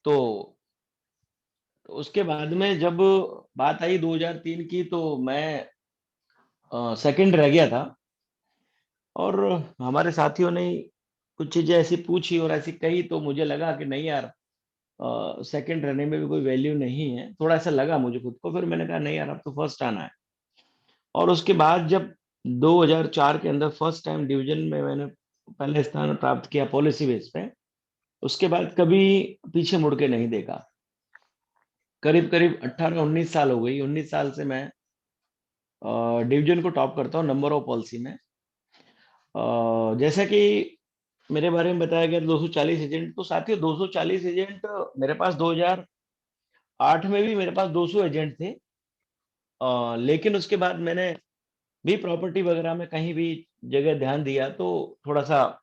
तो उसके बाद में जब बात आई 2003 की, तो मैं सेकंड रह गया था। और हमारे साथियों ने कुछ चीजें ऐसी पूछी और ऐसी कही, तो मुझे लगा कि नहीं यार, सेकंड रहने में भी कोई वैल्यू नहीं है। थोड़ा ऐसा लगा मुझे खुद को। फिर मैंने कहा नहीं यार, अब तो फर्स्ट आना है। और उसके बाद जब 2004 के अंदर फर्स्ट टाइम डिवीजन में मैंने पहले स्थान प्राप्त किया पॉलिसी बेस पे, उसके बाद कभी पीछे मुड़ के नहीं देखा। करीब करीब 18-19 साल हो गई। 19 साल से मैं डिवीजन को टॉप करता हूँ नंबर ऑफ पॉलिसी में। जैसा कि मेरे बारे में बताया गया 240 एजेंट, तो साथियों 240 एजेंट मेरे पास 2008 में भी मेरे पास 200 एजेंट थे। लेकिन उसके बाद मैंने भी प्रॉपर्टी वगैरह में कहीं भी जगह ध्यान दिया, तो थोड़ा सा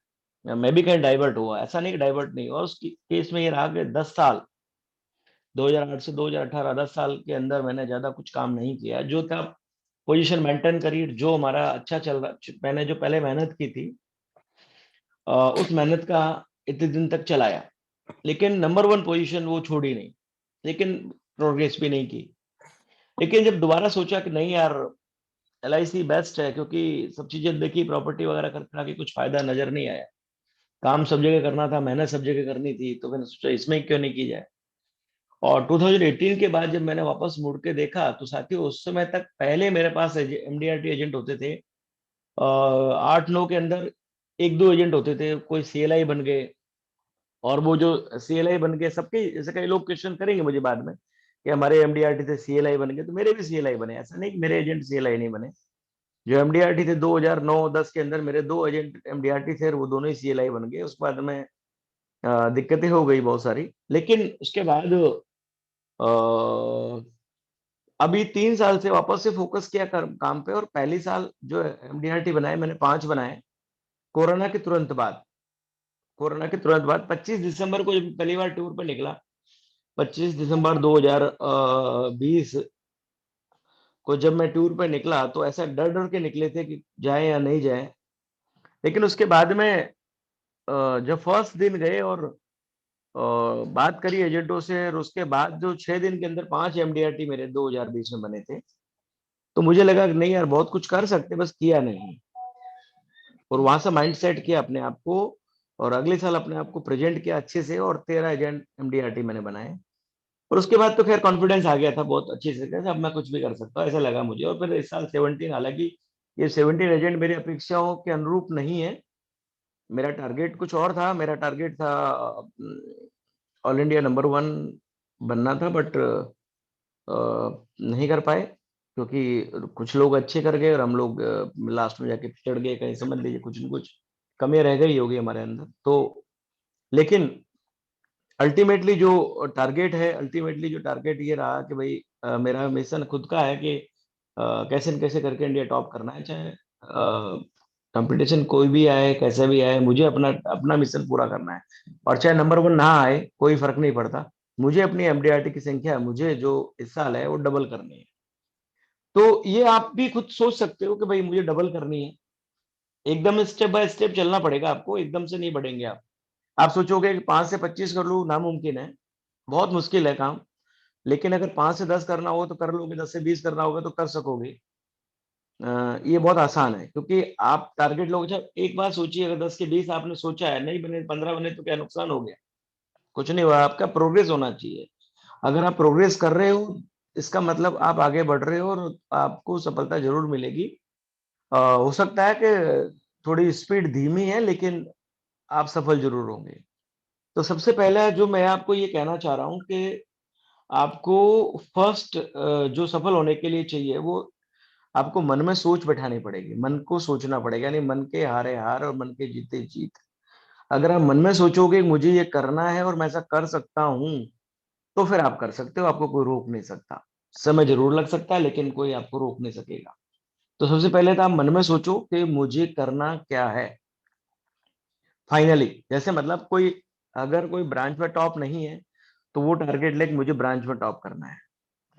मैं भी कहीं डाइवर्ट हुआ। ऐसा नहीं कि डाइवर्ट नहीं हुआ, उस केस में ये रहा कि 10 साल, 2008 से 2018, 10 साल के अंदर मैंने ज्यादा कुछ काम नहीं किया। जो था पोजीशन मेंटेन करी, जो हमारा अच्छा चल रहा, मैंने जो पहले मेहनत की थी उस मेहनत का इतने दिन तक चलाया। लेकिन नंबर वन पोजीशन वो छोड़ी नहीं, लेकिन प्रोग्रेस भी नहीं की। लेकिन जब दोबारा सोचा कि नहीं यार, LIC बेस्ट है, क्योंकि सब चीजें देखी, प्रॉपर्टी वगैरह कर के कुछ फायदा नजर नहीं आया। काम सब जगह करना था, मेहनत सब जगह करनी थी, तो मैंने सोचा इसमें क्यों नहीं की जाए। और 2018 के बाद जब मैंने वापस मुड़ के देखा, तो साथियों उस समय तक पहले मेरे पास MDRT एजेंट होते थे 8-9 के अंदर, एक दो एजेंट होते थे, कोई CLI बन गए। और वो जो CLI बन गए सबके, जैसे कई लोग क्वेश्चन करेंगे मुझे बाद में कि हमारे MDRT थे CLI बन गए, तो मेरे भी CLI बने। ऐसा नहीं कि मेरे एजेंट CLI नहीं बने। जो MDRT थे 2009-10 के अंदर, मेरे दो एजेंट MDRT थे और वो दोनों ही CLI बन गए। उसके बाद में दिक्कतें हो गई बहुत सारी। लेकिन उसके बाद अ, अभी 3 साल से वापस से फोकस किया काम पे। और पहली साल जो MDRT बनाए मैंने 5 बनाए, कोरोना के तुरंत बाद। कोरोना के तुरंत बाद 25 दिसंबर को जब पहली बार टूर पर निकला, 25 दिसंबर 2020 को जब मैं टूर पे निकला, तो ऐसा डर डर के निकले थे कि जाए या नहीं जाए। लेकिन उसके बाद में जब फर्स्ट दिन गए और बात करी एजेंटों से, और उसके बाद जो 6 दिन के अंदर 5 MDRT मेरे 2020 में बने थे, तो मुझे लगा कि नहीं यार, बहुत कुछ कर सकते, बस किया नहीं। और वहां से माइंड सेट किया अपने आप को, और अगले साल अपने आप को प्रेजेंट किया अच्छे से, और 13 एजेंट MDRT मैंने बनाए। और उसके बाद तो खैर कॉन्फिडेंस आ गया था बहुत अच्छी से कि अब मैं कुछ भी कर सकता हूँ, ऐसा लगा मुझे। और फिर इस साल 17, हालांकि ये 17 एजेंट मेरी अपेक्षाओं के अनुरूप नहीं है। मेरा टारगेट कुछ और था। मेरा टारगेट था ऑल इंडिया नंबर वन बनना था, बट नहीं कर पाए, क्योंकि कुछ लोग अच्छे कर गए और हम लोग लास्ट में जाके पिछड़ गए कहीं। समझ लीजिए कुछ न कुछ कमियां रह गई होगी हमारे अंदर तो। लेकिन अल्टीमेटली जो टारगेट ये रहा कि भाई मेरा मिशन खुद का है कि कैसे न कैसे करके इंडिया टॉप करना है। चाहे कंपटीशन कोई भी आए, कैसे भी आए, मुझे अपना अपना मिशन पूरा करना है। और चाहे नंबर वन ना आए, कोई फर्क नहीं पड़ता। मुझे अपनी MDRT की संख्या, मुझे जो इस साल है वो डबल करनी है। तो ये आप भी खुद सोच सकते हो कि भाई मुझे डबल करनी है। एकदम स्टेप बाय स्टेप चलना पड़ेगा आपको, एकदम से नहीं बढ़ेंगे आप। आप सोचोगे कि 5 से 25 कर लूँ, नामुमकिन है, बहुत मुश्किल है काम। लेकिन अगर 5 से 10 करना हो तो कर लोगे, 10 से 20 करना होगा तो कर सकोगे। ये बहुत आसान है, क्योंकि आप टारगेट लोगे। अच्छा एक बात सोचिए, अगर 10 के 20 आपने सोचा है, नहीं बने, 15 बने, तो क्या नुकसान हो गया? कुछ नहीं हुआ। आपका प्रोग्रेस होना चाहिए। अगर आप प्रोग्रेस कर रहे हो, इसका मतलब आप आगे बढ़ रहे हो, और आपको सफलता जरूर मिलेगी। हो सकता है कि थोड़ी स्पीड धीमी है, लेकिन आप सफल जरूर होंगे। तो सबसे पहला जो मैं आपको ये कहना चाह रहा हूँ कि आपको फर्स्ट जो सफल होने के लिए चाहिए, वो आपको मन में सोच बैठानी पड़ेगी। मन को सोचना पड़ेगा, यानी मन के हारे हार और मन के जीते जीत। अगर आप मन में सोचोगे मुझे ये करना है और मैं ऐसा कर सकता हूँ, तो फिर आप कर सकते हो। आपको कोई रोक नहीं सकता। समय जरूर लग सकता है, लेकिन कोई आपको रोक नहीं सकेगा। तो सबसे पहले तो आप मन में सोचो कि मुझे करना क्या है फाइनली। जैसे मतलब कोई, अगर कोई ब्रांच में टॉप नहीं है, तो वो टारगेट ले कि मुझे ब्रांच में टॉप करना है।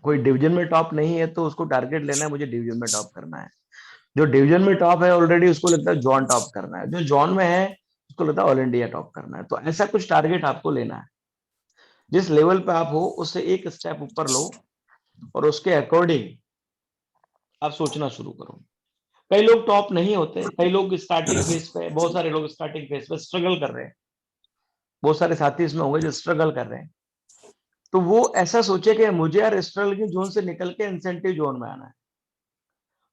कोई डिवीजन में टॉप नहीं है, तो उसको टारगेट लेना है मुझे डिवीजन में टॉप करना है। जो डिवीजन में टॉप है ऑलरेडी, उसको लगता है जॉन टॉप करना है। जो जॉन में है, उसको लगता है ऑल इंडिया टॉप करना है। तो ऐसा कुछ टारगेट आपको लेना है। जिस लेवल पे आप हो उससे एक स्टेप ऊपर लो और उसके अकॉर्डिंग आप सोचना शुरू करो। कई लोग टॉप नहीं होते, कई लोग स्टार्टिंग फेज पे, बहुत सारे लोग स्टार्टिंग फेज पे स्ट्रगल कर रहे हैं, बहुत सारे साथी इसमें होंगे जो स्ट्रगल कर रहे हैं। तो वो ऐसा सोचे कि मुझे यार स्ट्रगल की जोन से निकल के इंसेंटिव जोन में आना है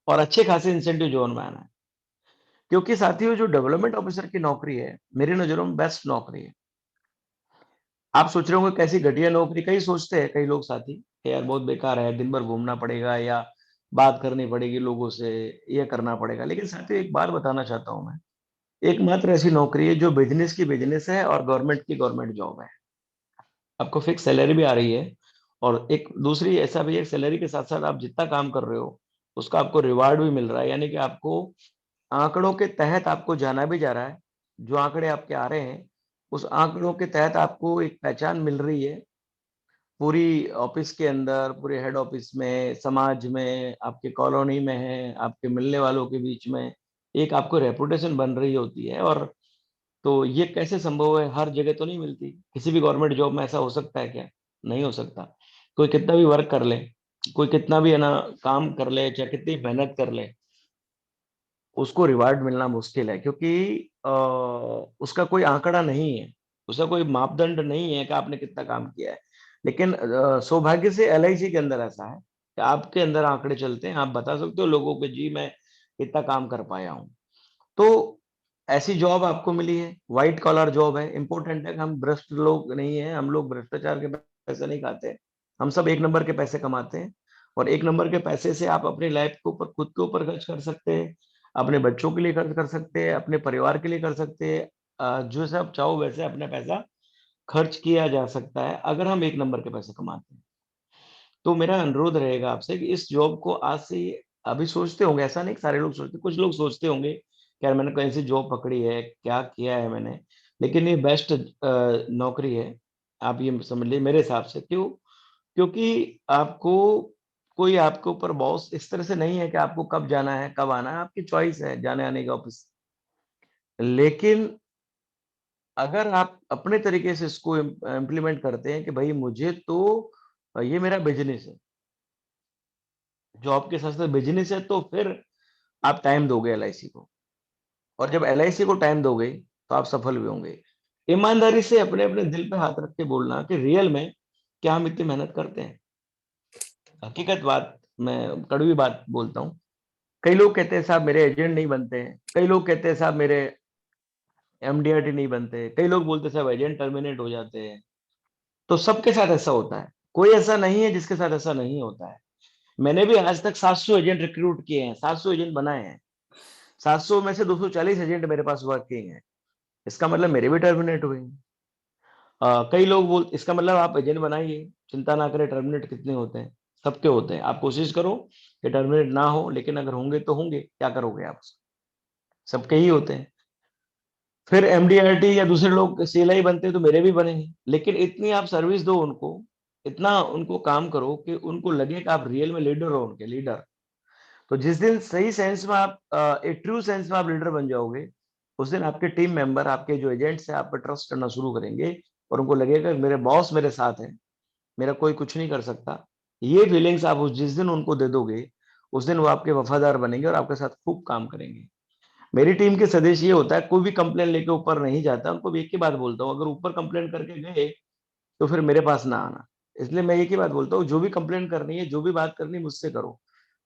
और अच्छे खासे इंसेंटिव जोन में आना है। क्योंकि साथियों जो डेवलपमेंट ऑफिसर की नौकरी है मेरी नजरों में बेस्ट नौकरी है। आप सोच रहे होंगे कैसी घटिया नौकरी, कई सोचते हैं कई लोग साथी कि यार बहुत बेकार है, दिन भर घूमना पड़ेगा या बात करनी पड़ेगी लोगों से, ये करना पड़ेगा। लेकिन साथियों एक बात बताना चाहता हूं मैं, एकमात्र ऐसी नौकरी है जो बिजनेस की बिजनेस है और गवर्नमेंट की गवर्नमेंट जॉब है। आपको फिक्स सैलरी भी आ रही है और एक दूसरी ऐसा भी है, सैलरी के साथ साथ आप जितना काम कर रहे हो उसका आपको रिवार्ड भी मिल रहा है। यानी कि आपको आंकड़ों के तहत आपको जाना भी जा रहा है। जो आंकड़े आपके आ रहे हैं उस आंकड़ों के तहत आपको एक पहचान मिल रही है पूरी ऑफिस के अंदर, पूरे हेड ऑफिस में, समाज में, आपके कॉलोनी में है, आपके मिलने वालों के बीच में एक आपको रेपुटेशन बन रही होती है। और तो ये कैसे संभव है, हर जगह तो नहीं मिलती। किसी भी गवर्नमेंट जॉब में ऐसा हो सकता है क्या? नहीं हो सकता। कोई कितना भी वर्क कर ले, कोई कितना भी है ना काम कर ले, चाहे कितनी मेहनत कर ले, उसको रिवार्ड मिलना मुश्किल है। क्योंकि उसका कोई आंकड़ा नहीं है, उसका कोई मापदंड नहीं है कि आपने कितना काम किया है। लेकिन सौभाग्य से एलआईसी के अंदर ऐसा है कि आपके अंदर आंकड़े चलते हैं, आप बता सकते हो लोगों को जी मैं कितना काम कर पाया हूँ। तो ऐसी जॉब आपको मिली है, व्हाइट कॉलर जॉब है। इंपॉर्टेंट है कि हम भ्रष्ट लोग नहीं है, हम लोग भ्रष्टाचार के पैसे नहीं खाते। हम सब एक नंबर के पैसे कमाते हैं और एक नंबर के पैसे से आप अपनी लाइफ के ऊपर, खुद के ऊपर खर्च कर सकते हैं, अपने बच्चों के लिए खर्च कर सकते हैं, अपने परिवार के लिए कर सकते हैं। जो सब चाहो वैसे अपना पैसा खर्च किया जा सकता है अगर हम एक नंबर के पैसे कमाते हैं। तो मेरा अनुरोध रहेगा आपसे कि इस जॉब को आज से अभी सोचते होंगे, ऐसा नहीं कि सारे लोग सोचते, कुछ लोग सोचते होंगे कि यार मैंने कहीं से जॉब पकड़ी है, क्या किया है मैंने। लेकिन ये बेस्ट नौकरी है, आप ये समझ लीजिए मेरे हिसाब से। क्यों? क्योंकि आपको कोई आपके ऊपर बॉस इस तरह से नहीं है कि आपको कब जाना है कब आना है, आपकी चॉइस है जाने आने का ऑफिस। लेकिन अगर आप अपने तरीके से इसको इम्प्लीमेंट करते हैं कि भाई मुझे तो ये मेरा बिजनेस है, जॉब के साथ साथ बिजनेस है, तो फिर आप टाइम दोगे एलआईसी को। और जब एलआईसी को टाइम दोगे तो आप सफल भी होंगे। ईमानदारी से अपने अपने दिल पे हाथ रख के बोलना कि रियल में क्या हम इतनी मेहनत करते हैं। हकीकत बात, मैं कड़वी बात बोलता हूँ। कई लोग कहते हैं साहब मेरे एजेंट नहीं बनते हैं, कई लोग कहते हैं साहब मेरे एमडीआरटी नहीं बनते, कई लोग बोलते हैं साहब एजेंट टर्मिनेट हो जाते हैं। तो सबके साथ ऐसा होता है, कोई ऐसा नहीं है जिसके साथ ऐसा नहीं होता है। मैंने भी आज तक 700 एजेंट रिक्रूट किए हैं, 700 एजेंट बनाए हैं, 700 में से 240 एजेंट मेरे पास वर्किंग है। इसका मतलब मेरे भी टर्मिनेट हुए। कई लोग बोल, इसका मतलब आप एजेंट बनाइए, चिंता ना करें टर्मिनेट कितने होते हैं, सबके होते हैं। आप कोशिश करो कि टर्मिनेट ना हो, लेकिन अगर होंगे तो होंगे, क्या करोगे आप? सबके ही होते हैं। फिर एमडीआरटी या दूसरे लोग सीएलआई बनते हैं तो मेरे भी बनेंगे। लेकिन इतनी आप सर्विस दो उनको, इतना उनको काम करो कि उनको लगे कि आप रियल में लीडर हो, उनके लीडर। तो जिस दिन सही सेंस में आप एक ट्रू सेंस में आप लीडर बन जाओगे, उस दिन आपके टीम मेंबर, आपके जो एजेंट्स हैं, आप पर ट्रस्ट करना शुरू करेंगे और उनको लगेगा कि मेरे बॉस मेरे साथ है, मेरा कोई कुछ नहीं कर सकता। ये फीलिंग्स आप उस जिस दिन उनको दे दोगे, उस दिन वो आपके वफादार बनेंगे और आपके साथ खूब काम करेंगे। मेरी टीम के सदस्य ये होता है, कोई भी कंप्लेन लेके ऊपर नहीं जाता, उनको भी एक ही बात बोलता हूँ, अगर ऊपर कंप्लेन करके गए तो फिर मेरे पास ना आना। इसलिए मैं एक ही बात बोलता हूँ, जो भी कंप्लेन करनी है, जो भी बात करनी है, मुझसे करो।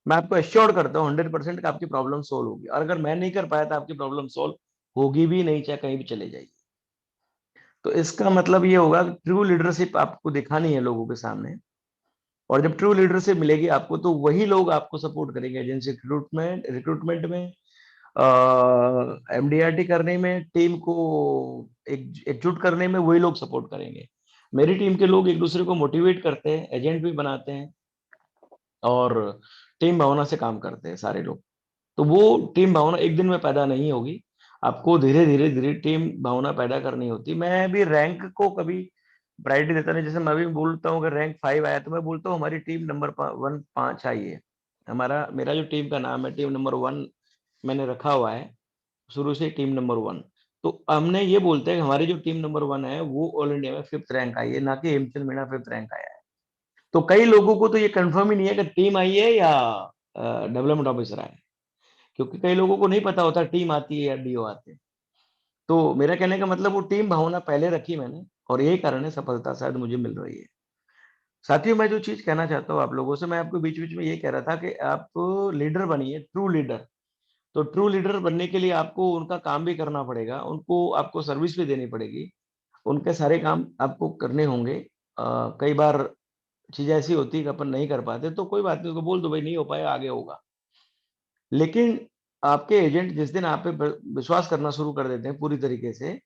मैं आपको एश्योर करता हूँ 100% कि आपकी प्रॉब्लम सोल्व होगी। और अगर मैं नहीं कर पाया तो आपकी प्रॉब्लम सोल्व होगी भी नहीं, चाहे कहीं भी चले जाइए। तो इसका मतलब ये होगा कि ट्रू लीडरशिप आपको दिखानी है लोगों के सामने। और जब ट्रू लीडरशिप मिलेगी आपको, तो वही लोग आपको सपोर्ट करेंगे एजेंसी रिक्रूटमेंट रिक्रूटमेंट में, एमडीआरटी करने में, टीम को एकजुट करने में वही लोग सपोर्ट करेंगे। मेरी टीम के लोग एक दूसरे को मोटिवेट करते हैं, एजेंट भी बनाते हैं और टीम भावना से काम करते हैं सारे लोग। तो वो टीम भावना एक दिन में पैदा नहीं होगी, आपको धीरे धीरे धीरे टीम भावना पैदा करनी होती। मैं भी रैंक को कभी प्रायोरिटी देता नहीं। जैसे मैं भी बोलता हूँ अगर रैंक 5 आया तो मैं बोलता हूँ हमारी टीम नंबर 1 5 आई है। हमारा मेरा जो टीम का नाम है टीम नंबर 1 मैंने रखा हुआ है, शुरू से टीम नंबर 1। तो हमने ये बोलते हैं कि हमारी जो टीम नंबर 1 है वो ऑल इंडिया में 5th रैंक आई है, ना कि हेमचंद मीणा 5th रैंक आया है। तो कई लोगों को तो ये कंफर्म ही नहीं है कि टीम आई है या डेवलपमेंट ऑफिसर आया है, क्योंकि कई लोगों को नहीं पता होता टीम आती है या डीओ आते हैं। तो मेरा कहने का मतलब वो टीम भावना पहले रखी मैंने, और यही कारण है सफलता शायद मुझे मिल रही है। साथियों, मैं जो चीज कहना चाहता हूँ आप लोगों से, मैं आपको बीच बीच में ये कह रहा था कि आप लीडर बनिए, ट्रू लीडर। तो ट्रू लीडर बनने के लिए आपको उनका काम भी करना पड़ेगा, उनको आपको सर्विस भी देनी पड़ेगी, उनके सारे काम आपको करने होंगे। कई बार चीजें ऐसी होती है कि अपन नहीं कर पाते, तो कोई बात नहीं, उसको बोल दो भाई नहीं हो पाया, आगे होगा। लेकिन आपके एजेंट जिस दिन आप पे विश्वास करना शुरू कर देते हैं पूरी तरीके से,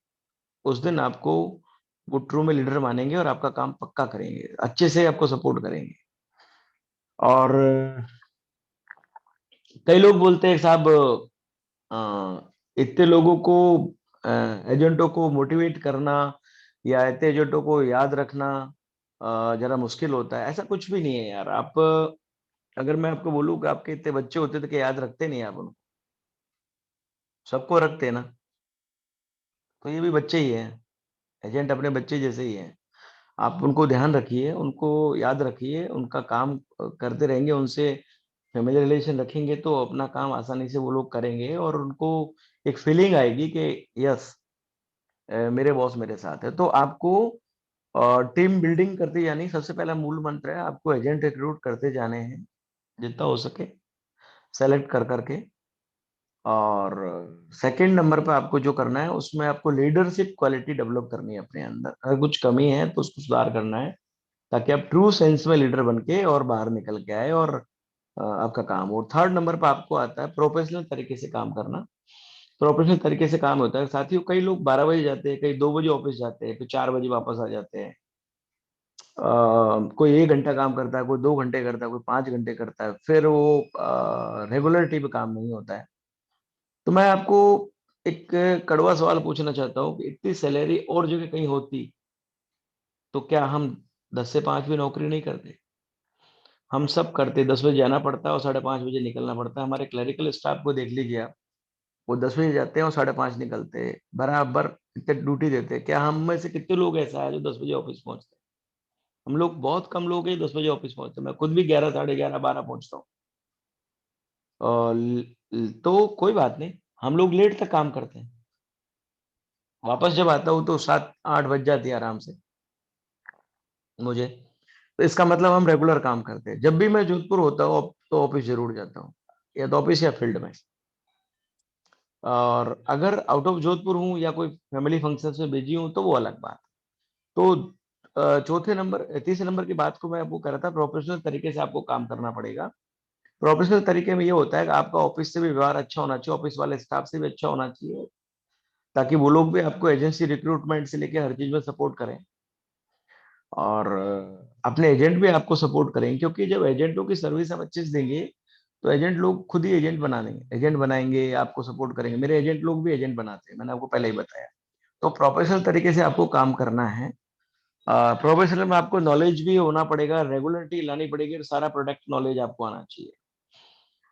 उस दिन आपको वो ट्रू में लीडर मानेंगे और आपका काम पक्का करेंगे, अच्छे से आपको सपोर्ट करेंगे। और कई लोग बोलते हैं साहब, इतने लोगों को, एजेंटों को मोटिवेट करना या इतने एजेंटों को याद रखना जरा मुश्किल होता है। ऐसा कुछ भी नहीं है यार। आप, अगर मैं आपको बोलूं कि आपके इतने बच्चे होते तो क्या याद रखते नहीं आप उनको? सबको रखते ना। तो ये भी बच्चे ही हैं, एजेंट अपने बच्चे जैसे ही हैं। आप उनको ध्यान रखिए, उनको याद रखिए, उनका काम करते रहेंगे, उनसे फैमिली रिलेशन रखेंगे तो अपना काम आसानी से वो लोग करेंगे, और उनको एक फीलिंग आएगी कि यस, मेरे बॉस मेरे साथ है। तो आपको टीम बिल्डिंग करते जानी सबसे पहला मूल मंत्र है। आपको एजेंट रिक्रूट करते जाने हैं जितना हो सके, सेलेक्ट कर करके। और सेकंड नंबर पे आपको जो करना है, उसमें आपको लीडरशिप क्वालिटी डेवलप करनी है अपने अंदर। अगर कुछ कमी है तो उसको सुधार करना है, ताकि आप ट्रू सेंस में लीडर बन के और बाहर निकल के आए और आपका काम हो। थर्ड नंबर पर आपको आता है प्रोफेशनल तरीके से काम करना। प्रोफेशनल तरीके से काम होता है साथियों, कई लोग 12 बजे जाते हैं, कई 2 बजे ऑफिस जाते हैं, फिर 4 बजे वापस आ जाते हैं। कोई 1 घंटा काम करता है, कोई 2 घंटे करता है, कोई 5 घंटे करता है, फिर वो रेगुलरिटी पे काम नहीं होता है। तो मैं आपको एक कड़वा सवाल पूछना चाहता हूँ कि इतनी सैलरी और जगह कहीं होती तो क्या हम 10 से 5 भी नौकरी नहीं करते? हम सब करते। 10 बजे जाना पड़ता है और 5:30 बजे निकलना पड़ता है। हमारे क्लरिकल स्टाफ को देख लीजिए आप, वो 10 बजे जाते हैं और 5:30 निकलते हैं, बराबर इतने ड्यूटी देते हैं। क्या हम में से कितने लोग ऐसा है जो 10 बजे ऑफिस पहुंचते हैं? हम लोग बहुत कम लोग हैं 10 बजे ऑफिस पहुंचते हैं। मैं खुद भी 11, 11:30, 12 पहुंचता हूँ। तो कोई बात नहीं, हम लोग लेट तक काम करते हैं। वापस जब आता हूँ तो 7, 8 बज जाती है आराम से मुझे। तो इसका मतलब हम रेगुलर काम करते हैं। जब भी मैं जोधपुर होता हूँ तो ऑफिस जरूर जाता हूँ, या तो ऑफिस या फील्ड में। और अगर आउट ऑफ जोधपुर हूँ या कोई फैमिली फंक्शन में बिजी हूँ तो वो अलग बात। तो चौथे नंबर, तीसरे नंबर की बात को मैं आपको कर रहा था, प्रोफेशनल तरीके से आपको काम करना पड़ेगा। प्रोफेशनल तरीके में ये होता है कि आपका ऑफिस से भी व्यवहार अच्छा होना चाहिए, ऑफिस वाले स्टाफ से भी अच्छा होना चाहिए, ताकि वो लोग भी आपको एजेंसी रिक्रूटमेंट से लेकर हर चीज में सपोर्ट करें। और अपने एजेंट भी आपको सपोर्ट करेंगे, क्योंकि जब एजेंटों की सर्विस आप अच्छे से देंगे तो एजेंट लोग खुद ही एजेंट बना देंगे, एजेंट बनाएंगे, आपको सपोर्ट करेंगे। मेरे एजेंट लोग भी एजेंट बनाते हैं, मैंने आपको पहले ही बताया। तो प्रोफेशनल तरीके से आपको काम करना है। प्रोफेशनल में आपको नॉलेज भी होना पड़ेगा, रेगुलरिटी लानी पड़ेगी, और सारा प्रोडक्ट नॉलेज आपको आना चाहिए।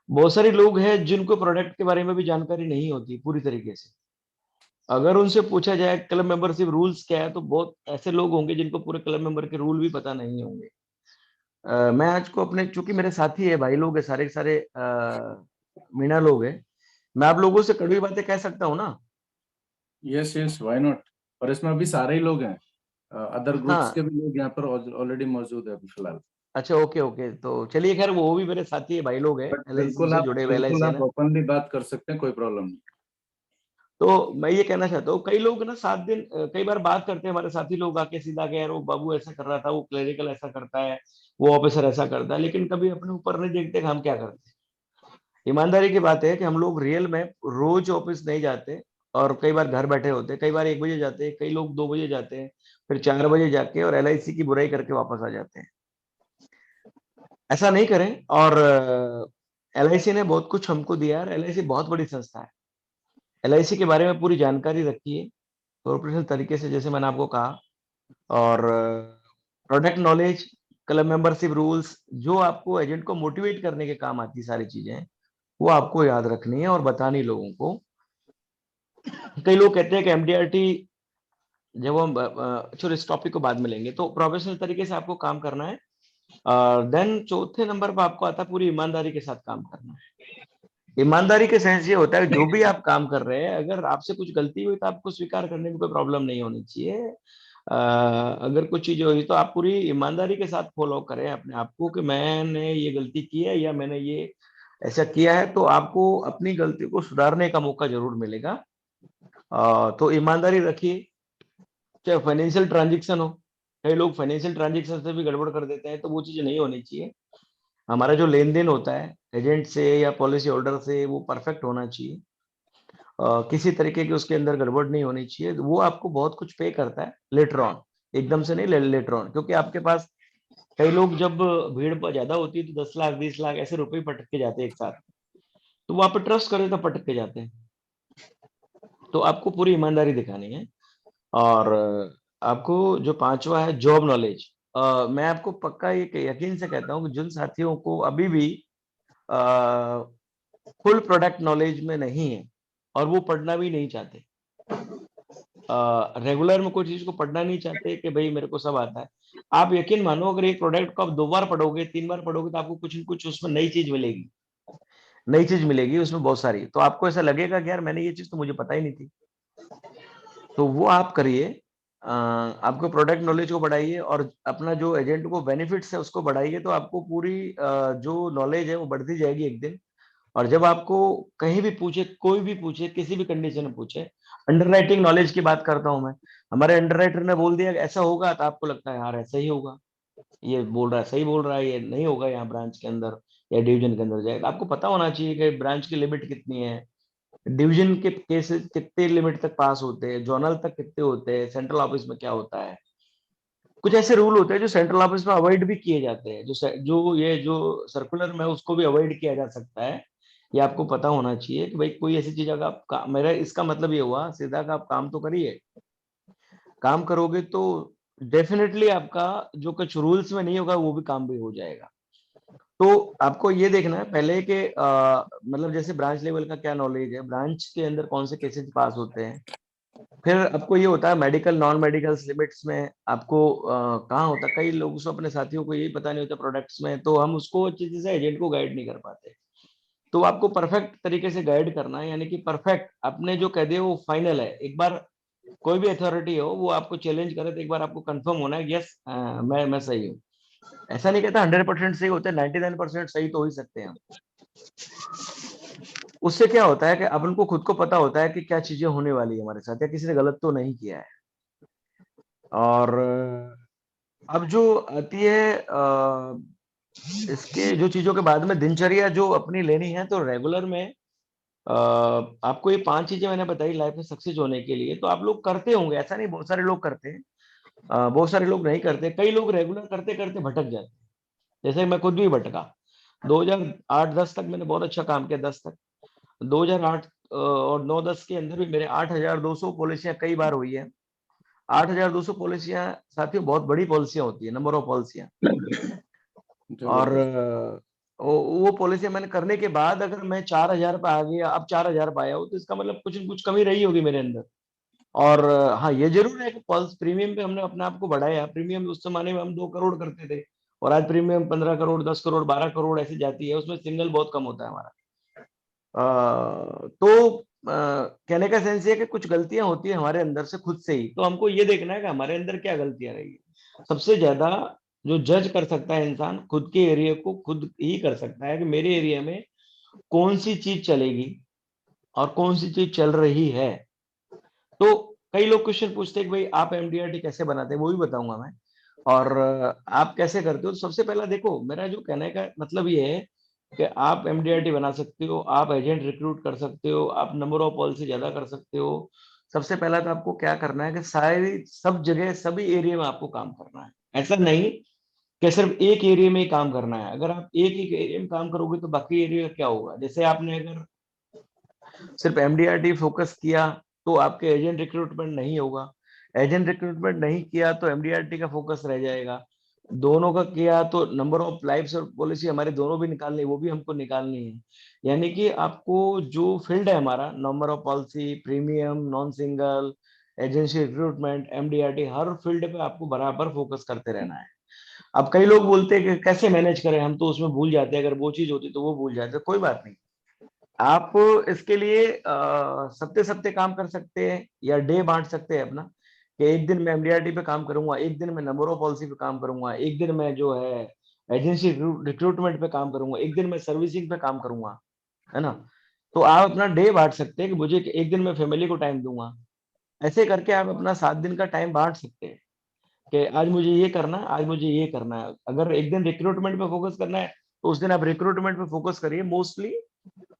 बहुत सारे लोग हैं जिनको प्रोडक्ट के बारे में भी जानकारी नहीं होती पूरी तरीके से। अगर उनसे पूछा जाए क्लब मेंबरशिप रूल्स क्या है, तो बहुत ऐसे लोग होंगे जिनको पूरे क्लब मेंबर के रूल भी पता नहीं होंगे। मैं आज को अपने, चूंकि मेरे साथी है, भाई लोग है, सारे के सारे मीणा लोग हैं, मैं आप लोगों से कड़वी बातें कह सकता हूँ ना? Yes yes, why not. और इसमें अभी सारे ही लोग हैं, अदर ग्रुप्स के हाँ। भी लोग यहाँ पर ऑलरेडी मौजूद है अभी फिलहाल। अच्छा, ओके ओके, तो चलिए, खैर वो भी मेरे साथी है, भाई लोग हैं, बट एलआईसी से जुड़े हुए, एलआईसी बिल्कुल है आप ना। ओपनली बात कर सकते हैं, कोई प्रॉब्लम नहीं। तो मैं ये कहना चाहता हूँ, कई लोग ना 7 दिन, कई बार बात करते हैं हमारे साथी लोग आके सीधा के, यार वो बाबू ऐसा कर रहा था, वो क्लरिकल ऐसा करता है, वो ऑफिसर ऐसा करता है, लेकिन कभी अपने ऊपर नहीं देखते कि हम क्या करते हैं। ईमानदारी की बात है कि हम लोग रियल में रोज ऑफिस नहीं जाते, और कई बार घर बैठे होते हैं। कई बार 1 बजे जाते हैं, कई लोग 2 बजे जाते हैं, फिर 4 बजे जाके और एलआईसी की बुराई करके वापस आ जाते हैं। ऐसा नहीं करें। और एलआईसी ने बहुत कुछ हमको दिया है, एलआईसी बहुत बड़ी संस्था है। एलआईसी के बारे में पूरी जानकारी रखिए प्रोफेशनल तरीके से, जैसे मैंने आपको कहा। और product knowledge, club membership rules, जो आपको एजेंट को मोटिवेट करने के काम आती सारी चीजें, वो आपको याद रखनी है और बतानी लोगों को। कई लोग कहते हैं कि एमडीआरटी, जब हम चलो इस टॉपिक को बाद में लेंगे, तो प्रोफेशनल तरीके से आपको काम करना है। देन चौथे नंबर पर आपको आता है पूरी ईमानदारी के साथ काम करना है। ईमानदारी के सेंस ये होता है कि जो भी आप काम कर रहे हैं, अगर आपसे कुछ गलती हुई तो आपको स्वीकार करने में कोई प्रॉब्लम नहीं होनी चाहिए। अगर कुछ चीजें हुई तो आप पूरी ईमानदारी के साथ फॉलो करें अपने आप को कि मैंने ये गलती की है या मैंने ये ऐसा किया है, तो आपको अपनी गलती को सुधारने का मौका जरूर मिलेगा। तो ईमानदारी रखिए, चाहे फाइनेंशियल ट्रांजेक्शन हो। कई लोग फाइनेंशियल ट्रांजेक्शन से भी गड़बड़ कर देते हैं, तो वो चीजें नहीं होनी चाहिए। हमारा जो लेन देन होता है एजेंट से या पॉलिसी होल्डर से, वो परफेक्ट होना चाहिए। किसी तरीके की उसके अंदर गड़बड़ नहीं होनी चाहिए। वो आपको बहुत कुछ पे करता है लेटर ऑन, एकदम से नहीं, लेटर ऑन। क्योंकि आपके पास कई लोग, जब भीड़ पर ज्यादा होती है तो 10 लाख 20 लाख ऐसे रुपए पटक के जाते हैं एक साथ, तो वो आप पे ट्रस्ट करे तो पटक के जाते हैं। तो आपको पूरी ईमानदारी दिखानी है। और आपको जो पांचवा है जॉब नॉलेज। मैं आपको पक्का ये यकीन से कहता हूँ कि जिन साथियों को अभी भी फुल प्रोडक्ट नॉलेज में नहीं है और वो पढ़ना भी नहीं चाहते, रेगुलर में कोई चीज को पढ़ना नहीं चाहते कि भाई मेरे को सब आता है, आप यकीन मानो अगर एक प्रोडक्ट को आप 2 बार पढ़ोगे 3 बार पढ़ोगे तो आपको कुछ न कुछ उसमें नई चीज मिलेगी। नई चीज मिलेगी उसमें बहुत सारी, तो आपको ऐसा लगेगा कि यार मैंने ये चीज तो मुझे पता ही नहीं थी। तो वो आप करिए। आपको प्रोडक्ट नॉलेज को बढ़ाइए और अपना जो एजेंट को बेनिफिट्स है उसको बढ़ाइए, तो आपको पूरी जो नॉलेज है वो बढ़ती जाएगी एक दिन। और जब आपको कहीं भी पूछे, कोई भी पूछे, किसी भी कंडीशन में पूछे, अंडरराइटिंग नॉलेज की बात करता हूं मैं, हमारे अंडरराइटर ने बोल दिया कि ऐसा होगा, तो आपको लगता है यार ऐसा ही होगा, ये बोल रहा है सही बोल रहा है, ये नहीं होगा यहाँ ब्रांच के अंदर या डिवीजन के अंदर जाएगा। आपको पता होना चाहिए कि ब्रांच की लिमिट कितनी है, डिवीजन के केसेस कितने लिमिट तक पास होते हैं, जोनल तक कितने होते हैं, सेंट्रल ऑफिस में क्या होता है। कुछ ऐसे रूल होते हैं जो सेंट्रल ऑफिस में अवॉइड भी किए जाते हैं, जो सर्कुलर में उसको भी अवॉइड किया जा सकता है। ये आपको पता होना चाहिए कि भाई कोई ऐसी चीज अगर मेरा इसका मतलब ये हुआ सीधा का आप काम तो करिए। काम करोगे तो डेफिनेटली आपका जो कुछ रूल्स में नहीं होगा वो भी काम भी हो जाएगा। तो आपको ये देखना है पहले कि मतलब जैसे ब्रांच लेवल का क्या नॉलेज है, ब्रांच के अंदर कौन से केसेस पास होते हैं। फिर आपको ये होता है मेडिकल नॉन मेडिकल लिमिट्स में आपको कहाँ होता है। कई लोग उसको अपने साथियों को यही पता नहीं होता प्रोडक्ट्स में, तो हम उसको अच्छी तरह से एजेंट को गाइड नहीं कर पाते। तो आपको परफेक्ट तरीके से गाइड करना है, यानी कि परफेक्ट आपने जो कह दिया वो फाइनल है। एक बार कोई भी अथॉरिटी हो वो आपको चैलेंज करे तो एक बार आपको कंफर्म होना है, यस मैं सही हूँ। ऐसा नहीं कहता 100% सही होते, 99% सही तो हो ही सकते हैं हम। उससे क्या होता है कि अपन को खुद को पता होता है कि क्या चीजें होने वाली है हमारे साथ, या किसी ने गलत तो नहीं किया है। और अब जो आती है इसके जो चीजों के बाद में दिनचर्या जो अपनी लेनी है, तो रेगुलर में आपको ये 5 चीजें मैंने बताई लाइफ में सक्सेस होने के लिए, तो आप लोग करते होंगे, ऐसा नहीं, बहुत सारे लोग करते हैं, बहुत सारे लोग नहीं करते। कई लोग रेगुलर करते करते भटक जाते हैं, जैसे मैं खुद भी भटका। 2008-10 तक मैंने बहुत अच्छा काम किया, 10 तक। 2008 और 9-10 के अंदर भी मेरे 8,200 पॉलिसियां कई बार हुई है। 8,200 पॉलिसियां साथियों बहुत बड़ी पॉलिसियां होती है, नंबर ऑफ पॉलिसियां। और जबरदस्त। वो पॉलिसी मैंने करने के बाद अगर मैं 4,000 पे आ गया, अब 4,000 पे आया हूँ, तो इसका मतलब कुछ न कुछ कमी रही होगी मेरे अंदर। और हाँ ये जरूर है कि पल्स प्रीमियम पे हमने अपने आप को बढ़ाया। प्रीमियम उस जमाने में हम 2 करोड़ करते थे, और आज प्रीमियम 15 करोड़, 10 करोड़, 12 करोड़ ऐसी जाती है, उसमें सिंगल बहुत कम होता है हमारा। तो कहने का सेंस ये है कि कुछ गलतियां होती है हमारे अंदर से खुद से ही, तो हमको ये देखना है कि हमारे अंदर क्या गलतियां रही है। सबसे ज्यादा जो जज कर सकता है इंसान, खुद के एरिया को खुद ही कर सकता है कि मेरे एरिया में कौन सी चीज चलेगी और कौन सी चीज चल रही है। तो कई लोग क्वेश्चन पूछते हैं कि भाई आप एमडीआरटी कैसे बनाते हैं, वो भी बताऊंगा मैं। और आप कैसे करते हो। तो सबसे पहला देखो, मेरा जो कहने का मतलब ये है कि आप एमडीआरटी बना सकते हो, आप एजेंट रिक्रूट कर सकते हो, आप नंबर ऑफ पॉलिसी ज्यादा कर सकते हो। सबसे पहला तो आपको क्या करना है कि सारी सब जगह सभी एरिया में आपको काम करना है। ऐसा नहीं कि सिर्फ एक एरिया में ही काम करना है। अगर आप एक ही एरिया में काम करोगे तो बाकी एरिया का क्या होगा। जैसे आपने अगर सिर्फ एमडीआरटी फोकस किया तो आपके एजेंट रिक्रूटमेंट नहीं होगा। एजेंट रिक्रूटमेंट नहीं किया तो एमडीआरटी का फोकस रह जाएगा। दोनों का किया तो नंबर ऑफ लाइफ्स और पॉलिसी हमारे दोनों भी निकालनी है, वो भी हमको निकालनी है। यानी कि आपको जो फील्ड है हमारा, number of policy, premium, non single, agency recruitment, MDRT, her field पे आपको बराबर फोकस करते रहना है। अब कई लोग बोलते हैं कि कैसे मैनेज करें, हम तो उसमें भूल जाते हैं, अगर वो चीज होती तो वो भूल जाते, कोई बात नहीं। आप इसके लिए सप्ते सप्ते काम कर सकते हैं या डे बांट सकते हैं अपना, कि एक दिन मैं एमडीआरटी पे काम करूंगा, एक दिन मैं नंबर ऑफ पॉलिसी पे काम करूंगा, एक दिन मैं जो है एजेंसी रिक्रूटमेंट पे काम करूंगा, एक दिन मैं सर्विसिंग पे काम करूंगा, है ना। तो आप अपना डे बांट सकते हैं कि मुझे एक दिन मैं फैमिली को टाइम दूंगा। ऐसे करके आप अपना 7 दिन का टाइम बांट सकते हैं कि आज मुझे ये करना है, आज मुझे ये करना है। अगर एक दिन रिक्रूटमेंट पे फोकस करना है तो उस दिन आप रिक्रूटमेंट पे फोकस करिए मोस्टली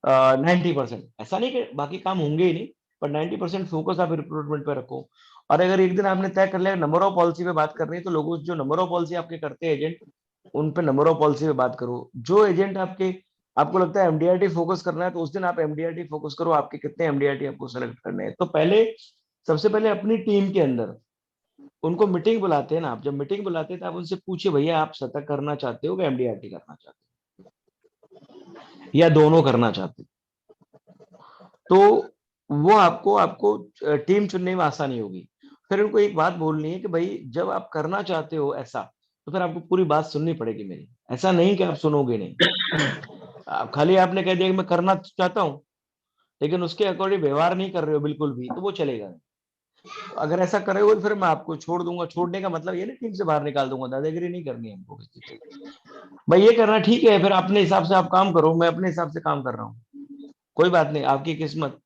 90%। ऐसा नहीं कि बाकी काम होंगे ही नहीं, पर 90% फोकस आप रिक्रूटमेंट पे रखो। और अगर एक दिन आपने तय कर लिया नंबर ऑफ पॉलिसी पे बात करनी है, तो लोगों जो नंबर ऑफ पॉलिसी आपके करते हैं एजेंट, उन पे नंबर ऑफ पॉलिसी पे बात करो। जो एजेंट आपको लगता है एमडीआरटी फोकस करना है, तो उस दिन आप एमडीआरटी फोकस करो, आपके कितने एमडीआरटी आपको सेलेक्ट करने हैं। तो पहले, सबसे पहले अपनी टीम के अंदर उनको मीटिंग बुलाते हैं ना, आप जब मीटिंग बुलाते हैं तो आप उनसे पूछिए, भैया आप शतक करना चाहते हो कि एमडीआरटी करना चाहते हो, या दोनों करना चाहते हो। तो वो आपको आपको टीम चुनने में आसानी होगी। फिर उनको एक बात बोलनी है कि भाई जब आप करना चाहते हो ऐसा, तो फिर आपको पूरी बात सुननी पड़ेगी मेरी। ऐसा नहीं कि आप सुनोगे नहीं, खाली आपने कह दिया कि मैं करना चाहता हूँ, लेकिन उसके अकॉर्डिंग व्यवहार नहीं कर रहे हो बिल्कुल भी, तो वो चलेगा नहीं। अगर ऐसा करोगे तो फिर मैं आपको छोड़ दूंगा। छोड़ने का मतलब ये नहीं टीम से बाहर निकाल दूंगा, दादागिरी नहीं करनी है हमको किसी चीज की। भाई ये करना ठीक है, फिर अपने हिसाब से आप काम करो, मैं अपने हिसाब से काम कर रहा हूँ, कोई बात नहीं, आपकी किस्मत।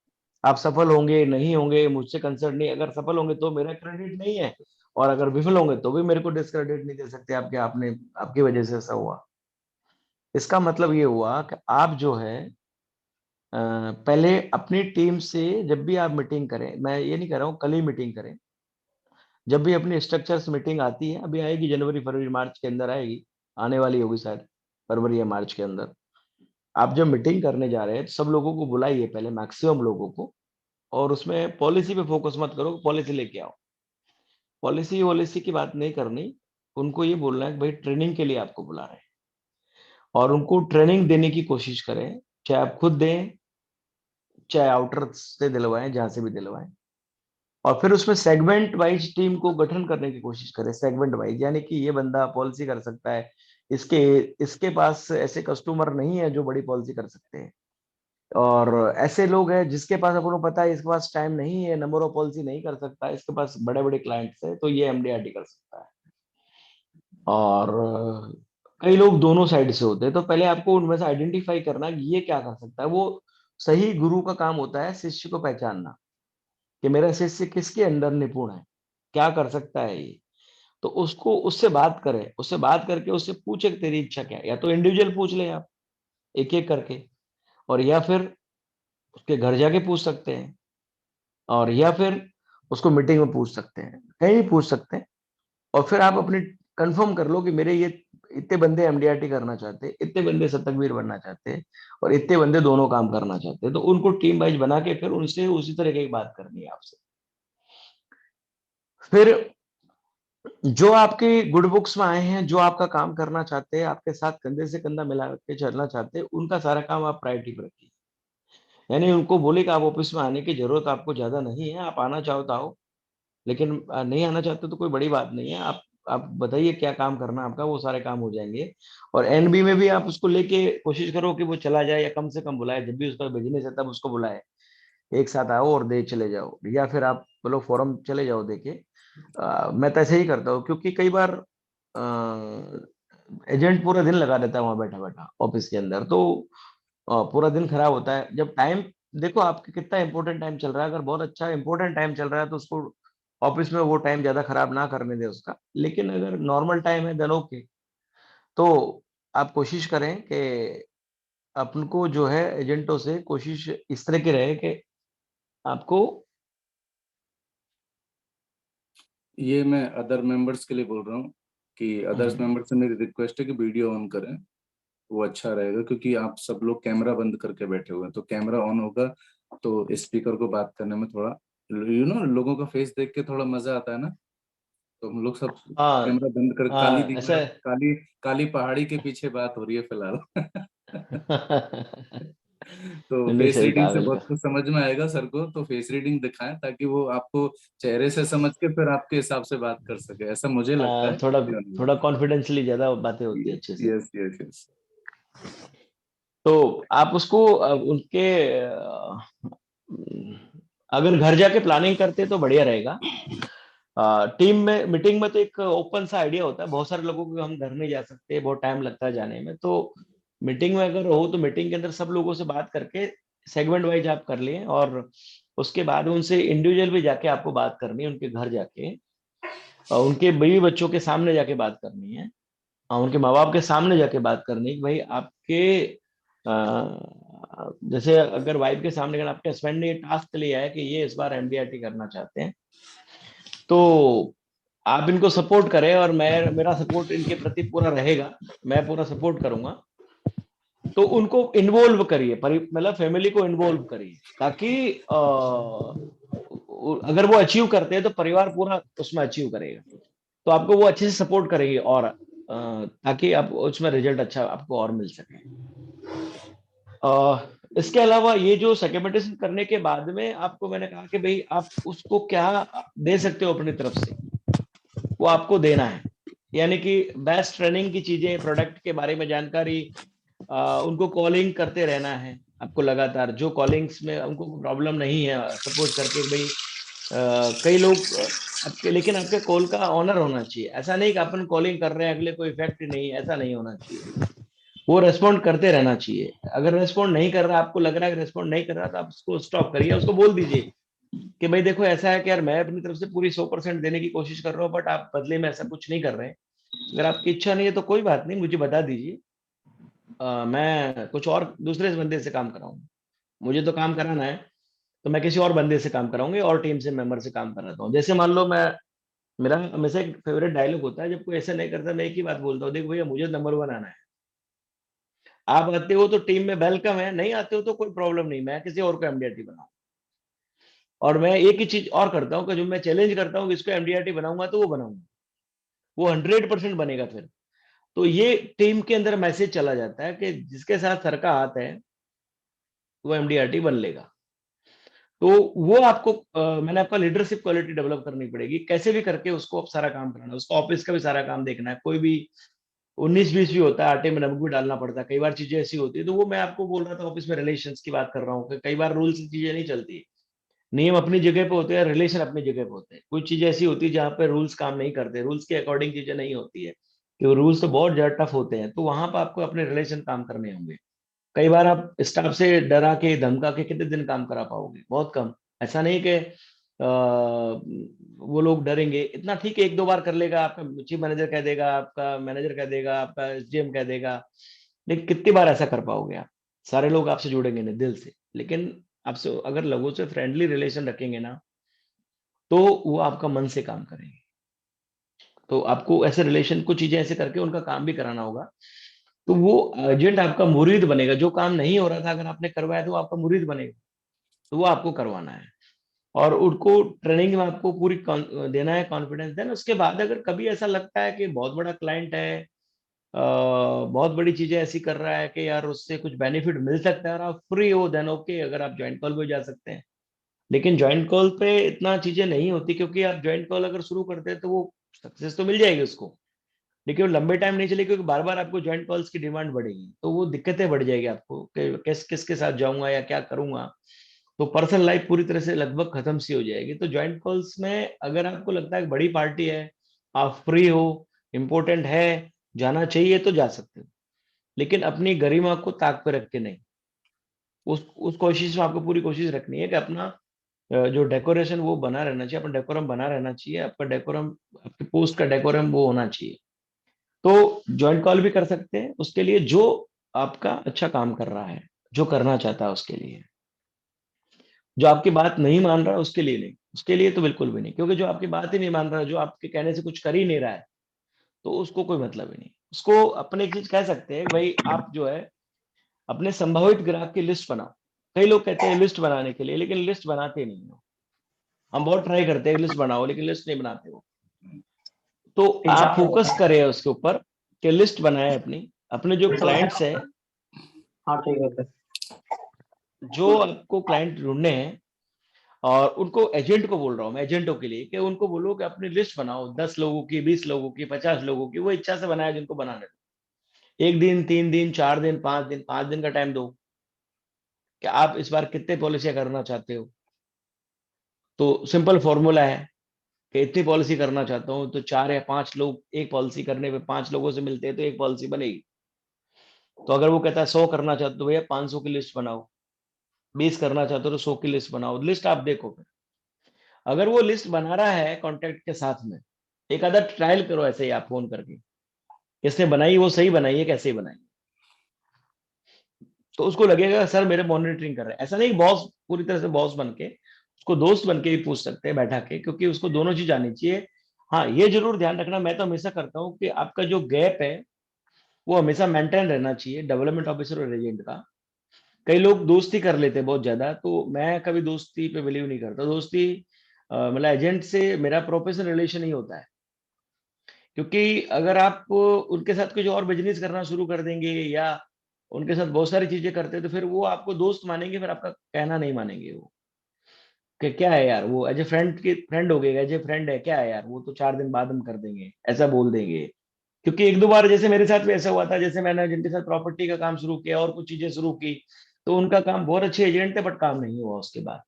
आप सफल होंगे नहीं होंगे मुझसे कंसर्न नहीं, अगर सफल होंगे तो मेरा क्रेडिट नहीं है, और अगर विफल होंगे तो भी मेरे को डिस्क्रेडिट नहीं दे सकते आपके, आपने आपकी वजह से ऐसा हुआ। इसका मतलब ये हुआ कि आप जो है पहले अपनी टीम से जब भी आप मीटिंग करें, मैं ये नहीं कह रहा हूँ कल ही मीटिंग करें, जब भी अपनी स्ट्रक्चर्स मीटिंग आती है, अभी आएगी जनवरी फरवरी मार्च के अंदर आएगी, आने वाली होगी शायद फरवरी या मार्च के अंदर। आप जब मीटिंग करने जा रहे हैं तो सब लोगों को बुलाइए पहले, मैक्सिमम लोगों को, और उसमें पॉलिसी पे फोकस मत करो, पॉलिसी लेके आओ। पॉलिसी वॉलिसी की बात नहीं करनी, उनको ये बोलना है कि भाई ट्रेनिंग के लिए आपको बुला रहे हैं, और उनको ट्रेनिंग देने की कोशिश करें, चाहे आप खुद दें, चाहे आउटर से दिलवाएं, जहां से भी दिलवाएं। और फिर उसमें सेगमेंट वाइज टीम को गठन करने की कोशिश करें, सेगमेंट वाइज, यानी कि ये बंदा पॉलिसी कर सकता है, इसके इसके पास ऐसे कस्टमर नहीं है जो बड़ी पॉलिसी कर सकते हैं, और ऐसे लोग हैं जिसके पास, अपन को पता है इसके पास टाइम नहीं है, नंबर ऑफ पॉलिसी नहीं कर सकता, इसके पास बड़े बड़े क्लाइंट्स है, तो ये एमडीआरटी कर सकता है। और कई लोग दोनों साइड से होते हैं, तो पहले आपको उनमें से आइडेंटिफाई करना कि ये क्या कर सकता है। वो सही गुरु का काम होता है शिष्य को पहचानना, कि मेरा शिष्य किसके अंदर निपुण है, क्या कर सकता है ये। तो उसको उससे बात करें, उससे बात करके उससे पूछे कि तेरी इच्छा क्या है, या तो इंडिविजुअल पूछ ले आप एक एक करके, और या फिर उसके घर जाके पूछ सकते हैं, और या फिर उसको मीटिंग में पूछ सकते हैं, कहीं भी पूछ सकते हैं। और फिर आप अपनी कंफर्म कर लो कि मेरे ये इतने बंदे एमडीआरटी करना चाहते हैं, इतने बंदे शतकवीर बनना चाहते हैं, और इतने बंदे दोनों काम करना चाहते हैं, तो उनको टीम वाइज बना के फिर उनसे उसी तरह की बात करनी है आपसे। फिर जो आपके गुड बुक्स में आए हैं, जो आपका काम करना चाहते हैं, आपके साथ कंधे से कंधा मिला के चलना चाहते हैं, उनका सारा काम आप प्रायोरिटी पर रखिए। यानी उनको बोले कि आप ऑफिस में आने की जरूरत आपको ज्यादा नहीं है, आप आना चाहो तो आओ, लेकिन नहीं आना चाहते तो कोई बड़ी बात नहीं है। आप बताइए क्या काम करना है आपका, वो सारे काम हो जाएंगे। और एनबी में भी आप उसको लेके कोशिश करो कि वो चला जाए, या कम से कम बुलाए, जब भी उसका बिजनेस है तब उसको बुलाए, एक साथ आओ और दे चले जाओ, या फिर आप बोलो फोरम चले जाओ देके। मैं तो ऐसे ही करता हूँ, क्योंकि कई बार एजेंट पूरा दिन लगा देता है वहां बैठा बैठा ऑफिस के अंदर, तो पूरा दिन खराब होता है। जब टाइम देखो आपके कितना इंपॉर्टेंट टाइम चल रहा है, अगर बहुत अच्छा इंपॉर्टेंट टाइम चल रहा है तो उसको ऑफिस में वो टाइम ज्यादा खराब ना करने दे उसका। लेकिन अगर नॉर्मल टाइम है दिन ओके, तो आप कोशिश करें कि अपन को जो है एजेंटों से कोशिश इस तरह की रहे कि आपको। ये मैं अदर मेंबर्स के लिए बोल रहा हूँ कि अदर्स हम्म, मेंबर से मेरी रिक्वेस्ट है कि वीडियो ऑन करें, वो अच्छा रहेगा, क्योंकि आप सब लोग कैमरा बंद करके बैठे हुए हैं, तो कैमरा ऑन होगा तो स्पीकर को बात करने में थोड़ा लोगों का फेस देख के थोड़ा मजा आता है ना। तो हम लोग सब हाँ कैमरा बंद कर, काली हाँ ऐसा दीवार, काली काली पहाड़ी के पीछे बात हो रही है फिलहाल। तो नहीं फेस सही रीडिंग कहा से बहुत बिल्कुल। कुछ समझ में आएगा सर को, तो फेस रीडिंग दिखाएं ताकि वो आपको चेहरे से समझ के फिर आपके हिसाब से बात कर सके, ऐसा मुझे लगता है। थोड़ा मेरे अनुभव थोड़ा कॉन्फिडेंशियली ज्यादा बातें होती में। है अच्छे से। Yes yes yes. तो आप उसको उनके अगर घर जाके प्लानिंग करते तो बढ़िया रहेगा। टीम में मीटिंग में तो एक ओपन सा आइडिया होता है, बहुत सारे लोगों को हम घर नहीं जा सकते, बहुत टाइम लगता है जाने में। तो मीटिंग में अगर हो तो मीटिंग के अंदर सब लोगों से बात करके सेगमेंट वाइज आप कर लिए, और उसके बाद उनसे इंडिविजुअल भी जाके आपको बात करनी है, उनके घर जाके, और उनके बीवी बच्चों के सामने जाके बात करनी है, और उनके माँ बाप के सामने जाके बात करनी है कि भाई आपके जैसे अगर वाइफ के सामने, अगर आपके हस्बैंड ने ये टास्क लिया है कि ये इस बार एमडीआरटी करना चाहते हैं, तो आप इनको सपोर्ट करें, और मैं मेरा सपोर्ट इनके प्रति पूरा रहेगा, मैं पूरा सपोर्ट करूंगा। तो उनको इन्वॉल्व करिए, मतलब फैमिली को इन्वॉल्व करिए, ताकि अगर वो अचीव करते हैं तो परिवार पूरा उसमें अचीव करेगा। तो आपको वो अच्छे से सपोर्ट करेंगे, और ताकि आप उसमें रिजल्ट अच्छा आपको और मिल सके। इसके अलावा ये जो सेकेंडरी करने के बाद में आपको मैंने कहा कि भाई आप उसको क्या दे सकते हो अपनी तरफ से, वो आपको देना है। यानी कि बेस्ट ट्रेनिंग की चीजें, प्रोडक्ट के बारे में जानकारी, उनको कॉलिंग करते रहना है आपको लगातार, जो कॉलिंग्स में उनको प्रॉब्लम नहीं है, सपोज करके भाई कई लोग आपके, लेकिन आपके कॉल का ऑनर होना चाहिए। ऐसा नहीं कि अपन कॉलिंग कर रहे हैं अगले कोई इफेक्ट नहीं, ऐसा नहीं होना चाहिए। वो रेस्पॉन्ड करते रहना चाहिए। अगर रेस्पॉन्ड नहीं कर रहा, आपको लग रहा है कि रेस्पॉन्ड नहीं कर रहा, तो आप उसको स्टॉप करिए, उसको बोल दीजिए कि भाई देखो ऐसा है कि यार मैं अपनी तरफ से पूरी 100% देने की कोशिश कर रहा हूँ, बट आप बदले में ऐसा कुछ नहीं कर रहे हैं। अगर आपकी इच्छा नहीं है तो कोई बात नहीं, मुझे बता दीजिए, मैं कुछ और दूसरे बंदे से काम कराऊंगा। मुझे तो काम कराना है, तो मैं किसी और बंदे से काम कराऊंगी, और टीम से मेंबर से काम कराता हूँ। जैसे मान लो मैं, मेरा हमेशा एक फेवरेट डायलॉग होता है, जब कोई ऐसा नहीं करता मैं एक ही बात बोलता हूँ, देखो भैया मुझे नंबर वन आना है। आप आते हो तो टीम में वेलकम है, नहीं आते हो तो कोई प्रॉब्लम नहीं, मैं किसी और को एमडीआरटी बनाऊँ। और मैं एक ही चीज और करता हूँ कि जो मैं चैलेंज करता हूँ कि इसको एमडीआरटी बनाऊंगा, तो वो बनाऊंगा, वो 100% बनेगा फिर। तो ये टीम के अंदर मैसेज चला जाता है कि जिसके साथ सर का हाथ है वो एमडीआरटी बन लेगा। तो वो आपको मैंने आपका लीडरशिप क्वालिटी डेवलप करनी पड़ेगी, कैसे भी करके उसको अब सारा काम कराना है, उसको ऑफिस का भी सारा काम देखना है। कोई भी 19-20 भी होता है, आटे में नमक भी डालना पड़ता है, कई बार चीजें ऐसी होती है। तो वो मैं आपको बोल रहा था, ऑफिस में रिलेशंस की बात कर रहा हूँ कि कई बार रूल्स की चीजें नहीं चलती। नियम अपनी जगह पे होते हैं, रिलेशन अपनी जगह पे होते हैं। कुछ चीजें ऐसी होती है जहाँ पे रूल्स काम नहीं करते, रूल्स के अकॉर्डिंग चीजें नहीं होती है, कि रूल्स तो बहुत ज्यादा टफ होते हैं, तो वहां पर आपको अपने रिलेशन काम करने होंगे। कई बार आप स्टाफ से डरा के धमका के कितने दिन काम करा पाओगे, बहुत कम। ऐसा नहीं कि वो लोग डरेंगे इतना, ठीक है 1-2 बार कर लेगा, आपका चीफ मैनेजर कह देगा, आपका मैनेजर कह देगा, आपका एसडीएम कह देगा, लेकिन कितनी बार ऐसा कर पाओगे आप? सारे लोग आपसे जुड़ेंगे नहीं दिल से, लेकिन आपसे अगर लोगों से फ्रेंडली रिलेशन रखेंगे ना, तो वो आपका मन से काम करेंगे। तो आपको ऐसे रिलेशन, कुछ चीजें ऐसे करके उनका काम भी कराना होगा। तो वो एजेंट आपका मुरीद बनेगा, जो काम नहीं हो रहा था अगर आपने करवाया तो वो आपका मुरीद बनेगा। तो वो आपको करवाना है, और उनको ट्रेनिंग में आपको पूरी देना है, कॉन्फिडेंस देना। उसके बाद अगर कभी ऐसा लगता है कि बहुत बड़ा क्लाइंट है, बहुत बड़ी चीजें ऐसी कर रहा है कि यार उससे कुछ बेनिफिट मिल सकता है, और आप फ्री हो, देन ओके, अगर आप ज्वाइंट कॉल पे जा सकते हैं। लेकिन ज्वाइंट कॉल पे इतना चीजें नहीं होती, क्योंकि आप ज्वाइंट कॉल अगर शुरू करते हैं तो वो सक्सेस तो मिल जाएगी उसको, लेकिन वो लंबे टाइम नहीं चलेगी, क्योंकि बार बार आपको ज्वाइंट कॉल्स की डिमांड बढ़ेगी, तो वो दिक्कतें बढ़ जाएगी आपको कि किस किसके साथ जाऊंगा या क्या करूंगा। तो पर्सनल लाइफ पूरी तरह से लगभग खत्म सी हो जाएगी। तो ज्वाइंट कॉल्स में अगर आपको लगता है कि बड़ी पार्टी है, आप फ्री हो, इंपॉर्टेंट है, जाना चाहिए, तो जा सकते हो, लेकिन अपनी गरिमा को ताक पे रख के नहीं। उस कोशिश में आपको पूरी कोशिश रखनी है कि अपना जो डेकोरेशन वो बना रहना चाहिए, अपना डेकोरम बना रहना चाहिए, आपका डेकोरम, आपके पोस्ट का डेकोरम वो होना चाहिए। तो ज्वाइंट कॉल भी कर सकते हैं उसके लिए, जो आपका अच्छा काम कर रहा है, जो करना चाहता है उसके लिए। जो आपकी बात नहीं मान रहा है उसके लिए नहीं, उसके लिए तो बिल्कुल भी नहीं, क्योंकि जो आपकी बात ही नहीं मान रहा है, जो आपके कहने से कुछ कर ही नहीं रहा है, तो उसको कोई मतलब ही नहीं। उसको अपने एक चीज कह सकते हैं, भाई आप जो है अपने संभावित ग्राहक की लिस्ट बनाओ। कई लोग कहते हैं लिस्ट बनाने के लिए, लेकिन लिस्ट बनाते नहीं हो। हम बहुत ट्राई करते हैं लिस्ट बनाओ, लेकिन लिस्ट नहीं बनाते हो। तो आप फोकस करें उसके ऊपर कि लिस्ट बनाए अपनी, अपने जो क्लाइंट्स है, हाँ ठीक है सर। जो आपको क्लाइंट ढूंढने हैं, और उनको एजेंट को बोल रहा हूँ मैं, एजेंटों के लिए, कि उनको बोलो कि अपनी लिस्ट बनाओ, 10 लोगों की, 20 लोगों की, 50 लोगों की, वो इच्छा से बनाए जिनको बनाने दो। 1 दिन, 3 दिन, 4 दिन, 5 दिन, 5 दिन का टाइम दो कि आप इस बार कितने पॉलिसियां करना चाहते हो। तो सिंपल फॉर्मूला है कि इतनी पॉलिसी करना चाहता हूँ, तो 4 या 5 लोग एक पॉलिसी करने पे 5 लोगों से मिलते हैं तो एक पॉलिसी बनेगी। तो अगर वो कहता है 100 करना चाहते हो, भैया 500 की लिस्ट बनाओ। 20 करना चाहते हो तो 100 की लिस्ट बनाओ। लिस्ट आप देखो फिर, अगर वो लिस्ट बना रहा है कॉन्टेक्ट के साथ में, एक आधा ट्रायल करो ऐसे ही आप फोन करके, किसने बनाई, वो सही बनाई है, कैसे बनाई। तो उसको लगेगा सर मेरे मॉनिटरिंग कर रहे हैं। ऐसा नहीं बॉस, पूरी तरह से बॉस बन के, उसको दोस्त बन के भी पूछ सकते हैं बैठा के, क्योंकि उसको दोनों चीज आनी चाहिए। हाँ, ये जरूर ध्यान रखना, मैं तो हमेशा करता हूँ कि आपका जो गैप है वो हमेशा मेंटेन रहना चाहिए, डेवलपमेंट ऑफिसर और एजेंट का। कई लोग दोस्ती कर लेते हैं बहुत ज्यादा, तो मैं कभी दोस्ती पे बिलीव नहीं करता। दोस्ती मतलब एजेंट से मेरा प्रोफेशनल रिलेशन ही होता है। क्योंकि अगर आप उनके साथ कुछ और बिजनेस करना शुरू कर देंगे, या उनके साथ बहुत सारी चीजें करते हैं, तो फिर वो आपको दोस्त मानेंगे, फिर आपका कहना नहीं मानेंगे वो, कि क्या है यार, वो एज ए फ्रेंड की फ्रेंड हो गए, एज ए फ्रेंड है, क्या है यार, वो तो 4 दिन बाद हम कर देंगे, ऐसा बोल देंगे। क्योंकि एक दो बार जैसे मेरे साथ भी ऐसा हुआ था, जैसे मैंने जिनके साथ प्रॉपर्टी का काम शुरू किया और कुछ चीजें शुरू की, तो उनका काम, बहुत अच्छे एजेंट थे, बट काम नहीं हुआ उसके बाद,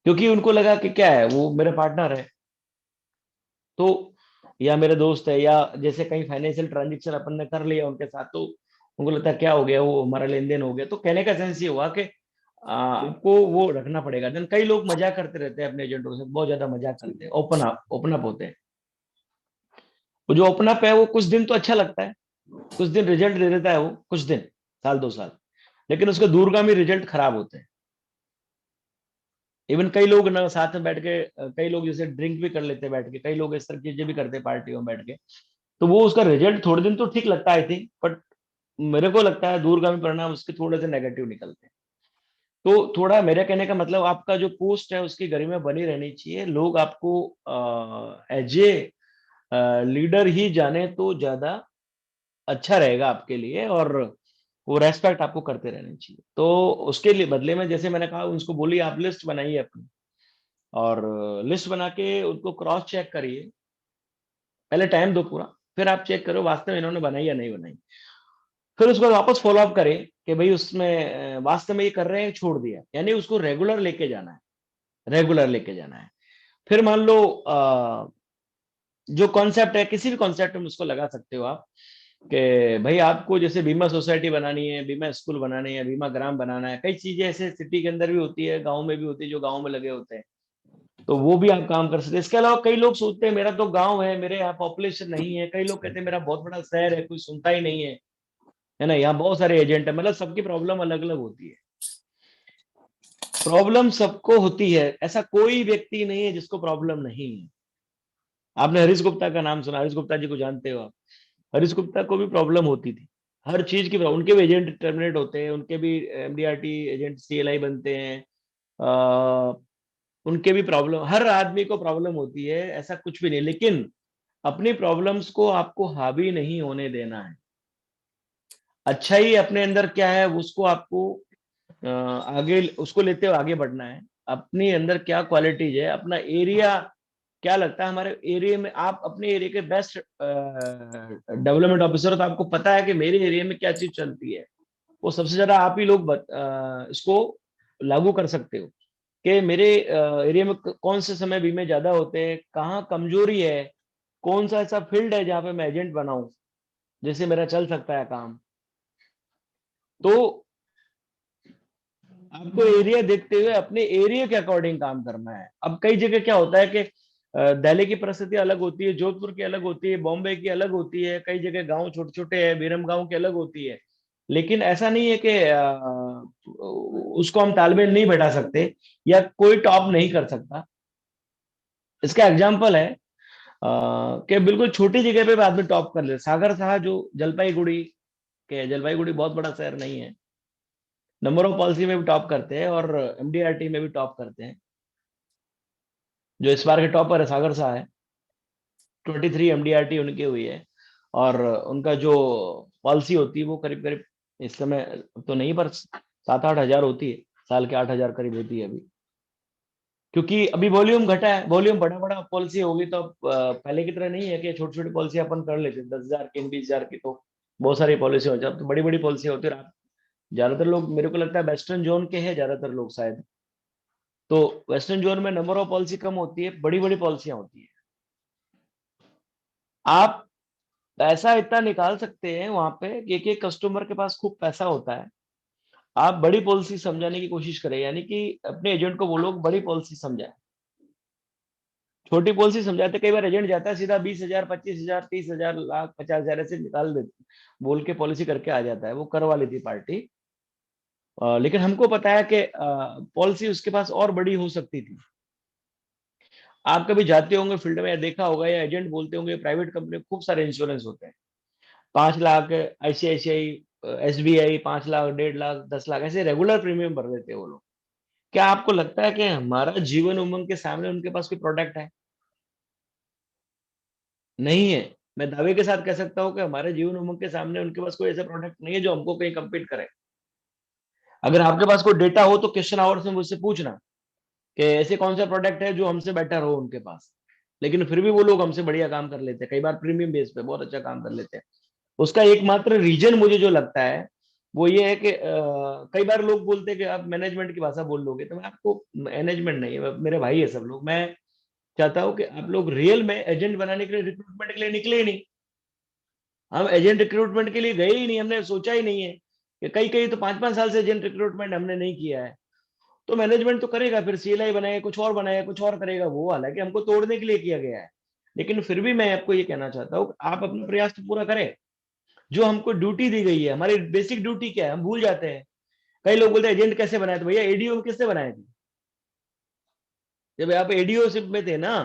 क्योंकि उनको लगा कि क्या है, वो मेरे पार्टनर है तो, या मेरे दोस्त है, या जैसे कहीं फाइनेंशियल ट्रांजेक्शन अपन ने कर लिया उनके साथ, तो उनको लगता है क्या हो गया, वो हमारा लेन देन हो गया। तो कहने का सेंस ये हुआ कि आपको वो रखना पड़ेगा। देन कई लोग मजाक करते रहते हैं अपने एजेंटों से, बहुत ज्यादा मजाक करते हैं, ओपन अप होते हैं। वो जो ओपन अप है वो कुछ दिन तो अच्छा लगता है, कुछ दिन रिजल्ट दे देता है वो, कुछ दिन, साल 2 साल, लेकिन उसके दूरगामी रिजल्ट खराब होते हैं। इवन कई लोग ना साथ में बैठ के, कई लोग जैसे ड्रिंक भी कर लेते हैं बैठ के, कई लोग इस तरह की चीजें भी करते हैं पार्टियों में बैठ के, तो वो उसका रिजल्ट थोड़े दिन तो ठीक लगता है आई थिंक, बट मेरे को लगता है दूरगामी परिणाम उसके थोड़े से नेगेटिव निकलते हैं। तो थोड़ा मेरे कहने का मतलब, आपका जो पोस्ट है उसकी गरिमा बनी रहनी चाहिए, लोग आपको एज ए लीडर ही जाने तो ज्यादा अच्छा रहेगा आपके लिए, और वो रेस्पेक्ट आपको करते रहनी चाहिए। तो उसके लिए बदले में, जैसे मैंने कहा, उसको बोलिए आप लिस्ट बनाइए अपनी, और लिस्ट बना के उनको क्रॉस चेक करिए, पहले टाइम दो पूरा, फिर आप चेक करो वास्तव में इन्होंने बनाई या नहीं बनाई। फिर उसको वापस फॉलो अप करें कि भाई उसमें वास्तव में ये कर रहे हैं, छोड़ दिया, यानी उसको रेगुलर लेके जाना है, रेगुलर लेके जाना है। फिर मान लो जो कॉन्सेप्ट है, किसी भी कॉन्सेप्ट में उसको लगा सकते हो आप, कि भाई आपको जैसे बीमा सोसाइटी बनानी है, बीमा स्कूल बनानी है, बीमा ग्राम बनाना है, कई चीजें ऐसे सिटी के अंदर भी होती है, गांव में भी होती है, जो गांव में लगे होते हैं, तो वो भी आप काम कर सकते हैं। इसके अलावा कई लोग सोचते हैं मेरा तो गांव है, मेरे यहाँ पॉपुलेशन नहीं है, कई लोग कहते हैं मेरा बहुत बड़ा शहर है, कोई सुनता ही नहीं है ना, यहाँ बहुत सारे एजेंट है। मतलब सबकी प्रॉब्लम अलग अलग होती है, प्रॉब्लम सबको होती है, ऐसा कोई व्यक्ति नहीं है जिसको प्रॉब्लम नहीं है। आपने हरीश गुप्ता का नाम सुना, हरीश गुप्ता जी को जानते हो आप? हरीश गुप्ता को भी प्रॉब्लम होती थी, हर चीज की उनके भी एजेंट टर्मिनेट होते हैं, उनके भी एमडीआरटी एजेंट सीएलआई बनते हैं, उनके भी प्रॉब्लम, हर आदमी को प्रॉब्लम होती है, ऐसा कुछ भी नहीं, लेकिन अपनी प्रॉब्लम्स को आपको हावी नहीं होने देना है। अच्छा ही अपने अंदर क्या है उसको आपको आगे, उसको लेते हुए आगे बढ़ना है। अपने अंदर क्या क्वालिटीज है, अपना एरिया क्या लगता है, हमारे एरिया में आप अपने एरिया के बेस्ट डेवलपमेंट ऑफिसर हो, तो आपको पता है कि मेरे एरिया में क्या चीज चलती है, वो सबसे ज्यादा आप ही लोग इसको लागू कर सकते हो, कि मेरे एरिया में कौन से समय बीमे ज्यादा होते हैं, कहाँ कमजोरी है, कौन सा ऐसा फील्ड है जहाँ पे मैं एजेंट बनाऊं जिससे मेरा चल सकता है काम। तो आपको एरिया देखते हुए अपने एरिया के अकॉर्डिंग काम करना है। अब कई जगह क्या होता है कि दिल्ली की परिस्थिति अलग होती है, जोधपुर की अलग होती है, बॉम्बे की अलग होती है, कई जगह गांव छोटे छोटे हैं, बीरम गांव की अलग होती है, लेकिन ऐसा नहीं है कि उसको हम तालमेल नहीं बैठा सकते, या कोई टॉप नहीं कर सकता। इसका एग्जाम्पल है कि बिल्कुल छोटी जगह पे भी आदमी टॉप कर ले। सागर शाह जो जलपाईगुड़ी के, जलपाईगुड़ी बहुत बड़ा शहर नहीं है, नंबर ऑफ पॉलिसी में भी टॉप करते हैं, और एमडीआरटी में भी टॉप करते हैं। जो इस बार के टॉपर है सागर शाह है। 23 MDRT उनकी हुई है, और उनका जो पॉलिसी होती है वो करीब करीब इस समय तो नहीं, पर 7-8 हजार होती है, साल के 8 हजार करीब होती है अभी। क्योंकि अभी वॉल्यूम घटा है, वॉल्यूम बड़ा बड़ा पॉलिसी होगी तो अब पहले की तरह नहीं है कि छोटी छोटी पॉलिसी अपन कर लेते, 10,000 की 20,000 की तो बहुत सारी पॉलिसी हो जाए। अब तो बड़ी बड़ी पॉलिसी होती है। ज्यादातर लोग, मेरे को लगता है वेस्टर्न जोन के हैं ज्यादातर लोग शायद, तो वेस्टर्न जोन में नंबर ऑफ पॉलिसी कम होती है, बड़ी बड़ी पॉलिसियां होती है। आप पैसा इतना निकाल सकते हैं वहां पे कि एक एक कस्टमर के पास खूब पैसा होता है। आप बड़ी पॉलिसी समझाने की कोशिश करें, यानी कि अपने एजेंट को बोलो बड़ी पॉलिसी समझाए। छोटी पॉलिसी समझाते कई बार एजेंट जाता है सीधा 20,000, 25,000, 30,000, लाख, 50,000 ऐसे निकाल देते, बोल के पॉलिसी करके आ जाता है, वो करवा लेती पार्टी। लेकिन हमको पता है कि पॉलिसी उसके पास और बड़ी हो सकती थी। आप कभी जाते होंगे फील्ड में या देखा होगा, या एजेंट बोलते होंगे प्राइवेट कंपनी खूब सारे इंश्योरेंस होते हैं, 5 लाख ICICI, SBI 5 लाख, 1.5 लाख, 10 लाख ऐसे रेगुलर प्रीमियम भर देते हैं वो लोग। क्या आपको लगता है कि हमारा जीवन उमंग के सामने उनके पास कोई प्रोडक्ट है? नहीं है। मैं दावे के साथ कह सकता हूँ कि हमारे जीवन उमंग के सामने उनके पास कोई ऐसा प्रोडक्ट नहीं है जो हमको कहीं कम्पीट करे। अगर आपके पास कोई डेटा हो तो क्वेश्चन आवर्स में मुझसे पूछना कि ऐसे कौन सा प्रोडक्ट है जो हमसे बेटर हो उनके पास। लेकिन फिर भी वो लोग हमसे बढ़िया काम कर लेते हैं, कई बार प्रीमियम बेस पे बहुत अच्छा काम कर लेते हैं। उसका एकमात्र रीजन मुझे जो लगता है वो ये है कि कई बार लोग बोलते हैं कि आप मैनेजमेंट की भाषा बोल लोगे, तो मैं आपको, मैनेजमेंट नहीं है, मेरे भाई है सब लोग। मैं चाहता हूं कि आप लोग रियल में एजेंट बनाने के लिए, रिक्रूटमेंट के लिए निकले ही नहीं। हम एजेंट रिक्रूटमेंट के लिए गए ही नहीं, हमने सोचा ही नहीं है कि कई कई तो 5-5 साल से एजेंट रिक्रूटमेंट हमने नहीं किया है। तो मैनेजमेंट तो करेगा, फिर CLI बनाएगा, कुछ और बनाएगा, कुछ और करेगा, वो हालांकि हमको तोड़ने के लिए किया गया है। लेकिन फिर भी मैं आपको ये कहना चाहता हूँ, आप अपना प्रयास तो पूरा करें। जो हमको ड्यूटी दी गई है, हमारी बेसिक ड्यूटी क्या है हम भूल जाते हैं। कई लोग बोलते हैं एजेंट कैसे बनाए, तो भैया ADO किससे बनाए थे? जब आप ADOशिप में थे ना,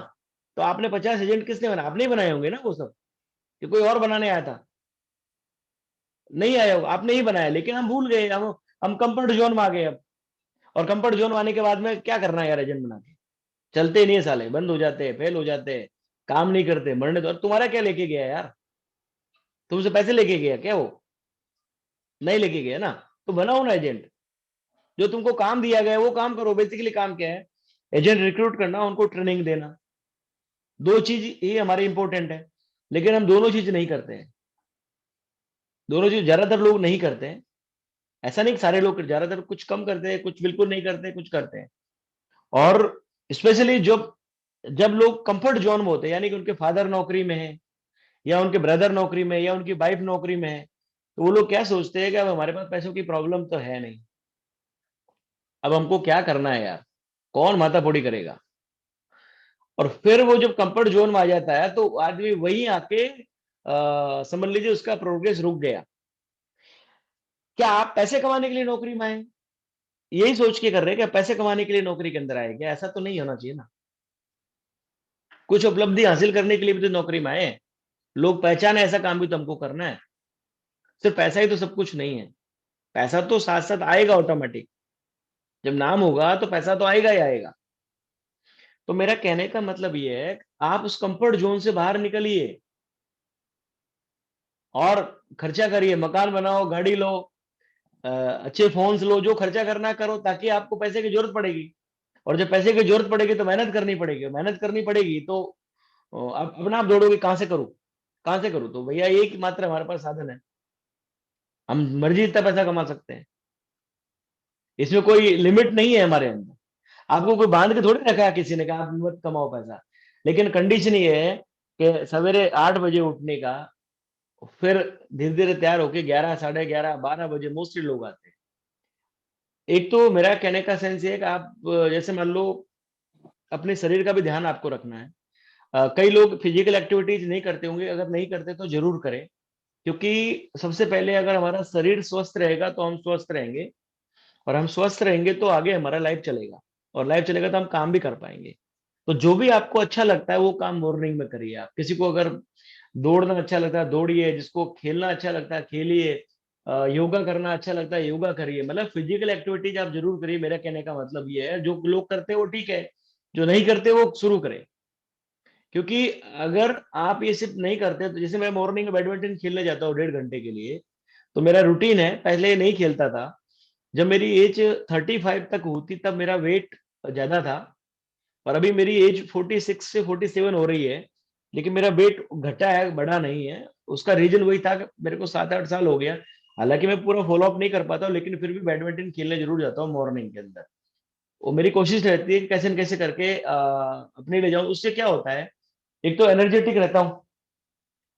तो आपने 50 एजेंट किसने बनाया? आपने ही बनाए होंगे ना वो सब, कि कोई और बनाने आया था? नहीं आया होगा, आपने ही बनाया। लेकिन हम भूल गए, हम कंफर्ट जोन में आ गए अब। और कंफर्ट जोन में आने के बाद में क्या करना है यार एजेंट बना के? चलते नहीं है साले, बंद हो जाते हैं, फेल हो जाते हैं, काम नहीं करते, मरने दो। और तुम्हारा क्या लेके गया यार? तुमसे पैसे लेके गया क्या वो? नहीं लेके गया ना। तो बनाओ ना एजेंट। जो तुमको काम दिया गया है वो काम करो। बेसिकली काम क्या है? एजेंट रिक्रूट करना, उनको ट्रेनिंग देना। दो चीज ये हमारे इंपॉर्टेंट है। लेकिन हम दोनों चीज नहीं करते हैं। दोनों चीज ज्यादातर लोग नहीं करते हैं। ऐसा नहीं कि सारे लोग, ज्यादातर कुछ कम करते हैं, कुछ बिल्कुल नहीं करते, कुछ करते हैं। और स्पेशली जब जब लोग कंफर्ट जोन में होते हैं, यानी कि उनके फादर नौकरी में है, या उनके ब्रदर नौकरी में, या उनकी वाइफ नौकरी में है, तो वो लोग क्या सोचते हैं कि अब हमारे पास पैसों की प्रॉब्लम तो है नहीं, अब हमको क्या करना है यार, कौन माथापौड़ी करेगा? और फिर वो जब कंफर्ट जोन में आ जाता है तो आदमी वहीं आके समझ लीजिए उसका प्रोग्रेस रुक गया। क्या आप पैसे कमाने के लिए नौकरी में आए? यही सोच के कर रहे हैं कि पैसे कमाने के लिए नौकरी के अंदर आए क्या? ऐसा तो नहीं होना चाहिए ना। कुछ उपलब्धि हासिल करने के लिए भी तो नौकरी में आए हैं। लोग पहचाने ऐसा काम भी तो हमको करना है। सिर्फ पैसा ही तो सब कुछ नहीं है। पैसा तो साथ साथ आएगा ऑटोमेटिक। जब नाम होगा तो पैसा तो आएगा ही आएगा। तो मेरा कहने का मतलब ये है, आप उस कंफर्ट जोन से बाहर निकलिए और खर्चा करिए, मकान बनाओ, गाड़ी लो, अच्छे फोन्स लो, जो खर्चा करना करो, ताकि आपको पैसे की जरूरत पड़ेगी। और जब पैसे की जरूरत पड़ेगी तो मेहनत करनी पड़ेगी, मेहनत करनी पड़ेगी तो अब अपना आप दौड़ोगे, कहां से करूं, कहां से करूं? तो भैया एक मात्र हमारे पास साधन है, हम मर्जी इतना पैसा कमा सकते हैं। इसमें कोई लिमिट नहीं है हमारे अंदर। आपको कोई बांध के थोड़ी रखा है किसी ने कहा आप मत कमाओ पैसा। लेकिन कंडीशन ये है कि सवेरे 8 बजे उठने का, फिर धीरे धीरे तैयार होके 11, 11:30, 12 बजे मोस्टली लोग आते हैं। एक तो मेरा कहने का सेंस ये है कि आप जैसे मान लो अपने शरीर का भी ध्यान आपको रखना है। कई लोग फिजिकल एक्टिविटीज नहीं करते होंगे, अगर नहीं करते तो जरूर करें। क्योंकि सबसे पहले अगर हमारा शरीर स्वस्थ रहेगा तो हम स्वस्थ रहेंगे, और हम स्वस्थ रहेंगे तो आगे हमारा लाइफ चलेगा, और लाइफ चलेगा तो हम काम भी कर पाएंगे। तो जो भी आपको अच्छा लगता है वो काम मॉर्निंग में करिए। आप किसी को अगर दौड़ना अच्छा लगता है दौड़िए, जिसको खेलना अच्छा लगता है खेलिए, योगा करना अच्छा लगता है योगा करिए। मतलब फिजिकल एक्टिविटीज आप जरूर करिए। मेरा कहने का मतलब ये है, जो लोग करते हैं वो ठीक है, जो नहीं करते वो शुरू करें। क्योंकि अगर आप ये सिर्फ नहीं करते, तो जैसे मैं मॉर्निंग में बैडमिंटन खेलने जाता हूँ 1.5 घंटे के लिए, तो मेरा रूटीन है, पहले नहीं खेलता था। जब मेरी एज 35 तक होती तब मेरा वेट ज्यादा था, और अभी मेरी एज 46 से 47 हो रही है, लेकिन मेरा वेट घटा है, बढ़ा नहीं है। उसका रीजन वही था कि मेरे को 7-8 साल हो गया। हालांकि मैं पूरा फॉलो अप नहीं कर पाता हूँ, लेकिन फिर भी बैडमिंटन खेलने जरूर जाता हूँ मॉर्निंग के अंदर। वो मेरी कोशिश रहती है कि कैसे न कैसे करके अपने ले जाऊं। उससे क्या होता है, एक तो एनर्जेटिक रहता हूँ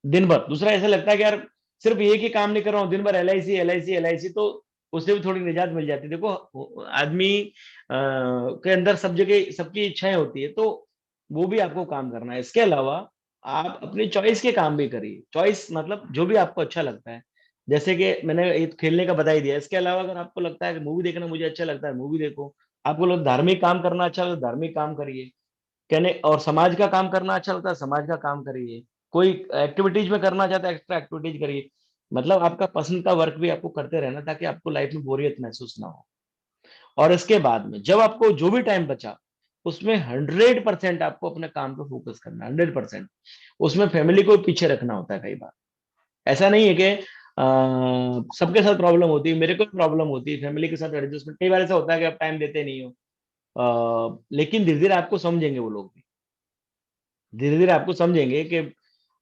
दिन भर, दूसरा ऐसा लगता है कि यार सिर्फ एक ही काम नहीं कर रहा हूँ दिन भर, एलआईसी एलआईसी एलआईसी, तो उससे भी थोड़ी निजात मिल जाती है। देखो आदमी के अंदर सब जगह सबकी इच्छाएं होती है, तो वो भी आपको काम करना है। इसके अलावा आप अपनी चॉइस के काम भी करिए। चॉइस मतलब जो भी आपको अच्छा लगता है, जैसे कि मैंने ये खेलने का बता ही दिया। इसके अलावा अगर आपको लगता है कि मूवी देखना मुझे अच्छा लगता है, मूवी देखो। आपको लोग धार्मिक काम करना अच्छा लगता है, धार्मिक काम करिए। कहने और समाज का काम करना अच्छा लगता है, समाज का काम करिए। कोई एक्टिविटीज में करना चाहता है, एक्स्ट्रा एक्टिविटीज करिए। मतलब आपका पसंद का वर्क भी आपको करते रहना, ताकि आपको लाइफ में बोरियत महसूस ना हो। और इसके बाद में जब आपको जो भी टाइम बचा, उसमें 100% आपको अपने काम पे फोकस करना है, 100%। उसमें फैमिली को पीछे रखना होता है कई बार। ऐसा नहीं है कि सबके साथ प्रॉब्लम होती है, मेरे को भी प्रॉब्लम होती है फैमिली के साथ एडजस्टमेंट। कई बार ऐसा होता है कि आप टाइम देते नहीं हो, लेकिन धीरे धीरे आपको समझेंगे वो लोग भी। धीरे धीरे आपको समझेंगे कि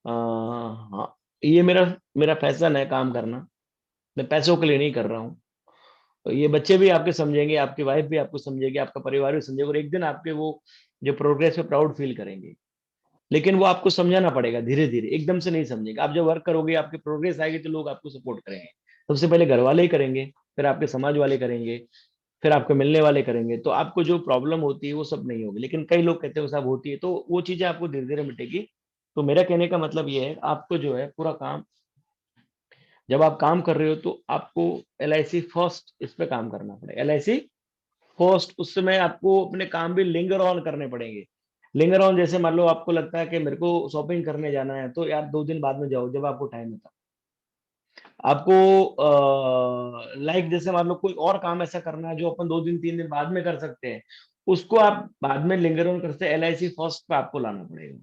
हाँ, ये मेरा मेरा पैशन है काम करना, मैं पैसों के लिए नहीं कर रहा हूँ। तो ये बच्चे भी आपके समझेंगे, आपकी वाइफ भी आपको समझेगी, आपका परिवार भी समझेगा, और एक दिन आपके वो जो प्रोग्रेस पे प्राउड फील करेंगे। लेकिन वो आपको समझाना पड़ेगा धीरे धीरे, एकदम से नहीं समझेगा। आप जब वर्क करोगे, आपकी प्रोग्रेस आएगी, तो लोग आपको सपोर्ट करेंगे। सबसे पहले घर वाले ही करेंगे, फिर आपके समाज वाले करेंगे, फिर आपको मिलने वाले करेंगे। तो आपको जो प्रॉब्लम होती है वो सब नहीं होगी। लेकिन कई लोग कहते हैं वो सब होती है, तो वो चीजें आपको धीरे धीरे मिटेगी। तो मेरा कहने का मतलब ये है, आपको जो है पूरा काम, जब आप काम कर रहे हो तो आपको एलआईसी फर्स्ट इस पे काम करना पड़ेगा। एलआईसी फर्स्ट, उस समय आपको अपने काम भी लिंगर ऑन करने पड़ेंगे। लिंगर ऑन जैसे मान लो आपको लगता है कि मेरे को शॉपिंग करने जाना है, तो यार 2 दिन बाद में जाओ जब आपको टाइम होता। आपको लाइक जैसे मान लो कोई और काम ऐसा करना है जो अपन 2 दिन 3 दिन बाद में कर सकते हैं, उसको आप बाद में लिंगर ऑन करते हैं। एलआईसी फर्स्ट पे आपको लाना पड़ेगा।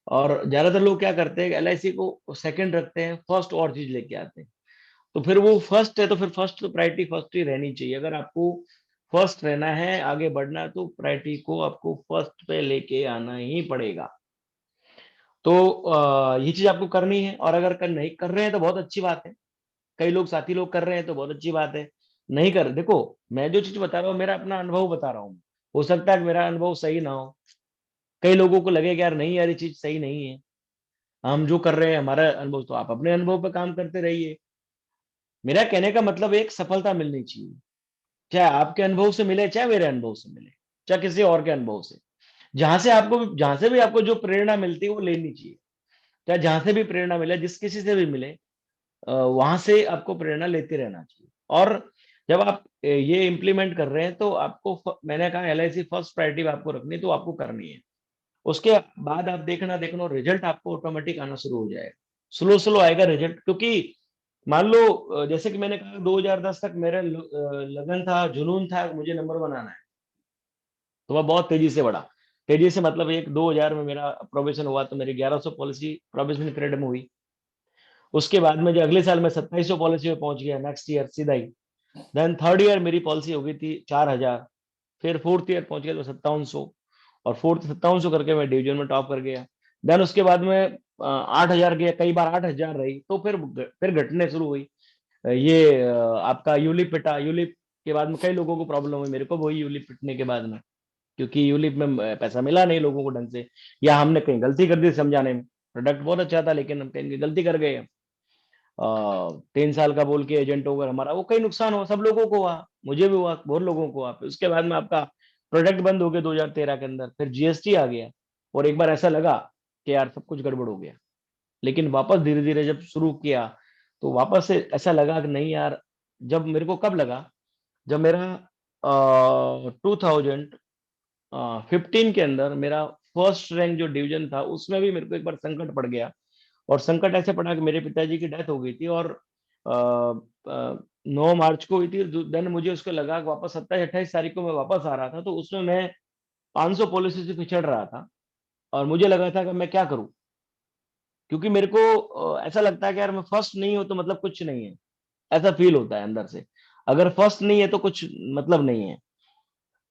और ज्यादातर लोग क्या करते हैं, एलआईसी को सेकंड रखते हैं, फर्स्ट और चीज लेके आते हैं। तो फिर वो फर्स्ट है, तो फिर फर्स्ट तो प्रायोरिटी फर्स्ट ही रहनी चाहिए। अगर आपको फर्स्ट रहना है, आगे बढ़ना है, तो प्रायोरिटी को आपको फर्स्ट पे लेके आना ही पड़ेगा। तो ये चीज आपको करनी है। और अगर नहीं कर रहे हैं तो बहुत अच्छी बात है। कई लोग साथी लोग कर रहे हैं तो बहुत अच्छी बात है। नहीं कर, देखो मैं जो चीज बता रहा हूँ मेरा अपना अनुभव बता रहा हूँ। हो सकता है कि मेरा अनुभव सही ना हो, कई लोगों को लगे कि यार नहीं यार ये चीज सही नहीं है, हम जो कर रहे हैं हमारा अनुभव। तो आप अपने अनुभव पे काम करते रहिए। मेरा कहने का मतलब एक सफलता मिलनी चाहिए, चाहे आपके अनुभव से मिले, चाहे मेरे अनुभव से मिले, चाहे किसी और के अनुभव से। जहां से भी आपको जो प्रेरणा मिलती है वो लेनी चाहिए। चाहे जहां से भी प्रेरणा मिले, जिस किसी से भी मिले, वहां से आपको प्रेरणा लेते रहना चाहिए। और जब आप ये इम्प्लीमेंट कर रहे हैं, तो आपको मैंने कहा एलआईसी फर्स्ट प्रायोरिटी आपको रखनी है, तो आपको करनी है। उसके बाद आप देखना देखना रिजल्ट आपको ऑटोमेटिक आना शुरू हो जाएगा। स्लो स्लो आएगा रिजल्ट, क्योंकि मान लो जैसे कि मैंने कहा 2010 तक मेरा लगन था, जुनून था, मुझे नंबर बनाना है। तो वह बहुत तेजी से बढ़ा। तेजी से मतलब एक 2000 में मेरा प्रोबेशन हुआ, तो मेरी 1100 पॉलिसी प्रोबेशन पीरियड में हुई। उसके बाद में जो अगले साल मैं 2700 पॉलिसी में पहुंच गया, नेक्स्ट ईयर सीधा ही। देन थर्ड ईयर मेरी पॉलिसी हो गई थी 4000। फिर फोर्थ ईयर पहुंच गया तो 5700, और फोर्थ 5700 करके मैं डिवीजन में टॉप कर गया। देन उसके बाद में 8000 गया, कई बार 8000 रही, तो फिर घटने शुरू हुई। ये आपका यूलिप पिटा। यूलिप के बाद में कई लोगों को प्रॉब्लम हुई, मेरे को वही यूलिप पिटने के बाद में, क्योंकि यूलिप में पैसा मिला नहीं लोगों को ढंग से, या हमने कहीं गलती कर दी समझाने में। प्रोडक्ट बहुत अच्छा था, लेकिन हम कहीं गलती कर गए। 3 साल का बोल के एजेंट होकर हमारा वो कई नुकसान हुआ, सब लोगों को हुआ, मुझे भी हुआ, बहुत लोगों को हुआ। फिर उसके बाद में आपका प्रोडक्ट बंद हो गया 2013 के अंदर, फिर जीएसटी आ गया। और एक बार ऐसा लगा कि यार सब कुछ गड़बड़ हो गया। लेकिन वापस धीरे धीरे जब शुरू किया, तो वापस से ऐसा लगा कि नहीं यार। जब मेरे को कब लगा, जब मेरा 2015 के अंदर मेरा फर्स्ट रैंक जो डिवीजन था, उसमें भी मेरे को एक बार संकट पड़ गया। और संकट ऐसे पड़ा कि मेरे पिताजी की डेथ हो गई थी, और 9 मार्च को हुई थी। देन मुझे उसको लगा कि वापस 27-28 तारीख को मैं वापस आ रहा था, तो उसमें मैं 500 पॉलिसी से पिछड़ रहा था। और मुझे लगा था कि मैं क्या करूं, क्योंकि मेरे को ऐसा लगता है कि यार मैं फर्स्ट नहीं हूं तो मतलब कुछ नहीं है, ऐसा फील होता है अंदर से। अगर फर्स्ट नहीं है तो कुछ मतलब नहीं है।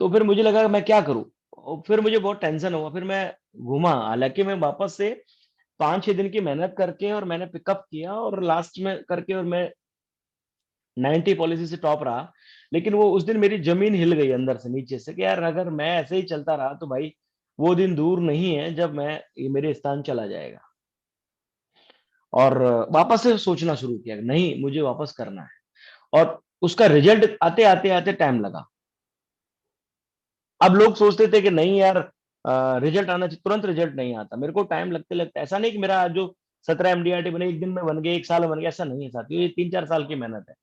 तो फिर मुझे लगा मैं क्या करूं, और फिर मुझे बहुत टेंशन हुआ। फिर मैं घूमा, हालांकि मैं वापस से 5-6 दिन की मेहनत करके और मैंने पिकअप किया और लास्ट में करके और मैं 90 पॉलिसी से टॉप रहा। लेकिन वो उस दिन मेरी जमीन हिल गई अंदर से नीचे से कि यार अगर मैं ऐसे ही चलता रहा तो भाई वो दिन दूर नहीं है जब मैं ये मेरे स्थान चला जाएगा। और वापस से सोचना शुरू किया, नहीं मुझे वापस करना है। और उसका रिजल्ट आते आते आते टाइम लगा। अब लोग सोचते थे कि नहीं यार रिजल्ट आना चाहिए, तुरंत रिजल्ट नहीं आता। मेरे को टाइम लगते लगते, ऐसा नहीं कि मेरा आज जो 17 एमडीआरटी बने एक दिन में बन गए, एक साल में बन गया, ऐसा नहीं है साथियों, ये 3-4 साल की मेहनत है।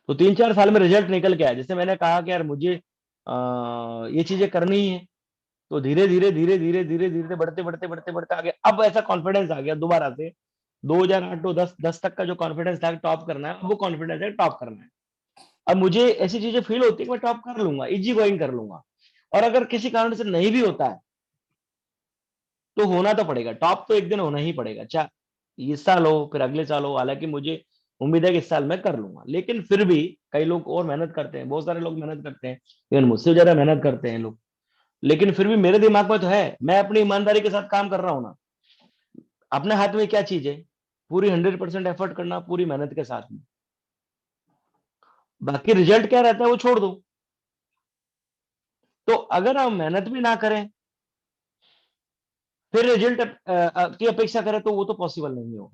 तो 3-4 साल में रिजल्ट निकल के आया। जैसे मैंने कहा कि यार मुझे ये चीजें करनी ही है, तो धीरे धीरे धीरे धीरे धीरे धीरे बढ़ते बढ़ते बढ़ते बढ़ते आगे अब ऐसा कॉन्फिडेंस आ गया दोबारा से। 2008 to 10 तक का जो कॉन्फिडेंस था टॉप करना है, अब वो कॉन्फिडेंस है टॉप करना है। अब मुझे ऐसी चीजें फील होती है कि मैं टॉप कर लूंगा, इजी गोइंग कर लूंगा। और अगर किसी कारण से नहीं भी होता है तो होना तो पड़ेगा, टॉप तो एक दिन होना ही पड़ेगा, चाहे इस साल हो फिर अगले साल हो। हालांकि मुझे उम्मीद है कि इस साल मैं कर लूंगा, लेकिन फिर भी कई लोग और मेहनत करते हैं, बहुत सारे लोग मेहनत करते हैं, लेकिन मुझसे ज्यादा मेहनत करते हैं लोग। लेकिन फिर भी मेरे दिमाग में तो है, मैं अपनी ईमानदारी के साथ काम कर रहा हूं ना। अपने हाथ में क्या चीज है, पूरी 100% एफर्ट करना पूरी मेहनत के साथ में। बाकी रिजल्ट क्या रहता है वो छोड़ दो। तो अगर हम मेहनत भी ना करें फिर रिजल्ट की अपेक्षा करें तो वो तो पॉसिबल नहीं हो।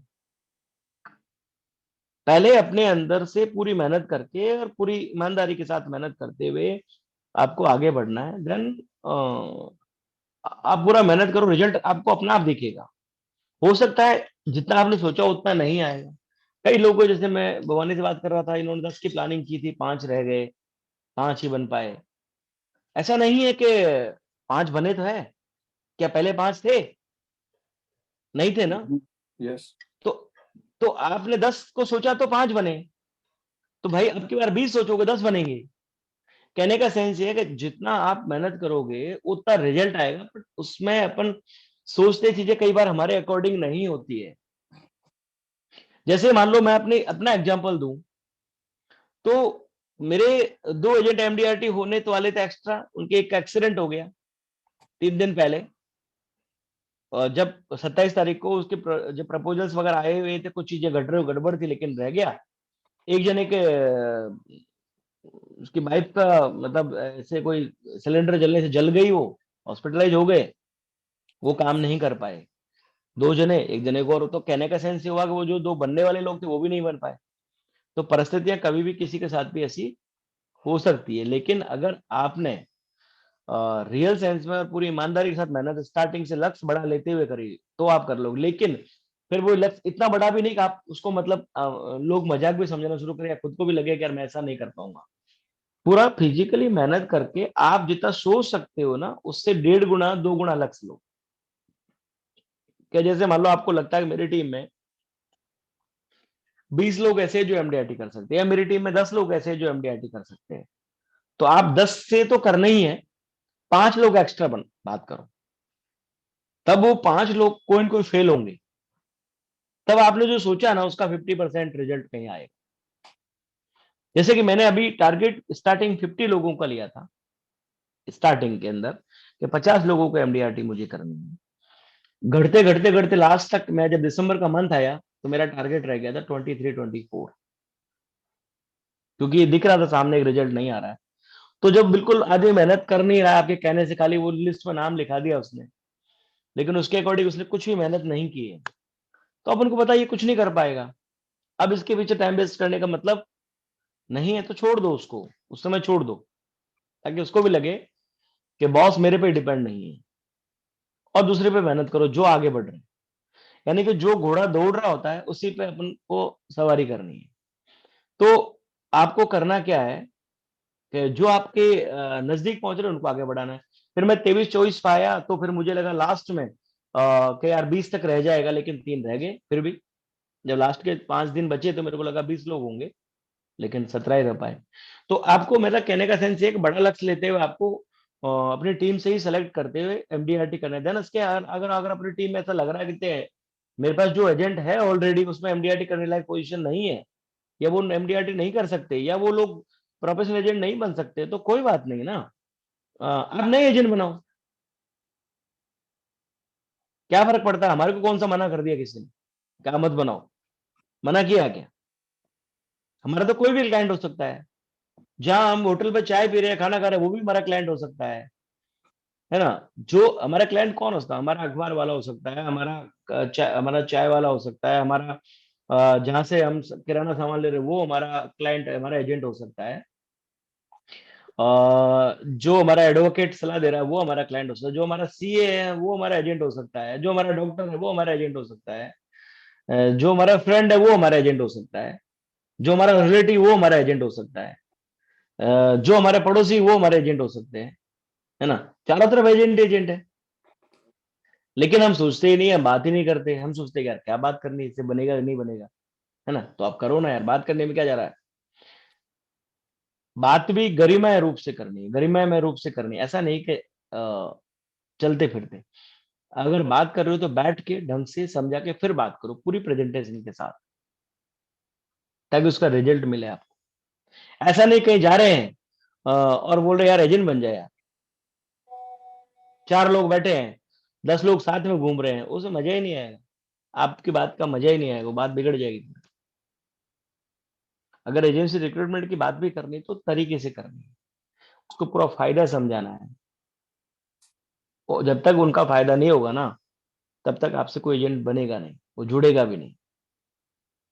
पहले अपने अंदर से पूरी मेहनत करके और पूरी ईमानदारी के साथ मेहनत करते हुए आपको आगे बढ़ना है। देन आप पूरा मेहनत करो, रिजल्ट आपको अपना आप दिखेगा। हो सकता है जितना आपने सोचा उतना नहीं आएगा। कई लोगों को, जैसे मैं भवानी से बात कर रहा था, इन्होंने 10 की प्लानिंग की थी, 5 रह गए, 5 ही बन पाए। ऐसा नहीं है कि 5 बने तो है, क्या पहले 5 थे? नहीं थे ना। यस। तो तो आपने 10 को सोचा तो 5 बने, तो भाई अब की बार 20 सोचोगे 10 बनेंगे। कहने का सेंस ये है कि जितना आप मेहनत करोगे उतना रिजल्ट आएगा, बट उसमें अपन सोचते चीजें कई बार हमारे अकॉर्डिंग नहीं होती है। जैसे मान लो मैं अपने अपना एग्जांपल दूं, तो मेरे 2 एजेंट एमडीआरटी होने तो वाले थे एक्स्ट्रा, उनके एक एक्सीडेंट हो गया 3 दिन पहले। और जब 27 तारीख को उसके जब प्रपोजल्स वगैरह आए हुए थे, कुछ चीजें गड़बड़ थी लेकिन रह गया। एक जने के उसकी वाइफ का मतलब ऐसे कोई सिलेंडर जलने से जल गई, वो हॉस्पिटलाइज हो गए, वो काम नहीं कर पाए। 2 जने, एक जने को, और तो कहने का सेंस ये हुआ कि वो जो 2 बनने वाले लोग थे वो भी नहीं बन पाए। तो परिस्थितियां कभी भी किसी के साथ भी ऐसी हो सकती है। लेकिन अगर आपने रियल सेंस में और पूरी ईमानदारी के साथ मेहनत स्टार्टिंग से लक्ष्य बड़ा लेते हुए करी तो आप कर लोगे। लेकिन फिर वो लक्ष्य इतना बड़ा भी नहीं कि आप उसको मतलब लोग मजाक भी समझना शुरू करें या खुद को भी लगे कि यार मैं ऐसा नहीं कर पाऊंगा। पूरा फिजिकली मेहनत करके आप जितना सोच सकते हो ना, उससे 1.5 गुना 2 गुना लक्ष्य लो। क्या जैसे मान लो आपको लगता है कि मेरी टीम में 20 लोग ऐसे हैं जो एमडीआरटी कर सकते हैं, या मेरी टीम में 10 लोग ऐसे हैं जो एमडीआरटी कर सकते हैं, तो आप 10 से तो करना ही है, 5 लोग एक्स्ट्रा बन बात करो। तब वो 5 लोग कोई न कोई फेल होंगे, तब आपने जो सोचा ना उसका 50% रिजल्ट कहीं आएगा। जैसे कि मैंने अभी टारगेट स्टार्टिंग 50 लोगों का लिया था स्टार्टिंग के अंदर, कि 50 लोगों को एमडीआरटी मुझे करनी है। घटते घटते घटते लास्ट तक, मैं जब दिसंबर का मंथ आया तो मेरा टारगेट रह गया था 23-24, क्योंकि ये दिख रहा था सामने एक रिजल्ट नहीं आ रहा है। तो जब बिल्कुल आदमी मेहनत कर नहीं रहा है, आपके कहने से खाली वो लिस्ट में नाम लिखा दिया उसने, लेकिन उसके अकॉर्डिंग उसने कुछ भी मेहनत नहीं की है, तो अपन को पता ये कुछ नहीं कर पाएगा। अब इसके पीछे टाइम वेस्ट करने का मतलब नहीं है, तो छोड़ दो उसको, उस समय छोड़ दो, ताकि उसको भी लगे कि बॉस मेरे पे डिपेंड नहीं है। और दूसरे पे मेहनत करो जो आगे बढ़ रहे हैं। यानी कि जो घोड़ा दौड़ रहा होता है उसी पे अपन को सवारी करनी है। तो आपको करना क्या है कि जो आपके नजदीक पहुंच रहे हैं उनको आगे बढ़ाना है। फिर मैं 23-24 पाया तो फिर मुझे लगा लास्ट में कि यार 20 तक रह जाएगा, लेकिन 3 रह गए। फिर भी जब लास्ट के 5 दिन बचे तो मेरे को लगा 20 लोग होंगे, लेकिन 17 ही रह पाए। तो आपको मेरा कहने का सेंस ये है कि बड़ा लक्ष्य लेते हुए आपको अपनी टीम से ही सेलेक्ट करते हुए एमडीआरटी करना है। देन उसके अगर अगर अपनी टीम में ऐसा लग रहा है कि मेरे पास जो एजेंट है ऑलरेडी उसमें एमडीआरटी करने लायक पोजीशन नहीं है, या वो एमडीआरटी नहीं कर सकते, या वो लोग प्रोफेशनल एजेंट नहीं बन सकते, तो कोई बात नहीं ना, आप नए एजेंट बनाओ। क्या फर्क पड़ता है, हमारे को कौन सा मना कर दिया किसी ने, क्या मत बनाओ, मना किया क्या? हमारा तो कोई भी क्लाइंट हो सकता है। जहां हम होटल पे चाय पी रहे हैं, खाना खा रहे हैं, वो भी हमारा क्लाइंट हो सकता है ना। जो हमारा क्लाइंट कौन हो सकता है, हमारा अखबार वाला हो सकता है, हमारा चाय वाला हो सकता है, हमारा जहां से हम किराना सामान ले रहे हैं वो हमारा क्लाइंट, हमारा एजेंट हो सकता है। जो हमारा एडवोकेट सलाह दे रहा है वो हमारा क्लाइंट हो सकता है, जो हमारा सीए है वो हमारा एजेंट हो सकता है, जो हमारा डॉक्टर है वो हमारा एजेंट हो सकता है, जो हमारा फ्रेंड है वो हमारा एजेंट हो सकता है, जो हमारा रिलेटिव वो हमारा एजेंट हो सकता है, जो हमारे पड़ोसी वो हमारे एजेंट हो सकते हैं, है ना। चारों तरफ एजेंट एजेंट है। लेकिन हम सोचते ही नहीं, हम बात ही नहीं करते, हम सोचते हैं यार क्या बात करनी है, इससे बनेगा कि नहीं बनेगा, है ना। तो आप करो ना यार, बात करने में क्या जा रहा है। बात भी गरिमामय रूप से करनी है, गरिमामय रूप से करनी है, ऐसा नहीं कि चलते फिरते। अगर बात कर रहे हो तो बैठ के ढंग से समझा के फिर बात करो पूरी प्रेजेंटेशन के साथ, ताकि उसका रिजल्ट मिले आपको। ऐसा नहीं कहीं जा रहे हैं और बोल रहे यार एजेंट बन जाए यार, 4 लोग बैठे हैं, 10 लोग साथ में घूम रहे हैं, उसमें मजा ही नहीं आएगा, आपकी बात का मजा ही नहीं आएगा, वो बात बिगड़ जाएगी। अगर एजेंसी रिक्रूटमेंट की बात भी करनी तो तरीके से करनी है, उसको पूरा फायदा समझाना है। और जब तक उनका फायदा नहीं होगा ना, तब तक आपसे कोई एजेंट बनेगा नहीं, वो जुड़ेगा भी नहीं।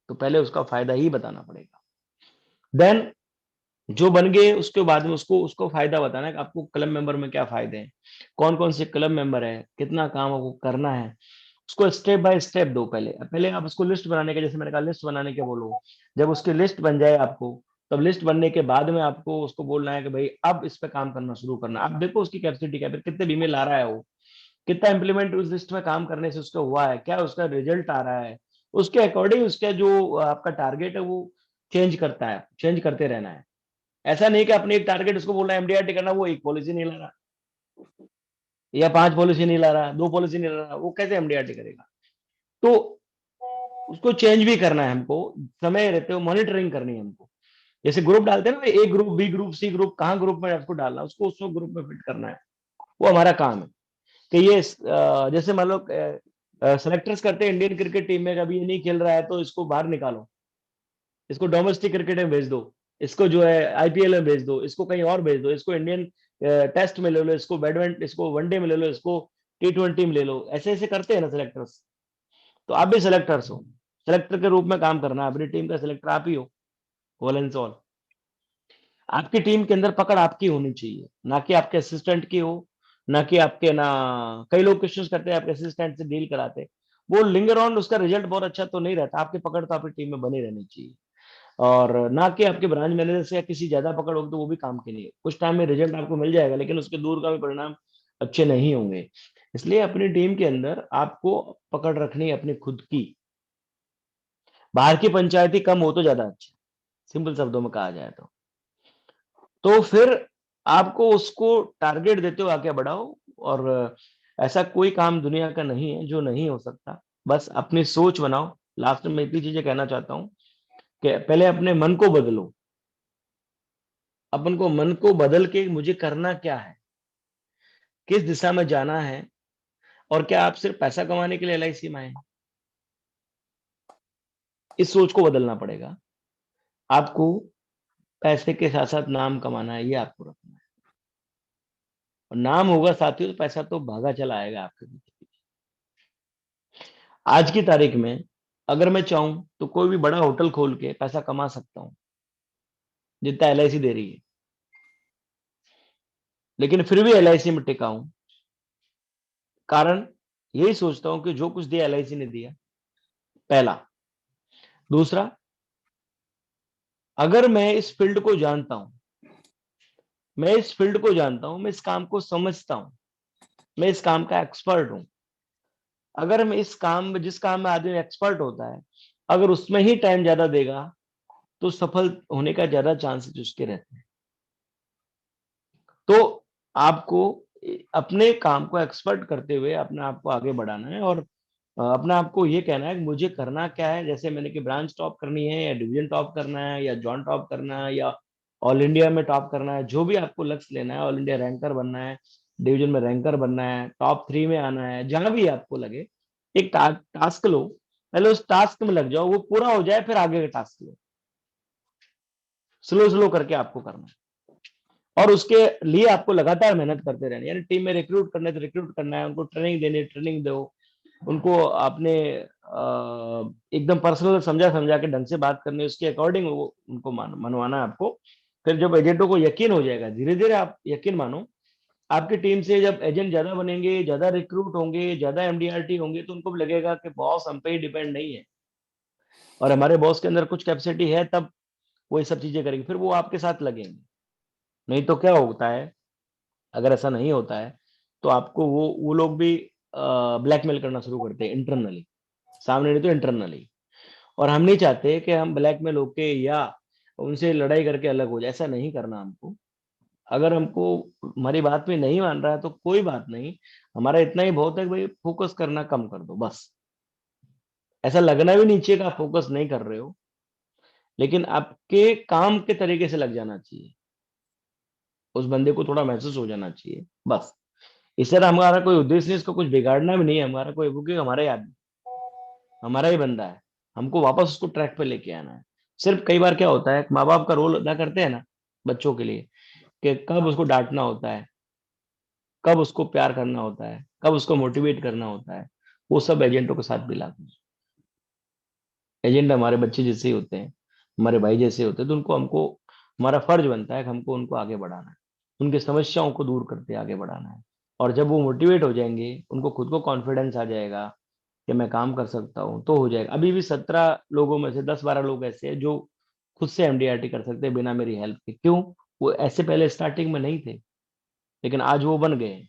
तो पहले उसका फायदा ही बताना पड़ेगा। देन जो बन गए उसके बाद में उसको उसको फायदा बताना है कि आपको क्लब मेंबर में क्या फायदे हैं, कौन कौन से क्लब मेंबर है, कितना काम आपको करना है, उसको स्टेप बाय स्टेप दो। पहले पहले आप उसको लिस्ट बनाने के, जैसे मैंने कहा लिस्ट बनाने के बोलो। जब उसकी लिस्ट बन जाए आपको, तब लिस्ट बनने के बाद में आपको उसको बोलना है कि भाई अब इस पे काम करना शुरू करना। आप देखो उसकी कैपेसिटी क्या है, फिर कितने ईमेल आ रहा है, वो कितना इंप्लीमेंट उस लिस्ट में काम करने से उसका हुआ है, क्या उसका रिजल्ट आ रहा है, उसके अकॉर्डिंग उसका जो आपका टारगेट है वो चेंज करता है, चेंज करते रहना है। ऐसा नहीं कि अपने एक टारगेट उसको बोलना है एमडीआरटी करना, वो एक पॉलिसी नहीं ला रहा, या 5 पॉलिसी नहीं ला रहा, 2 पॉलिसी नहीं ला रहा, वो कैसे एमडीआरटी करेगा। तो उसको चेंज भी करना है हमको, समय रहते हुए मॉनिटरिंग करनी है हमको। जैसे ग्रुप डालते हैं ना, A group, B group, C group, कहाँ ग्रुप में आपको डालना, उसको उस ग्रुप में फिट करना है। वो हमारा काम है कि ये जैसे मान लो सेलेक्टर्स करते हैं इंडियन क्रिकेट टीम में, कभी ये नहीं खेल रहा है तो इसको बाहर निकालो, इसको डोमेस्टिक क्रिकेट में भेज दो, इसको जो है आईपीएल में भेज दो, इसको कहीं और भेज दो, इसको इंडियन टेस्ट में ले लो, इसको बैडमिंटन, इसको वनडे में ले लो, इसको T20 में ले लो। ऐसे ऐसे करते हैं ना सेलेक्टर्स। तो आप भी सेलेक्टर्स हो, सेलेक्टर के रूप में काम करना है, अपनी टीम का सेलेक्टर आप ही हो, होल एंड सोल। आपकी टीम के अंदर पकड़ आपकी होनी चाहिए, ना कि आपके असिस्टेंट की हो, ना कि आपके ना। कई लोग क्वेश्चन करते हैं आपके असिस्टेंट से डील कराते, वो लिंगर ऑन, उसका रिजल्ट बहुत अच्छा तो नहीं रहता। आपकी पकड़ तो आपकी टीम में बनी रहनी चाहिए, और ना कि आपके ब्रांच मैनेजर से या किसी ज्यादा पकड़ होगी तो वो भी काम की नहीं है। कुछ टाइम में रिजल्ट आपको मिल जाएगा, लेकिन उसके दूरगामी परिणाम अच्छे नहीं होंगे। इसलिए अपनी टीम के अंदर आपको पकड़ रखनी है अपनी खुद की। बाहर की पंचायती कम हो तो ज्यादा अच्छा, सिंपल शब्दों में कहा जाए तो फिर आपको उसको टारगेट देते हो आगे बढ़ाओ। और ऐसा कोई काम दुनिया का नहीं है जो नहीं हो सकता, बस अपनी सोच बनाओ। लास्ट में इतनी चीजें कहना चाहता हूँ कि पहले अपने मन को बदलो, अपन को मन को बदल के मुझे करना क्या है, किस दिशा में जाना है, और क्या आप सिर्फ पैसा कमाने के लिए एलआईसी में आए हैं। इस सोच को बदलना पड़ेगा आपको। पैसे के साथ साथ नाम कमाना है, ये आपको रखना है। और नाम होगा साथियों तो पैसा तो भागा चला आएगा आपके पीछे। आज की तारीख में अगर मैं चाहूं तो कोई भी बड़ा होटल खोल के पैसा कमा सकता हूं, जितना एलआईसी दे रही है। लेकिन फिर भी एलआईसी में टिका हूं, कारण यही सोचता हूं कि जो कुछ दिया एलआईसी ने दिया, पहला। दूसरा, अगर मैं इस फील्ड को जानता हूं, मैं इस फील्ड को जानता हूं, मैं इस काम को समझता हूं, मैं इस काम का एक्सपर्ट हूं। अगर मैं इस काम में, जिस काम में आदमी एक्सपर्ट होता है, अगर उसमें ही टाइम ज्यादा देगा तो सफल होने का ज्यादा चांसेस उसके रहते हैं। तो आपको अपने काम को एक्सपर्ट करते हुए अपने आप को आगे बढ़ाना है और अपने आप को ये कहना है कि मुझे करना क्या है। जैसे मैंने कि ब्रांच टॉप करनी है या डिवीजन टॉप करना है या जोन टॉप करना है या ऑल इंडिया में टॉप करना है, जो भी आपको लक्ष्य लेना है, ऑल इंडिया रैंकर बनना है, डिवीजन में रैंकर बनना है, टॉप 3 में आना है, जहां भी आपको लगे एक टास्क लो, पहले उस टास्क में लग जाओ, वो पूरा हो जाए फिर आगे का टास्क लो। स्लो स्लो करके आपको करना है और उसके लिए आपको लगातार मेहनत करते रहना है। यानी टीम में रिक्रूट करना है तो रिक्रूट करना है, उनको ट्रेनिंग देनी है ट्रेनिंग दो, उनको आपने एकदम पर्सनल समझा समझा के ढंग से बात करनी है, उसके अकॉर्डिंग वो उनको मनवाना है आपको। फिर जब एजेंटों को यकीन हो जाएगा, धीरे धीरे आप यकीन मानो, आपकी टीम से जब एजेंट ज्यादा बनेंगे, ज्यादा रिक्रूट होंगे, ज्यादा एमडीआरटी होंगे, तो उनको भी लगेगा कि बॉस हम पे ही डिपेंड नहीं है और हमारे बॉस के अंदर कुछ कैपेसिटी है, तब वो ये सब चीजें करेंगे, फिर वो आपके साथ लगेंगे। नहीं तो क्या होता है, अगर ऐसा नहीं होता है तो आपको वो लोग भी ब्लैकमेल करना शुरू करते हैं इंटरनली, सामने नहीं तो इंटरनली। और हम नहीं चाहते कि हम ब्लैकमेल होके या उनसे लड़ाई करके अलग हो जाए, ऐसा नहीं करना हमको। अगर हमको हमारी बात में नहीं मान रहा है तो कोई बात नहीं, हमारा इतना ही बहुत है कि भाई फोकस करना कम कर दो बस। ऐसा लगना भी नहीं चाहिए कि आप फोकस नहीं कर रहे हो, लेकिन आपके काम के तरीके से लग जाना चाहिए, उस बंदे को थोड़ा महसूस हो जाना चाहिए बस। इस तरह हमारा कोई उद्देश्य नहीं, इसको कुछ बिगाड़ना भी नहीं है हमारा कोई, क्योंकि हमारा ही आदमी, हमारा ही बंदा है, हमको वापस उसको ट्रैक पे लेके आना है। सिर्फ कई बार क्या होता है, माँ बाप का रोल अदा करते हैं ना बच्चों के लिए, कि कब उसको डांटना होता है, कब उसको प्यार करना होता है, कब उसको मोटिवेट करना होता है, वो सब एजेंटों के साथ भी लागू है। एजेंट हमारे बच्चे जैसे ही होते हैं, हमारे भाई जैसे होते हैं, तो उनको हमको हमारा फर्ज बनता है कि हमको उनको आगे बढ़ाना है, उनकी समस्याओं को दूर करते आगे बढ़ाना है। और जब वो मोटिवेट हो जाएंगे, उनको खुद को कॉन्फिडेंस आ जाएगा कि मैं काम कर सकता हूँ, तो हो जाएगा। अभी भी 17 लोगों में से 10-12 लोग ऐसे हैं जो खुद से एमडीआरटी कर सकते हैं बिना मेरी हेल्प के। क्यों? वो ऐसे पहले स्टार्टिंग में नहीं थे, लेकिन आज वो बन गए हैं।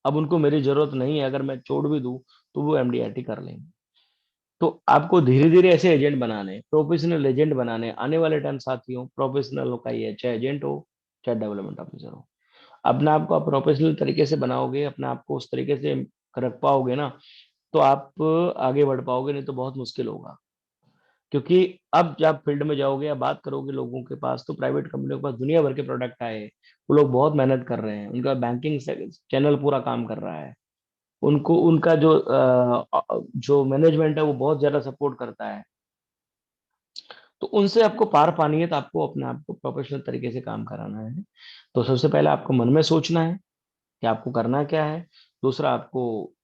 अब उनको मेरी जरूरत नहीं है, अगर मैं छोड़ भी दूं तो वो एमडीआरटी कर लेंगे। तो आपको धीरे धीरे ऐसे एजेंट बनाने, प्रोफेशनल एजेंट बनाने, आने वाले टाइम साथियों प्रोफेशनल का ही है, चाहे एजेंट हो चाहे डेवलपमेंट ऑफिसर हो। अपने आप को आप प्रोफेशनल तरीके से बनाओगे, अपने आप को उस तरीके से रख पाओगे ना, तो आप आगे बढ़ पाओगे, नहीं तो बहुत मुश्किल होगा। क्योंकि अब जब फील्ड में जाओगे या बात करोगे लोगों के पास, तो प्राइवेट कंपनियों के पास दुनिया भर के प्रोडक्ट आए हैं, वो लोग बहुत मेहनत कर रहे हैं, उनका बैंकिंग चैनल पूरा काम कर रहा है, उनको उनका जो मैनेजमेंट है वो बहुत ज्यादा सपोर्ट करता है। तो उनसे आपको पार पानी है, तो आपको अपने आप को प्रोफेशनल तरीके से काम कराना है। तो सबसे पहले आपको मन में सोचना है कि आपको करना क्या है। दूसरा, आपको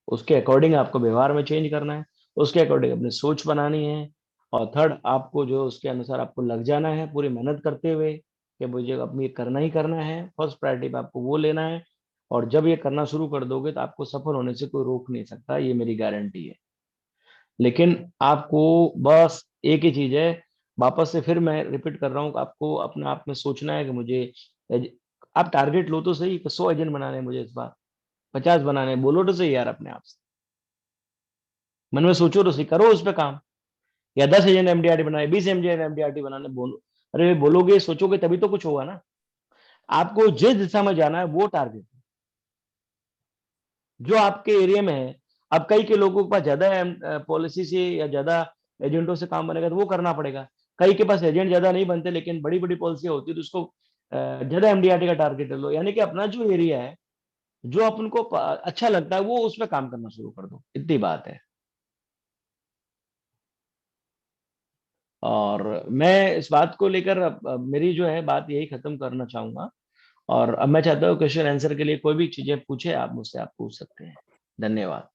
उसके अकॉर्डिंग आपको व्यवहार में चेंज करना है, उसके अकॉर्डिंग अपनी सोच बनानी है। और थर्ड, आपको जो उसके अनुसार आपको लग जाना है पूरी मेहनत करते हुए कि मुझे अब ये करना ही करना है, फर्स्ट प्रायोरिटी पे आपको वो लेना है। और जब ये करना शुरू कर दोगे तो आपको सफल होने से कोई रोक नहीं सकता, ये मेरी गारंटी है। लेकिन आपको बस एक ही चीज है, वापस से फिर मैं रिपीट कर रहा हूँ, आपको अपने आप में सोचना है कि मुझे आप टारगेट लो तो सही कि 100 एजेंट बनाने हैं मुझे इस बार, 50 बनाने हैं, बोलो तो सही यार अपने आप से, मन में सोचो तो सही, करो उस पर काम। या 10 एजेंट एमडीआरटी बनाए, 20 एजेंट एमडीआरटी बनाने, बोलो। अरे बोलोगे सोचोगे तभी तो कुछ होगा ना। आपको जिस दिशा में जाना है वो टारगेट जो आपके एरिया में है। अब कई के लोगों के पास ज्यादा पॉलिसी से या ज्यादा एजेंटों से काम बनेगा तो वो करना पड़ेगा। कई के पास एजेंट ज्यादा नहीं बनते लेकिन बड़ी बड़ी पॉलिसियां होती है, तो उसको ज्यादा एमडीआरटी का टारगेट लो। यानी कि अपना जो एरिया है, जो अपन को अच्छा लगता है, वो उसमें काम करना शुरू कर दो, इतनी बात है। और मैं इस बात को लेकर मेरी जो है बात यही खत्म करना चाहूंगा। और अब मैं चाहता हूँ क्वेश्चन आंसर के लिए कोई भी चीजें पूछे आप मुझसे, आप पूछ सकते हैं। धन्यवाद।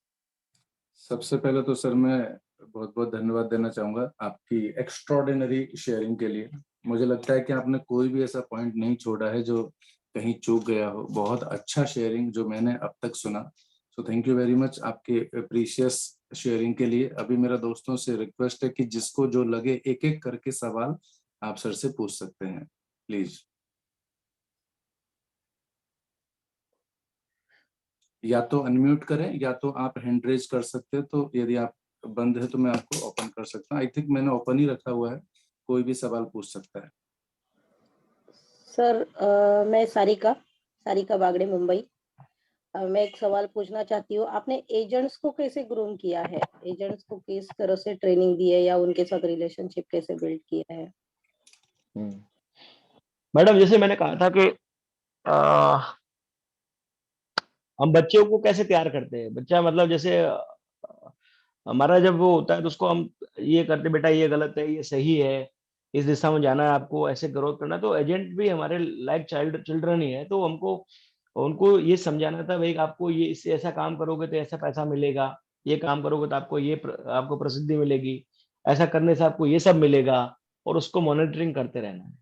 सबसे पहले तो सर मैं बहुत बहुत धन्यवाद देना चाहूंगा आपकी एक्स्ट्रॉर्डिनरी शेयरिंग के लिए। मुझे लगता है कि आपने कोई भी ऐसा पॉइंट नहीं छोड़ा है जो कहीं चूक गया हो। बहुत अच्छा शेयरिंग जो मैंने अब तक सुना। So thank you very much आपके प्रीशियस शेयरिंग के लिए। अभी मेरा दोस्तों से रिक्वेस्ट है कि जिसको जो लगे एक एक करके सवाल आप सर से पूछ सकते हैं, प्लीज। या तो अनम्यूट करें या तो आप हैंड रेज कर सकते हैं, तो यदि आप बंद है तो मैं आपको ओपन कर सकता हूँ। आई थिंक मैंने ओपन ही रखा हुआ है, कोई भी सवाल पूछ सकता है। सर मैं सारिका बागड़े, मुंबई। मैं एक सवाल पूछना चाहती हूँ, आपने एजेंट्स को कैसे ग्रूम किया है? एजेंट्स को किस तरह से ट्रेनिंग दी है या उनके साथ रिलेशनशिप कैसे बिल्ड किया है? मैडम, जैसे मैंने कहा था कि हम बच्चों को कैसे तैयार करते हैं। बच्चा मतलब जैसे हमारा जब वो होता है तो उसको हम ये करते, बेटा ये गलत है, ये सही है, इस दिशा में जाना है, आपको ऐसे ग्रोथ करना है। तो एजेंट भी हमारे लाइक चिल्ड्रन ही है। तो हमको उनको ये समझाना था, भाई आपको ये इससे ऐसा काम करोगे तो ऐसा पैसा मिलेगा, ये काम करोगे तो आपको आपको प्रसिद्धि मिलेगी, ऐसा करने से आपको ये सब मिलेगा, और उसको मॉनिटरिंग करते रहना है।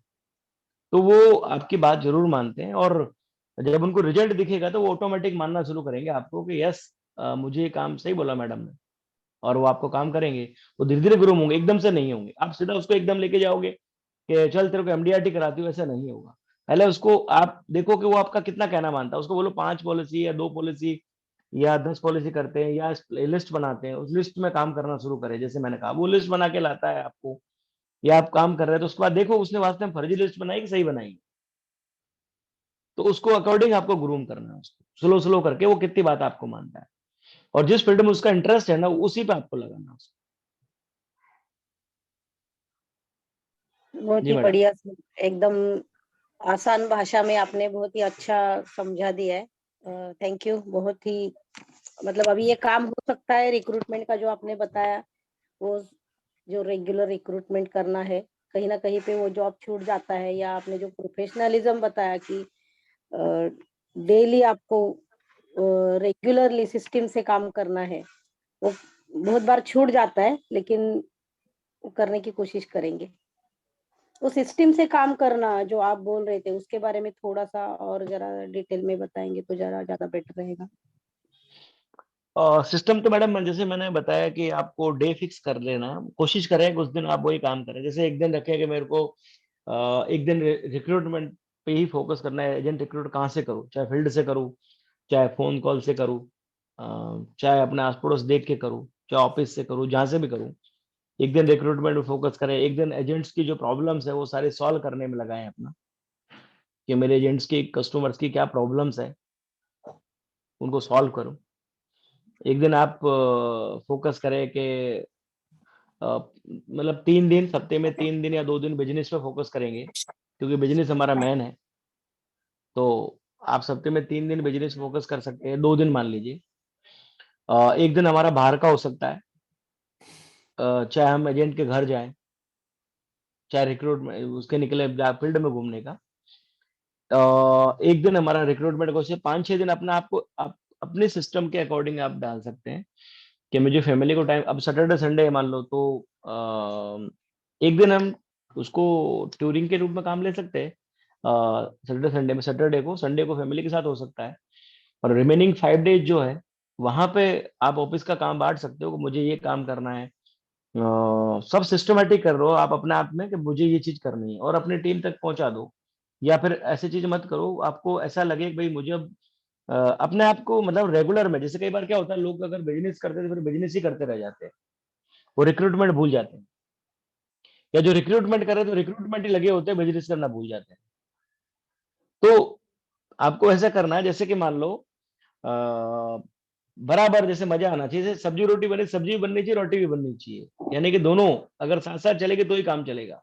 तो वो आपकी बात जरूर मानते हैं, और जब उनको रिजल्ट दिखेगा तो वो ऑटोमेटिक मानना शुरू करेंगे आपको कि यस, मुझे ये काम सही बोला मैडम ने, और वो आपको काम करेंगे। वो धीरे धीरे ग्रूम होंगे, एकदम से नहीं होंगे। आप सीधा उसको एकदम लेके जाओगे कि चल तेरे को एमडीआरटी कराती हूँ, ऐसा नहीं होगा। पहले उसको आप देखो कि वो आपका कितना कहना मानता है। उसको बोलो 5 पॉलिसी या 2 पॉलिसी या 10 पॉलिसी करते हैं, या लिस्ट बनाते हैं, उस लिस्ट में काम करना शुरू करें। जैसे मैंने कहा, वो लिस्ट बना के लाता है आपको, या आप काम कर रहे हैं तो उसके बाद देखो उसने वास्तव में फर्जी लिस्ट बनाई कि सही बनाई। तो उसको अकॉर्डिंग आपको ग्रूम करना है, उसको स्लो स्लो करके वो कितनी बात आपको मानता है, और जिस फील्ड में उसका इंटरेस्ट है ना, उसी पे आपको लगाना है उसको। बहुत जी ही मैडम। बढ़िया सर, एकदम आसान भाषा में आपने बहुत ही अच्छा समझा दिया है। Thank you. बहुत ही मतलब अभी ये काम हो सकता है रिक्रूटमेंट का जो आपने बताया, वो जो रेगुलर रिक्रूटमेंट करना है, कहीं ना कहीं पे वो जॉब छूट जाता है। या आपने जो प्रोफेशनलिज्म बताया कि डेली आपको रेगुलरली सिस्टम से काम करना है, वो बहुत बार छूट जाता है, लेकिन वो करने की कोशिश करेंगे। वो सिस्टम से काम करना जो आप बोल रहे थे, उसके बारे में थोड़ा सा और जरा डिटेल में बताएंगे तो जरा ज्यादा बेटर रहेगा। सिस्टम तो मैडम जैसे मैंने बताया कि आपको डे फिक्स कर लेना, कोशिश करें कि उस दिन आप वही काम करें। जैसे एक दिन रखें कि मेरे को एक दिन रिक्रूटमेंट पे ही फोकस करना है। एजेंट रिक्रूट कहाँ से करूँ, चाहे फील्ड से करूँ, चाहे फोन कॉल से करूँ, चाहे अपने आस पड़ोस देख के करूँ, चाहे ऑफिस से करूँ, जहां से भी करूँ। एक दिन रिक्रूटमेंट में फोकस करें, एक दिन एजेंट्स की जो प्रॉब्लम्स है वो सारे सॉल्व करने में लगाएं अपना, कि मेरे एजेंट्स की, कस्टमर्स की क्या प्रॉब्लम्स है, उनको सॉल्व करूं। एक दिन आप फोकस करें कि मतलब 3 दिन, हफ्ते में 3 दिन या 2 दिन बिजनेस पे फोकस करेंगे, क्योंकि बिजनेस हमारा मैन है। तो आप हफ्ते में 3 दिन बिजनेस फोकस कर सकते हैं, 2 दिन मान लीजिए। एक दिन हमारा बाहर का हो सकता है, चाहे हम एजेंट के घर जाएं, चाहे रिक्रूट में उसके निकले फील्ड में घूमने का। एक दिन हमारा रिक्रूटमेंट को से 5-6 दिन अपना आपको अपने सिस्टम के अकॉर्डिंग आप डाल सकते हैं, कि मुझे फैमिली को टाइम, अब सैटरडे संडे मान लो तो एक दिन हम उसको टूरिंग के रूप में काम ले सकते हैं। सैटरडे संडे में, सैटरडे को, संडे को फैमिली के साथ हो सकता है, और रिमेनिंग 5 डेज जो है वहां पे आप ऑफिस का काम बांट सकते हो कि मुझे ये काम करना है। सब सिस्टमेटिक कर रहे हो आप अपने आप में कि मुझे ये चीज करनी है, और अपनी टीम तक पहुंचा दो। या फिर ऐसी चीज मत करो आपको ऐसा लगे कि भाई मुझे अब अपने आप को मतलब रेगुलर में, जैसे कई बार क्या होता है, लोग अगर बिजनेस करते हैं तो फिर बिजनेस ही करते रह जाते हैं, वो रिक्रूटमेंट भूल जाते हैं, या जो रिक्रूटमेंट कर रहे हैं तो रिक्रूटमेंट ही लगे होते हैं, बिजनेस करना भूल जाते हैं। तो आपको ऐसा करना है, जैसे कि मान लो अ, बराबर जैसे मजा आना चाहिए। जैसे सब्जी रोटी बने, सब्जी भी बननी चाहिए, रोटी भी बननी चाहिए, यानी कि दोनों अगर साथ साथ चलेंगे तो ही काम चलेगा।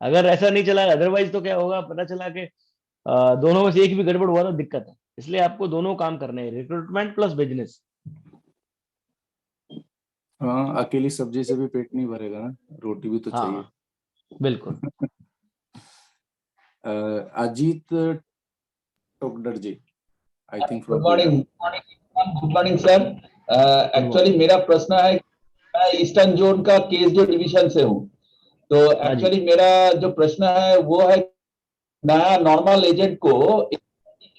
अगर ऐसा नहीं चला, अदरवाइज तो क्या होगा, पता चला कि दोनों में से एक भी गड़बड़ हुआ तो दिक्कत है। इसलिए आपको दोनों काम करने हैं, रिक्रूटमेंट प्लस बिजनेस। हाँ, अकेली सब्जी से भी पेट नहीं भरेगा ना, रोटी भी तो चाहिए। हाँ बिल्कुल। Ajit Tokdar ji, I think good from morning. Good morning sir. Actually मेरा प्रश्न है, मैं ईस्टर्न जोन का केस जो डिवीजन से हूँ, तो हाँ जी। एक्चुअली मेरा जो प्रश्न है वो है, नया नॉर्मल एजेंट को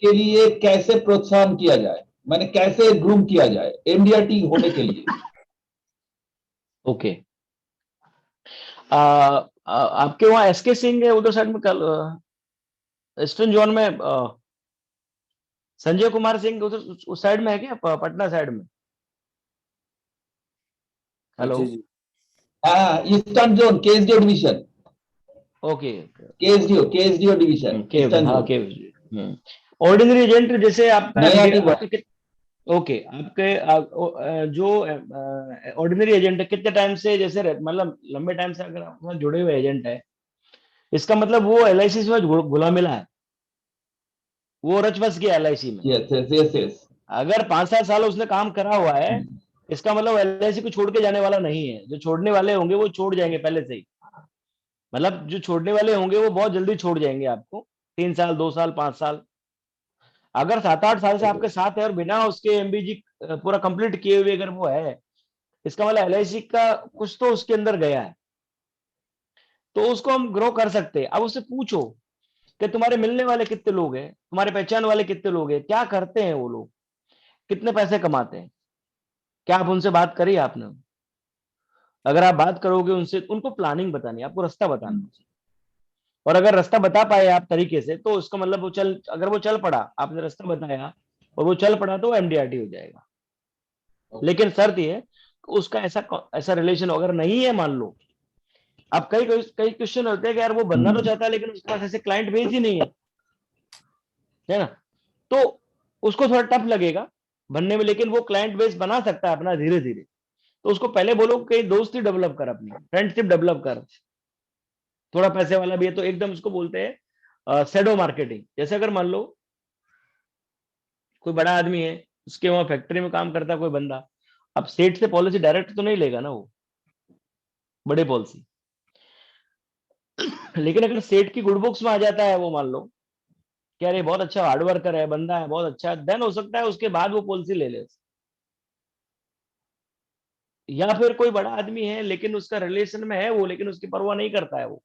के लिए कैसे प्रोत्साहन किया जाए, मैंने कैसे ग्रूम किया जाए एमडीआरटी होने के लिए। ओके। आपके वहाँ एसके सिंह है उधर साइड में, कल ईस्टर्न जोन में संजय कुमार सिंह उधर उस साइड में है क्या, पटना साइड में? हेलो। अजय जी। हाँ, ईस्टर्न जोन केस जो डिवीजन। ओके केएसडीओ डिवीजन ईस्टर्न हाँ जोन। ऑर्डिनरी एजेंट जैसे आपका नया टीम ओके आपके जो ऑर्डिनरी एजेंट है कितने टाइम से जैसे मतलब लंबे टाइम से अगर आप वहाँ जुड़े हुए एजेंट है, इसका मतलब वो एलआईसी से घुला मिला है, वो रच बस गया एलआईसी में। Yes yes yes yes. अगर 5-7 साल उसने काम करा हुआ है, इसका मतलब एलआईसी को छोड़ के जाने वाला नहीं है। जो छोड़ने वाले होंगे वो छोड़ जाएंगे पहले से ही, मतलब जो छोड़ने वाले होंगे वो बहुत जल्दी छोड़ जाएंगे आपको, 3 साल 2 साल 5 साल। अगर 7-8 साल से आपके साथ है और बिना उसके एमबीजी पूरा कंप्लीट किए हुए अगर वो है, इसका मतलब एलआईसी का कुछ तो उसके अंदर गया है, तो उसको हम ग्रो कर सकते हैं। अब उससे पूछो कि तुम्हारे मिलने वाले कितने लोग हैं, तुम्हारे पहचान वाले कितने लोग हैं, क्या करते हैं वो लोग, कितने पैसे कमाते हैं, क्या आप उनसे बात करी आपने? अगर आप बात करोगे उनसे, उनको प्लानिंग बतानी है, आपको रास्ता बताना है। और अगर रास्ता बता पाए आप तरीके से, तो उसका मतलब वो चल, अगर वो चल पड़ा, आपने रास्ता बताया और वो चल पड़ा, तो वो एमडीआरटी हो जाएगा। लेकिन शर्त ये है कि उसका ऐसा ऐसा रिलेशन अगर नहीं है, मान लो अब कई कई क्वेश्चन होते हैं कि यार वो बनना तो चाहता है लेकिन उसके पास ऐसे क्लाइंट बेस ही नहीं है ना, तो उसको थोड़ा टफ लगेगा बनने में, लेकिन वो क्लाइंट बेस बना सकता है अपना धीरे धीरे। तो उसको पहले बोलो कि दोस्ती डेवलप कर, अपनी फ्रेंडशिप डेवलप कर। थोड़ा पैसे वाला भी है तो एकदम उसको बोलते हैं शेडो मार्केटिंग। जैसे अगर मान लो कोई बड़ा आदमी है, उसके वहां फैक्ट्री में काम करता है कोई बंदा, अब स्टेट से पॉलिसी डायरेक्ट तो नहीं लेगा ना वो, बड़े पॉलिसी। लेकिन अगर स्टेट की गुड बुक्स में आ जाता है वो, मान लो कि यार ये बहुत अच्छा हार्ड वर्कर है, बंदा है बहुत अच्छा, देन हो सकता है उसके बाद वो पॉलिसी ले ले। या फिर कोई बड़ा आदमी है लेकिन उसका रिलेशन में है वो, लेकिन उसकी परवाह नहीं करता है वो,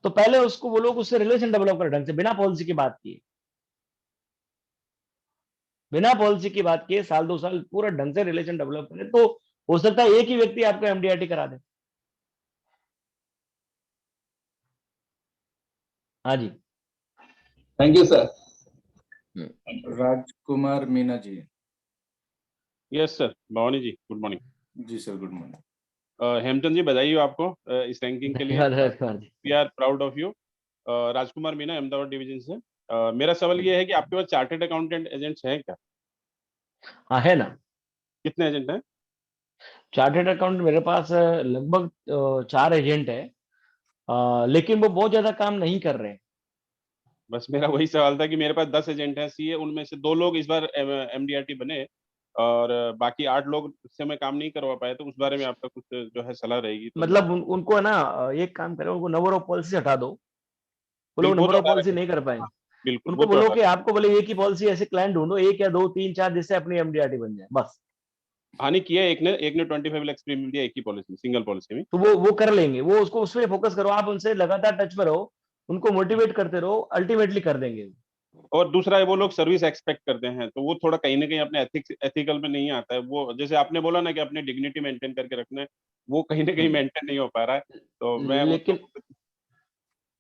तो पहले उसको वो लोग उससे रिलेशन डेवलप कर ढंग से, बिना पॉलिसी की बात किए, बिना पॉलिसी की बात किए 1-2 साल पूरा ढंग से रिलेशन डेवलप करें, तो हो सकता है एक ही व्यक्ति आपको एमडीआरटी करा दे। हाँ जी। Thank you sir. Rajkumar Meena ji. Yes sir, Bhavani ji good morning. जी sir, good morning. Hemchand ji बधाई हो आपको इस रैंकिंग के लिए। धन्यवाद जी। We are proud of you. Rajkumar Meena, Ahmedabad division से। मेरा सवाल ये है कि आपके पास चार्टर्ड अकाउंटेंट एजेंट्स हैं क्या? हाँ है ना, कितने एजेंट हैं? चार्टेड अकाउंट मेरे पास लगभग 4 एजेंट है, लेकिन वो बहुत ज्यादा काम नहीं कर रहे हैं। बस मेरा वही सवाल था कि मेरे पास 10 एजेंट हैं सीए, उनमें से 2 लोग इस बार एमडीआरटी बने और बाकी 8 लोग से मैं काम नहीं करवा पाया, तो उस बारे में आपका कुछ जो है सलाह रहेगी तो। मतलब उनको है ना, एक काम करो, उनको नंबर ऑफ पॉलिसी हटा दो, वो लोग बिल्कुल, वो नंबर तो ऑफ हटा पॉलिसी रहे नहीं कर हैं। पाएंगे। हाँ, बिल्कुल वो उनको तो बोलो हटा कि रहे हैं। आपको बोले एक ही पॉलिसी ऐसे क्लाइंट ढूंढो, 1 या 2 3 4 जिससे अपनी एमडीआरटी बन जाए बस। हानि किया एक ने 25 लाख प्रीमियम दिया एक ही पॉलिसी, सिंगल पॉलिसी में। तो वो कर लेंगे, वो उसको उस पर फोकस करो, आप उनसे लगातार टच में रहो, उनको मोटिवेट करते रहो, अल्टीमेटली कर देंगे। और दूसरा है वो लोग सर्विस एक्सपेक्ट करते हैं, तो वो थोड़ा कहीं ना कहीं अपने एथिकल में नहीं आता है। वो जैसे आपने बोला ना कि अपनी डिग्निटी मेंटेन करके रखना है, वो कहीं ना कहीं मेंटेन नहीं हो पा रहा है। तो मैं उनको। लेकिन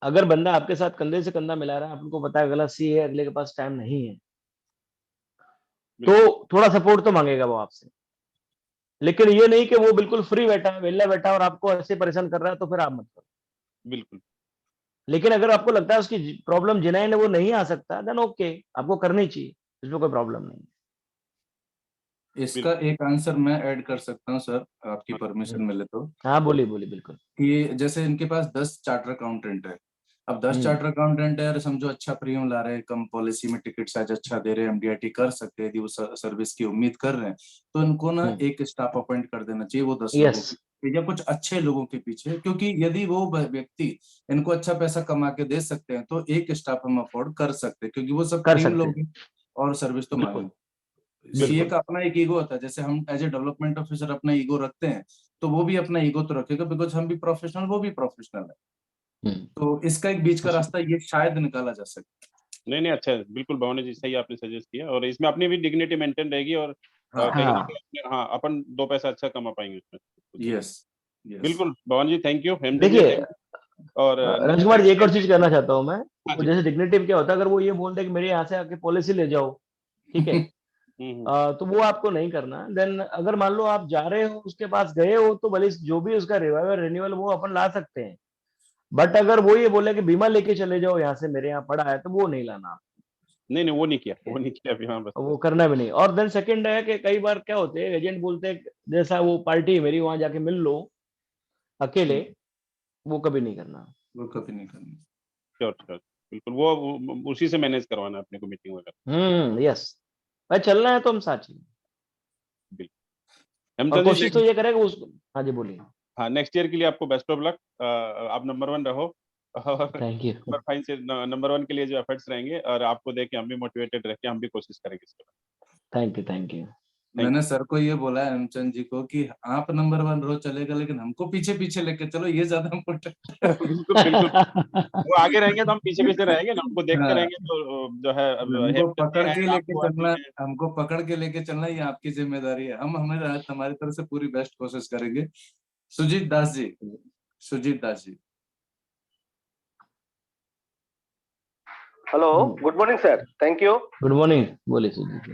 अगर बंदा आपके साथ कंधे से कंधा मिला रहा है, आपको पता है गलत सी है, अगले के पास टाइम नहीं है, तो थोड़ा सपोर्ट तो मांगेगा वो आपसे। लेकिन ये नहीं कि वो बिल्कुल फ्री बैठा है, वेला बैठा है और आपको ऐसे परेशान कर रहा है, तो फिर आप मत करो। बिल्कुल। लेकिन अगर आपको लगता है उसकी प्रॉब्लम जिनाइन है, वो नहीं आ सकता, देन ओके, आपको करनी चाहिए, इसमें कोई प्रॉब्लम नहीं। इसका एक आंसर मैं ऐड कर सकता हूँ सर, आपकी परमिशन मिले तो। हाँ बोलिए बोलिए, बिल्कुल। कि जैसे इनके पास 10 चार्टर अकाउंटेंट है। अब 10 चार्टर अकाउंटेंट है, समझो अच्छा प्रीमियम ला रहे हैं, कम पॉलिसी में टिकट साइज अच्छा दे रहे हैं, एमडीआरटी कर सकते हैं, यदि वो सर्विस की उम्मीद कर रहे हैं, तो इनको ना एक स्टाफ अपॉइंट कर देना चाहिए, वो 10 लोगों यस, की या कुछ अच्छे लोगों के पीछे। क्योंकि यदि वो व्यक्ति इनको अच्छा पैसा कमा के दे सकते हैं, तो एक स्टाफ हम अफोर्ड कर सकते हैं, क्योंकि वो सब कर प्रीमियम सकते लोग हैं, हैं और सर्विस तो बिल्कुल मांगेंगे। सीए बिल्कुल। का अपना एक ईगो होता है, जैसे हम एज ए डेवलपमेंट ऑफिसर अपना ईगो रखते हैं, तो वो भी अपना ईगो तो रखेगा, बिकॉज हम भी प्रोफेशनल, वो भी प्रोफेशनल है। तो इसका एक बीच का रास्ता ये शायद निकाला जा सकता नहीं नहीं, अच्छा है, बिल्कुल भवानी जी सही आपने सजेस्ट किया, और इसमें अपनी भी डिग्निटी मेंटेन रहेगी और है। हाँ, कहीं ना हाँ कहीं हाँ अपन 2 पैसा अच्छा कमा पाएंगे उसमें। Yes yes. बिल्कुल भवानी जी, थैंक यू। हेमचंद जी देखिए थैंक यू। और राजकुमार जी, एक और चीज कहना चाहता हूँ मैं। हाँ वो जी। जैसे डिग्नेटिव क्या होता है, अगर वो ये बोल दे कि मेरे यहाँ से आके पॉलिसी ले जाओ, ठीक है, हम्म। तो वो आपको नहीं करना। देन अगर मान लो आप जा रहे हो, उसके पास गए हो, तो भले जो भी उसका रिवाइवल रिन्यूअल वो अपन ला सकते हैं, बट अगर वो ये बोले कि बीमा लेके चले जाओ यहाँ से, मेरे यहाँ पड़ा है, तो वो नहीं लाना, नहीं नहीं, वो नहीं किया अभी। हाँ बस। वो करना भी नहीं। और देन सेकंड है कि कई बार क्या होते हैं, एजेंट बोलते हैं जैसा वो पार्टी है मेरी, वहां जाके मिल लो अकेले, वो कभी नहीं करना। वो कभी नहीं करनी। श्योर श्योर, बिल्कुल, वो उसी से मैनेज करवाना है अपने को मीटिंग वगैरह। यस, भाई चलना है तो हम साथ चलें, और हेमचंद कोशिश तो जी, ये करें कि उसको, हाँ जी बोलिए। हाँ, नेक्स्ट ईयर के लिए आपको बेस्ट ऑफ लक। आप नंबर 1 रहो, और थैंक यू। नंबर 5 से नंबर 1 के लिए जो एफर्ट्स रहेंगे, और आपको देख के हम भी मोटिवेटेड रह के हम भी कोशिश करेंगे इसके बाद। Thank you, thank you. मैंने सर को ये बोला है हेमचंद जी को कि आप नंबर 1 रहो चलेगा, लेकिन हमको पीछे पीछे लेके चलो, ये ज्यादा इम्पोर्टेंट है। बिल्कुल बिल्कुल, वो आगे रहेंगे तो हम पीछे पीछे रहेंगे ना, हमको देखते हाँ, रहेंगे तो जो है, अब हमको हेमचंद जी पकड़ हैं, के लेके आपको आती चलना, है। हमको पकड़ के लेके चलना, ये आपकी जिम्मेदारी है। हम हमारी तरफ से पूरी बेस्ट कोशिश करेंगे। Sujit Das ji, Sujit Das ji. Hello, good morning sir, thank you. Good morning, बोलिए सुजीत जी।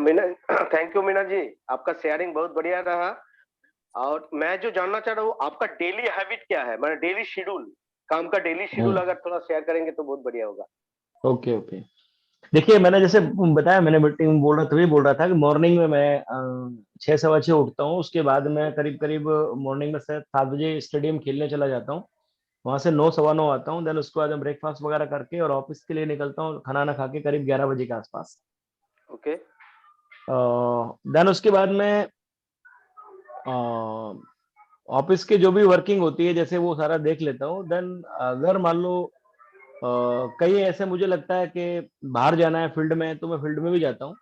मीना, थैंक यू मीना जी, आपका शेयरिंग बहुत बढ़िया रहा। और मैं जो जानना चाह रहा हूँ, आपका डेली हैबिट क्या है, मतलब डेली शेड्यूल, काम का डेली शेड्यूल अगर थोड़ा शेयर करेंगे तो बहुत बढ़िया होगा। ओके ओके, देखिए मैंने जैसे बताया, मैंने मीटिंग में बोल रहा तभी बोल रहा था कि मॉर्निंग में मैं 6 सवा 6 उठता हूँ, उसके बाद मैं करीब करीब मॉर्निंग में से 7 बजे स्टेडियम खेलने चला जाता हूँ, वहां से 9 सवा 9 आता हूँ, देन उसके बाद मैं ब्रेकफास्ट वगैरह करके और ऑफिस के लिए निकलता हूँ, खाना ना खा के करीब 11 बजे के आसपास। ओके। देन उसके बाद में ऑफिस के जो भी वर्किंग होती है जैसे वो सारा देख लेता हूँ। देन अगर मान लो कहीं ऐसे मुझे लगता है कि बाहर जाना है फील्ड में, तो मैं फील्ड में भी जाता हूँ,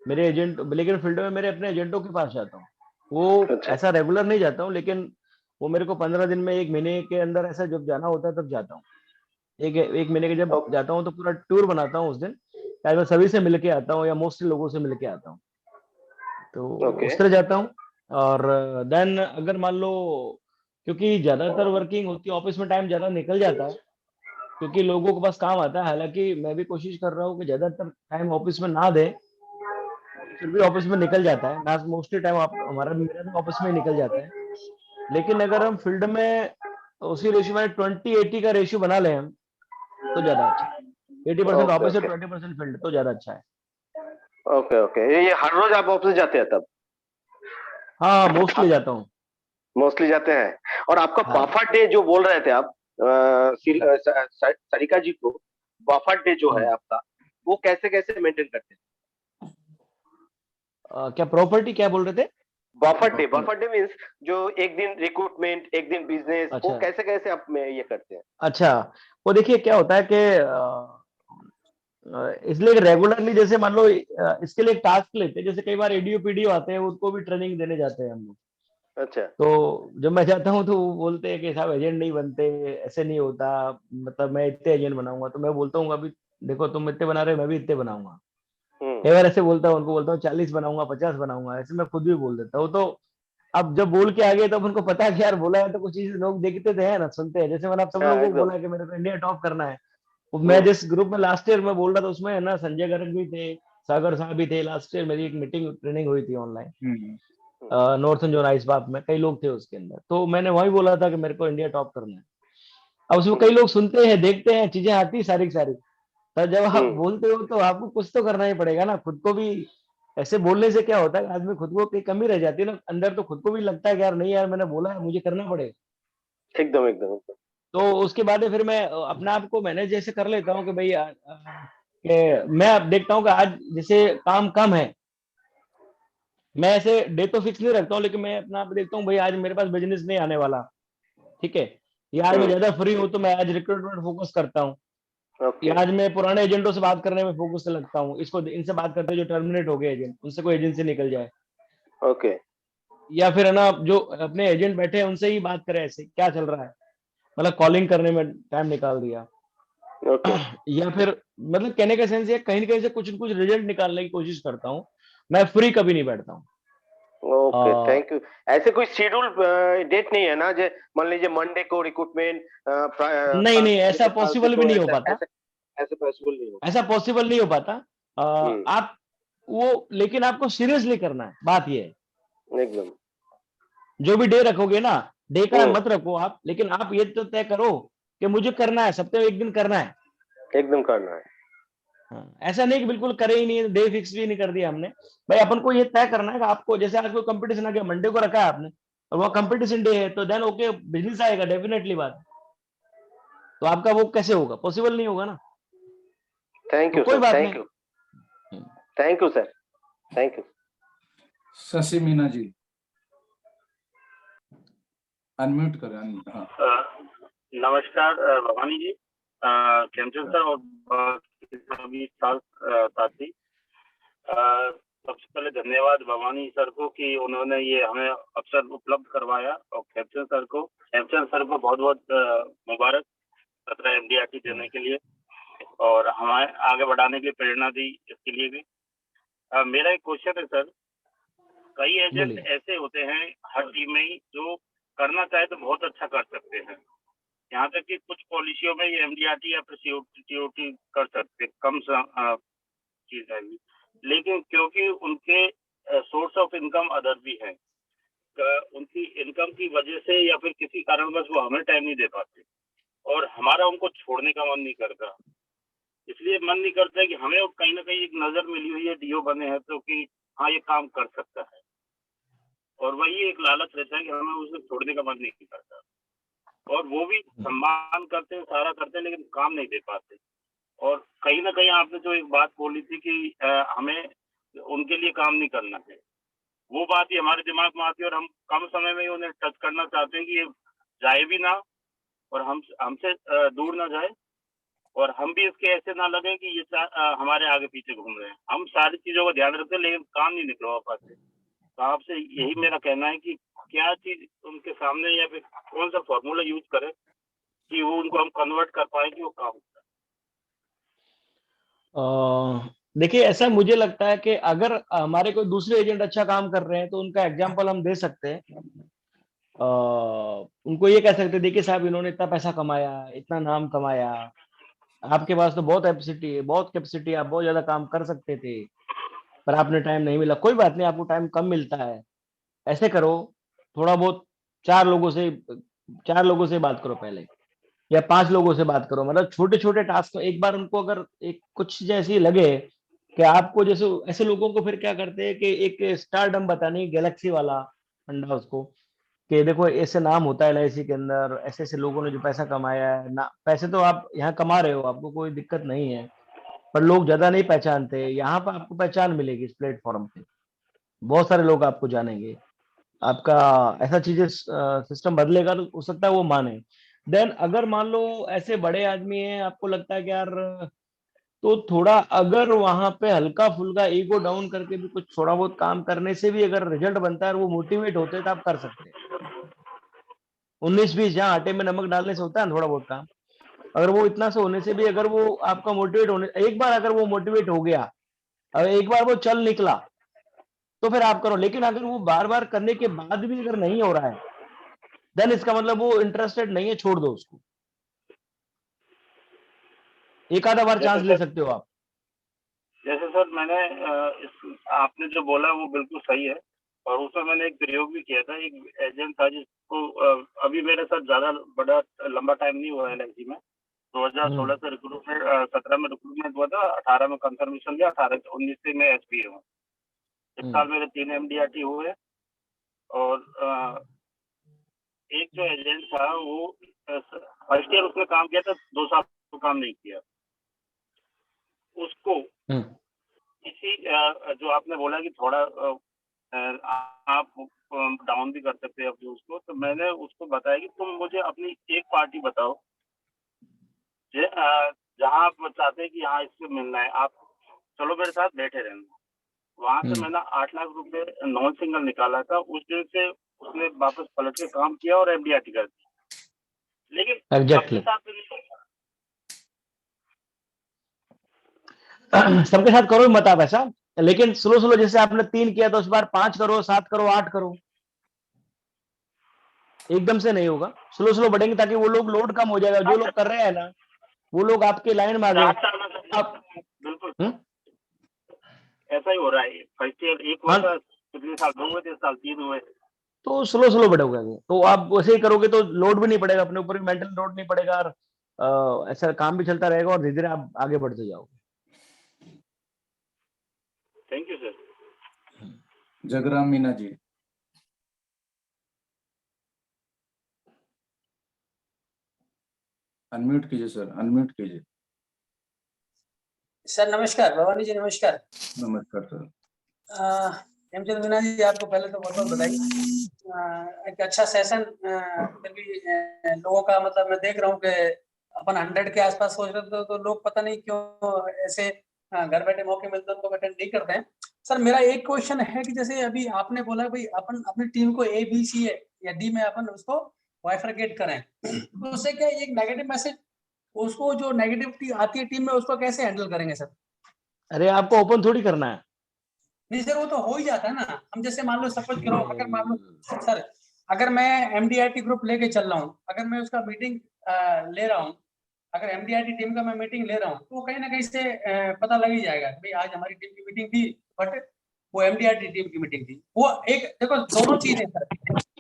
मेरे एजेंट, लेकिन फील्ड में मेरे अपने एजेंटों के पास जाता हूँ, वो अच्छा। ऐसा रेगुलर नहीं जाता हूँ, लेकिन वो मेरे को 15 दिन में, 1 महीने के अंदर ऐसा जब जाना होता है तब जाता हूँ। एक महीने के जब ओके। जाता हूँ तो पूरा टूर बनाता हूँ उस दिन, शायद मैं सभी से मिलके आता हूँ या मोस्टली लोगों से मिलके आता हूँ, तो ओके। उस तरह जाता हूँ। और देन अगर मान लो, क्योंकि ज्यादातर वर्किंग होती है ऑफिस में, टाइम ज्यादा निकल जाता है क्योंकि लोगों के पास काम आता है, हालांकि मैं भी कोशिश कर रहा हूँ कि ज्यादातर टाइम ऑफिस में ना दे, फिर भी ऑफिस में निकल जाता है ना, मोस्टली टाइम हमारा मेरा भी ऑफिस में ही निकल जाता है। लेकिन अगर हम फील्ड में उसी रेशियो में 20-80 का रेशियो बना लें हम, तो ज्यादा अच्छा है, 80% ओके। ऑफिस और ओके। 20% फील्ड, तो ज्यादा अच्छा है। ओके। ओके, ये हर रोज आप ऑफिस जाते हैं तब? हाँ मोस्टली जाता हूँ। मोस्टली जाते हैं। और आपका हाँ बफर डे जो बोल रहे थे आप, सरिका जी को, बफर डे जो है आपका, वो कैसे कैसे मेंटेन करते हैं? क्या प्रॉपर्टी क्या बोल रहे थे? बफर डे मीन्स जो एक दिन रिक्रूटमेंट, एक दिन बिजनेस, वो अच्छा कैसे कैसे आप में ये करते हैं? अच्छा, वो देखिए क्या होता है कि इसलिए रेगुलरली, जैसे मान लो इसके लिए एक टास्क लेते हैं, जैसे कई बार एडीओ पीडीओ आते हैं, उनको भी ट्रेनिंग देने जाते हैं हम लोग, अच्छा। तो जब मैं जाता हूँ तो वो बोलते हैं कि साहब एजेंट नहीं बनते, ऐसे नहीं होता, मतलब मैं इतने एजेंट बनाऊंगा, तो मैं बोलता हूँ अभी देखो तुम इतने बना रहे हो, मैं भी इतने बनाऊंगा। कई बार ऐसे बोलता हूँ उनको, बोलता हूँ 40 बनाऊंगा, 50 बनाऊंगा, ऐसे मैं खुद भी बोल देता हूँ। तो अब जब बोल के आ गए तब उनको पता है कि यार बोला है तो कुछ चीज लोग देखते थे, है ना, सुनते हैं। जैसे मैंने आप सब हाँ, लोगों को एकदम। बोला कि मेरे को इंडिया टॉप करना है, वो मैं जिस ग्रुप में लास्ट ईयर में बोल रहा था उसमें है ना, संजय गर्ग भी थे, सागर साहब भी थे, लास्ट ईयर मेरी एक मीटिंग ट्रेनिंग हुई थी ऑनलाइन नॉर्थन जोन आइस बाप में, कई लोग थे उसके अंदर, तो मैंने वही बोला था कि मेरे को इंडिया टॉप करना है। अब उसमें कई लोग सुनते हैं, देखते हैं, चीजें आती सारी की सारी, तो जब आप बोलते हो तो आपको कुछ तो करना ही पड़ेगा ना, खुद को भी। ऐसे बोलने से क्या होता है, आदमी खुद को कहीं कमी रह जाती है ना अंदर, तो खुद को भी लगता है कि यार नहीं यार मैंने बोला है, मुझे करना पड़ेगा। एकदम एकदम एकदम। तो उसके बाद फिर मैं अपने आप को मैनेज जैसे कर लेता हूँ कि भाई कि मैं अब देखता हूँ कि आज जैसे काम कम है, मैं ऐसे डे तो फिक्स नहीं रखता हूँ, लेकिन मैं अपना आप देखता हूँ भाई आज मेरे पास बिजनेस नहीं आने वाला, ठीक है, या आज मैं ज्यादा फ्री हूँ तो मैं आज रिक्रूटमेंट फोकस करता हूँ, ओके। या आज मैं पुराने एजेंटों से बात करने में फोकस लगता हूँ, इसको इनसे बात करते हैं जो टर्मिनेट हो गए एजेंट, उनसे कोई एजेंसी निकल जाए, ओके। या फिर है ना जो अपने एजेंट बैठे हैं उनसे ही बात करें, ऐसे क्या चल रहा है, मतलब कॉलिंग करने में टाइम निकाल दिया। ओके। या फिर मतलब कहने का सेंस ये कहीं ना कहीं से कुछ न कुछ रिजल्ट निकालने की कोशिश करता हूँ, मैं फ्री कभी नहीं बैठता हूँ। Okay, thank you. ऐसे कोई शेड्यूल डेट नहीं है ना, जो मान लीजिए मंडे को रिक्रूटमेंट, नहीं नहीं, ऐसा थर्सडे पॉसिबल भी को नहीं हो ऐसा पाता, ऐसे ऐसे पॉसिबल नहीं होगा। ऐसा पॉसिबल नहीं हो पाता। हम्म। आप वो, लेकिन आपको सीरियसली करना है, बात ये है, एकदम। जो भी डे रखोगे ना, डे का हम्म। मत रखो आप, लेकिन आप ये तो तय करो कि मुझे करना है, सप्ताह में एक दिन करना है। एकदम करना है। हाँ, ऐसा नहीं कि बिल्कुल करे ही नहीं, डे फिक्स भी नहीं कर दिया हमने। भाई अपन को ये तय करना है कि आपको, जैसे आज कोई कंपटीशन आ गया, मंडे को रखा है आपने और वो कंपटीशन डे है, तो देन ओके बिजनेस आएगा डेफिनेटली बात। तो आपका वो कैसे होगा, पॉसिबल नहीं होगा ना। थैंक तो यू कोई सर, बात थैंक नहीं। You, thank you sir, thank you. Shashi Meena ji unmute करें। हाँ नमस्कार भवानी जी, केमचंद सर और बाकी सभी साथी। सबसे पहले धन्यवाद भवानी सर को कि उन्होंने ये हमें अवसर उपलब्ध करवाया, और खेमचंद सर को बहुत बहुत मुबारक 17 MDRT देने के लिए और हमारे आगे बढ़ाने के लिए प्रेरणा दी, इसके लिए भी। मेरा एक क्वेश्चन है सर, कई एजेंट बोलिए। ऐसे होते हैं हर टीम में ही जो करना चाहे तो बहुत अच्छा कर सकते हैं, यहाँ तक कि कुछ पॉलिसियों में ये MDRT या फिर COT कर सकते, कम चीज है, लेकिन क्योंकि उनके सोर्स ऑफ इनकम अदर भी है, उनकी इनकम की वजह से या फिर किसी कारणवश वो हमें टाइम नहीं दे पाते और हमारा उनको छोड़ने का मन नहीं करता। इसलिए मन नहीं करता है कि हमें कहीं ना कहीं एक नजर मिली हुई है, DO बने हैं तो कि हाँ ये काम कर सकता है, और वही एक लालच रहता है कि हमें उसे छोड़ने का मन नहीं करता, और वो भी सम्मान करते हैं, सारा करते हैं, लेकिन काम नहीं दे पाते। और कहीं ना कहीं आपने जो एक बात बोली थी कि हमें उनके लिए काम नहीं करना है, वो बात ही हमारे दिमाग में आती है और हम कम समय में ही उन्हें टच करना चाहते हैं कि ये जाए भी ना और हमसे दूर ना जाए, और हम भी इसके ऐसे ना लगे कि ये हमारे आगे पीछे घूम रहे हैं। हम सारी चीजों का ध्यान रखते हैं लेकिन काम नहीं निकलवा पाते। तो आपसे यही मेरा कहना है कि क्या चीज उनके सामने या फिर कौन सा फॉर्मूला यूज करें कि वो उनको हम कन्वर्ट कर पाए कि वो काम करें। देखिए, ऐसा मुझे लगता है कि अगर हमारे कोई दूसरे एजेंट अच्छा काम कर रहे हैं तो उनका एग्जाम्पल हम दे सकते हैं। उनको ये कह सकते हैं, देखिए साहब इन्होंने इतना पैसा कमाया, इतना नाम कमाया, आपके पास तो बहुत कैपेसिटी है, आप बहुत ज्यादा काम कर सकते थे, पर आपने टाइम नहीं मिला। कोई बात नहीं, आपको टाइम कम मिलता है, ऐसे करो, थोड़ा बहुत चार लोगों से बात करो पहले, या 5 लोगों से बात करो। मतलब छोटे छोटे टास्क, एक बार उनको अगर एक कुछ जैसी लगे कि आपको, जैसे ऐसे लोगों को फिर क्या करते हैं कि एक स्टारडम बताने, गैलेक्सी वाला फंडा उसको, कि देखो ऐसे नाम होता है LIC के अंदर, ऐसे ऐसे लोगों ने जो पैसा कमाया है ना। पैसे तो आप यहाँ कमा रहे हो, आपको कोई दिक्कत नहीं है, पर लोग ज्यादा नहीं पहचानते। यहाँ पर आपको पहचान मिलेगी इस प्लेटफॉर्म पे, बहुत सारे लोग आपको जानेंगे। आपका ऐसा चीजें सिस्टम बदलेगा तो हो सकता है वो माने। देन अगर मान लो ऐसे बड़े आदमी हैं, आपको लगता है कि यार, तो थोड़ा अगर वहां पे हल्का फुल्का ईगो डाउन करके भी कुछ थोड़ा बहुत काम करने से भी अगर रिजल्ट बनता है और वो मोटिवेट होते हैं तो आप कर सकते हैं। 19-20 जहाँ आटे में नमक डालने से होता है थोड़ा बहुत काम, अगर वो इतना से होने से भी अगर वो आपका मोटिवेट होने, एक बार अगर वो मोटिवेट हो गया, अगर एक बार वो चल निकला, तो फिर आप करो। लेकिन अगर वो बार बार करने के बाद भी अगर नहीं हो रहा है, देन इसका मतलब वो इंटरेस्टेड नहीं है, छोड़ दो उसको। एक आधा बार चांस ले सकते हो आप। जैसे सर मैंने आपने जो बोला वो बिल्कुल सही है, और उसमें मैंने एक प्रयोग भी किया था। एक एजेंट था जिसको अभी मेरे साथ ज्यादा बड़ा लंबा टाइम नहीं हुआ है LIC में। 2016 से रिक्रूटमेंट, 17 में रिक्रूटमेंट हुआ था, 18 में कंफर्मेशन लिया, 19 से मैं SP हूँ। इस साल मेरे 3 MDRT हुए, और एक जो एजेंट था वो फर्स्ट ईयर उसने काम किया था, 2 साल तो काम नहीं किया। उसको इसी जो आपने बोला कि थोड़ा आप डाउन भी कर सकते हैं अपने उसको, तो मैंने उसको बताया कि तुम मुझे अपनी एक पार्टी बताओ जहाँ आप चाहते हैं कि हाँ इससे मिलना है, आप चलो मेरे साथ बैठे रहना। वहां से मैंने 8 लाख रुपए नॉन सिंगल निकाला था। उस दिन से उसने वापस पलट के काम किया और MDRT कर दी, लेकिन एग्जैक्टली सबके साथ तो नहीं होगा। सबके साथ करो मत आप ऐसा, लेकिन स्लो स्लो, जैसे आपने 3 किया तो उस बार 5 करो, 7 करो, 8 करो। एकदम से नहीं होगा, स्लो स्लो बढ़ेंगे ताकि वो लोग लोड कम हो जाएगा। जो लोग कर रहे हैं ना, वो लोग आपके लाइन में आ गए। 4 साल में आप बिल्कुल ऐसा ही हो रहा है। फर्स्ट ईयर 1 हाँ, वर्ष, कितने साल 2 हुए थे, साल 3 हुए। तो स्लो स्लो बढ़ोगे। तो आप वैसे ही करोगे तो लोड भी नहीं पड़ेगा अपने ऊपर, मेंटल लोड नहीं पड़ेगा, और ऐसा काम भी चलता रहेगा और धीरे धीरे आप आगे बढ़ते जाओगे। Thank you sir. Jagram Meena ji. Unmute कीजिए सर, अनम्यूट कीजिए। सर नमस्कार, भवानी जी नमस्कार। नमस्कार सर। हेमचंद मीना जी, आपको पहले तो बहुत बहुत बधाई। एक अच्छा सेशन फिर भी लोगों का मतलब मैं देख रहा हूँ कि अपन 100 के आसपास सोच रहे थे, तो लोग पता नहीं क्यों ऐसे घर बैठे मौके मिलते हैं उनको अटेंड नहीं करते हैं। सर मेरा एक क्वेश्चन है कि जैसे अभी आपने बोला भाई अपन अपनी टीम को ए बी सी या डी में अपन उसको बाइफरकेट करें, तो उससे क्या एक नेगेटिव मैसेज, उसको जो नेगेटिविटी आती है टीम में उसको कैसे हैंडल करेंगे सर? अरे आपको ओपन थोड़ी करना है। नहीं सर, वो तो हो ही जाता है ना। हम जैसे मान लो सपोज करो, अगर मान लो सर, अगर मैं एमडीआईटी ग्रुप लेके चल रहा हूँ, अगर मैं उसका मीटिंग ले रहा हूँ, अगर एमडीआईटी टीम का मैं मीटिंग ले रहा हूँ, तो कहीं ना कहीं से पता लग ही जाएगा भाई आज हमारी टीम की मीटिंग थी, बट वो एमडीआईटी टीम की मीटिंग थी। वो एक देखो दोनों चीजें सर,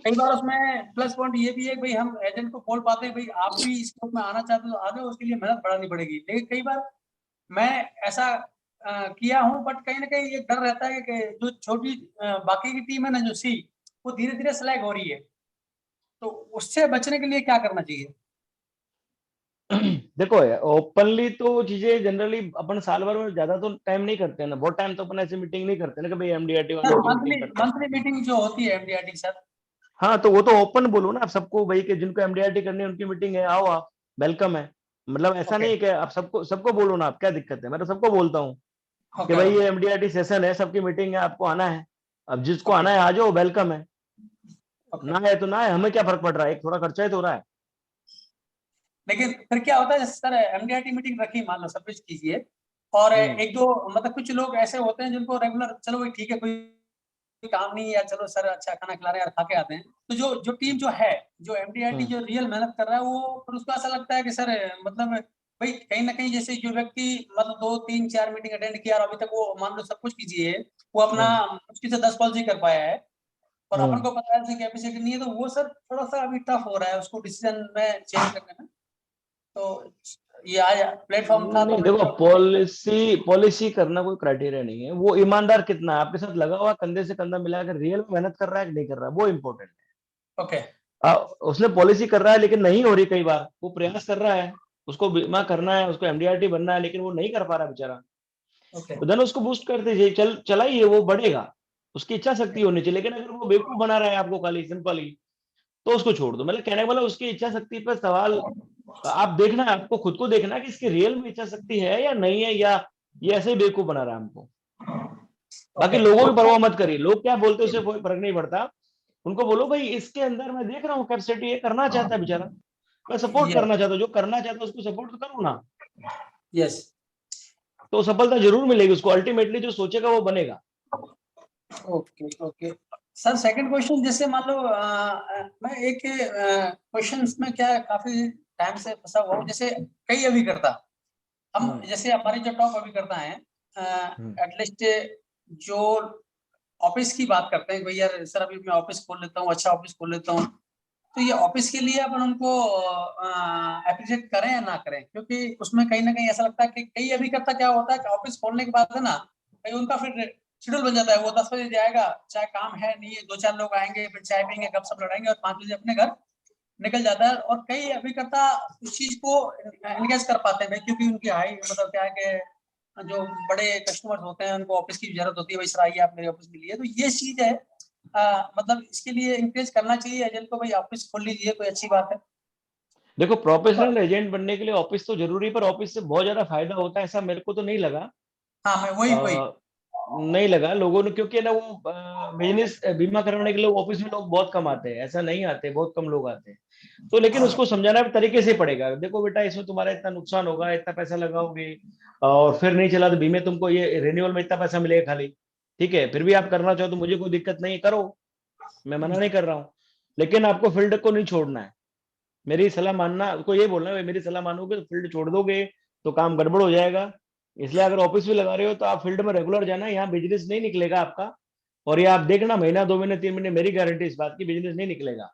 कई बार उसमें प्लस पॉइंट ये भी है भाई हम एजेंट को बोल पाते हैं भाई आप भी इस ग्रुप में आना चाहते हो तो आ जाओ, उसके लिए मेहनत बढ़ानी पड़ेगी। लेकिन कई बार मैं ऐसा किया हूं, बट कहीं ना कहीं ये डर रहता है कि जो छोटी बाकी की टीम है ना जो सी, वो धीरे धीरे स्लैग हो रही है, तो उससे बचने के लिए क्या करना चाहिए? देखो ओपनली तो चीजें जनरली अपन साल भर में ज्यादा तो टाइम नहीं करते हैं ना, बहुत टाइम तो अपन ऐसे मीटिंग नहीं करते ना कि भाई एमडीआरटी सर वालों की मंथली मीटिंग करते हैं। मंथली मीटिंग जो होती है एमडीआरटी सर। हाँ तो वो तो ओपन बोलो ना आप सबको भाई कि जिनको एमडीआरटी करनी है उनकी मीटिंग है, आओ आप, वेलकम है। मतलब ऐसा ओके नहीं है कि आप सबको सबको बोलो ना, आप क्या दिक्कत है, मैं तो सबको बोलता हूँ कि ओके भाई ओके ये एमडीआरटी सेशन है, सबकी मीटिंग है, आपको आना है। अब जिसको ओके आना है आ जाओ, वेलकम है। ओके। ना है तो ना है, हमें क्या फर्क पड़ रहा है, एक थोड़ा खर्चा ही तो हो रहा है। लेकिन फिर क्या होता है सर, एमडीआरटी मीटिंग रखी मान लो सब कुछ कीजिए, और एक दो मतलब कुछ लोग ऐसे होते हैं जिनको रेगुलर चलो भाई ठीक है कोई काम नहीं है यार, चलो सर अच्छा खाना खिला रहे हैं यार खा के आते हैं, तो जो टीम जो है, जो एमडीआरटी जो रियल मेहनत कर रहा है, वो फिर उसको ऐसा लगता है कि सर मतलब भाई कहीं ना कहीं जैसे जो व्यक्ति मतलब 2 3 4 मीटिंग अटेंड किया और अभी तक वो मान लो सब कुछ कीजिए, वो अपना मुश्किल से 10 पॉलिसी कर पाया है, और अपन को पता है उसकी कैपेसिटी नहीं है, तो वो सर थोड़ा सा अभी टफ हो रहा है उसको डिसीजन में चेंज करने में। तो ये आज प्लेटफॉर्म था तो नहीं मैं देखो, पॉलिसी पॉलिसी करना कोई क्राइटेरिया नहीं है, वो ईमानदार कितना है आपके साथ लगा हुआ, कंधे से कंधा मिलाकर रियल में मेहनत कर रहा है कि नहीं कर रहा है, वो इम्पोर्टेंट ओके है। उसने पॉलिसी कर रहा है लेकिन नहीं हो रही, कई बार वो प्रयास कर रहा है, उसको बीमा करना है, उसको एमडीआरटी बनना है, लेकिन वो नहीं कर पा रहा बेचारा, ओके तो देन उसको बूस्ट करते जाइए, चलाइए, वो बढ़ेगा, उसकी इच्छा शक्ति होनी चाहिए। लेकिन अगर वो बेवकूफ बना रहा है आपको खाली सिंपली, तो उसको छोड़ दो। मतलब कहने वाला उसकी इच्छा शक्ति पर सवाल आप देखना है, आपको खुद को देखना है कि इसकी रियल में इच्छा शक्ति है या नहीं है, या ये ऐसे ही बेवकूफ बना रहा है हमको। बाकी ओके लोगों की परवाह मत करिए, लोग क्या बोलते हैं उससे कोई फर्क नहीं पड़ता। उनको बोलो भाई इसके अंदर मैं देख रहा हूँ कैपेसिटी, ये करना चाहता है बेचारा, मैं सपोर्ट यस करना चाहता हूँ, जो करना चाहता है उसको सपोर्ट तो करो ना, यस तो सफलता जरूर मिलेगी उसको, अल्टीमेटली जो सोचेगा वो बनेगा। Okay okay. Sir second question, जैसे मान लो मैं एक क्वेश्चन में क्या काफी टाइम से फंसा हुआ हूँ, जैसे कई अभिकर्ता हम जैसे हमारे जो टॉप अभिकर्ता हैं एटलीस्ट जो ऑफिस की बात करते हैं, भैया सर अभी मैं ऑफिस खोल लेता हूँ, अच्छा ऑफिस खोल लेता हूँ, तो ये ऑफिस के लिए अपन उनको अप्रिशिएट करें या ना करें? क्योंकि उसमें कहीं ना कहीं ऐसा लगता है कि कई अभिकर्ता क्या होता है कि ऑफिस खोलने के बाद है ना, कहीं उनका फिर शेड्यूल बन जाता है, वो 10 बजे जाएगा, चाहे काम है नहीं है, 2 4 लोग आएंगे, फिर चाय पीएंगे, गपशप लड़ाएंगे और 5 बजे अपने घर निकल जाता है। और कई अभिकर्ता उस चीज को एंगेज कर पाते हैं भाई, क्योंकि उनकी हाई मतलब क्या है कि जो बड़े कस्टमर्स होते हैं उनको ऑफिस की जरूरत होती है, भाई सर आइए आप मेरे ऑफिस में लिए, तो ये चीज है मतलब इसके लिए इंकरेज करना चाहिए एजेंट को, भाई ऑफिस खोल लीजिए, कोई अच्छी बात है। देखो प्रोफेशनल एजेंट बनने के लिए ऑफिस तो जरूरी, पर ऑफिस से बहुत ज्यादा फायदा होता है ऐसा मेरे को तो नहीं लगा। हाँ मैं वही नहीं लगा लोगों ने, क्योंकि ना वो बिजनेस बीमा करवाने के लिए ऑफिस में लोग बहुत कम आते हैं, ऐसा नहीं आते, बहुत कम लोग आते हैं। तो लेकिन उसको समझाना तरीके से पड़ेगा, देखो बेटा इसमें तुम्हारा इतना नुकसान होगा, इतना पैसा लगाओगे और फिर नहीं चला तो बीमे तुमको ये रिन्यूअल में इतना पैसा मिलेगा खाली, ठीक है, फिर भी आप करना चाहो तो मुझे कोई दिक्कत नहीं है, करो, मैं मना नहीं कर रहा हूँ। लेकिन आपको फील्ड को नहीं छोड़ना है, मेरी सलाह मानना, आपको ये बोलना है मेरी सलाह मानोगे तो फील्ड छोड़ दोगे तो काम गड़बड़ हो जाएगा। इसलिए अगर ऑफिस भी लगा रहे हो तो आप फील्ड में रेगुलर जाना, यहाँ बिजनेस नहीं निकलेगा आपका। और ये आप देखना महीना 2 महीने 3 महीने, मेरी गारंटी इस बात की, बिजनेस नहीं निकलेगा,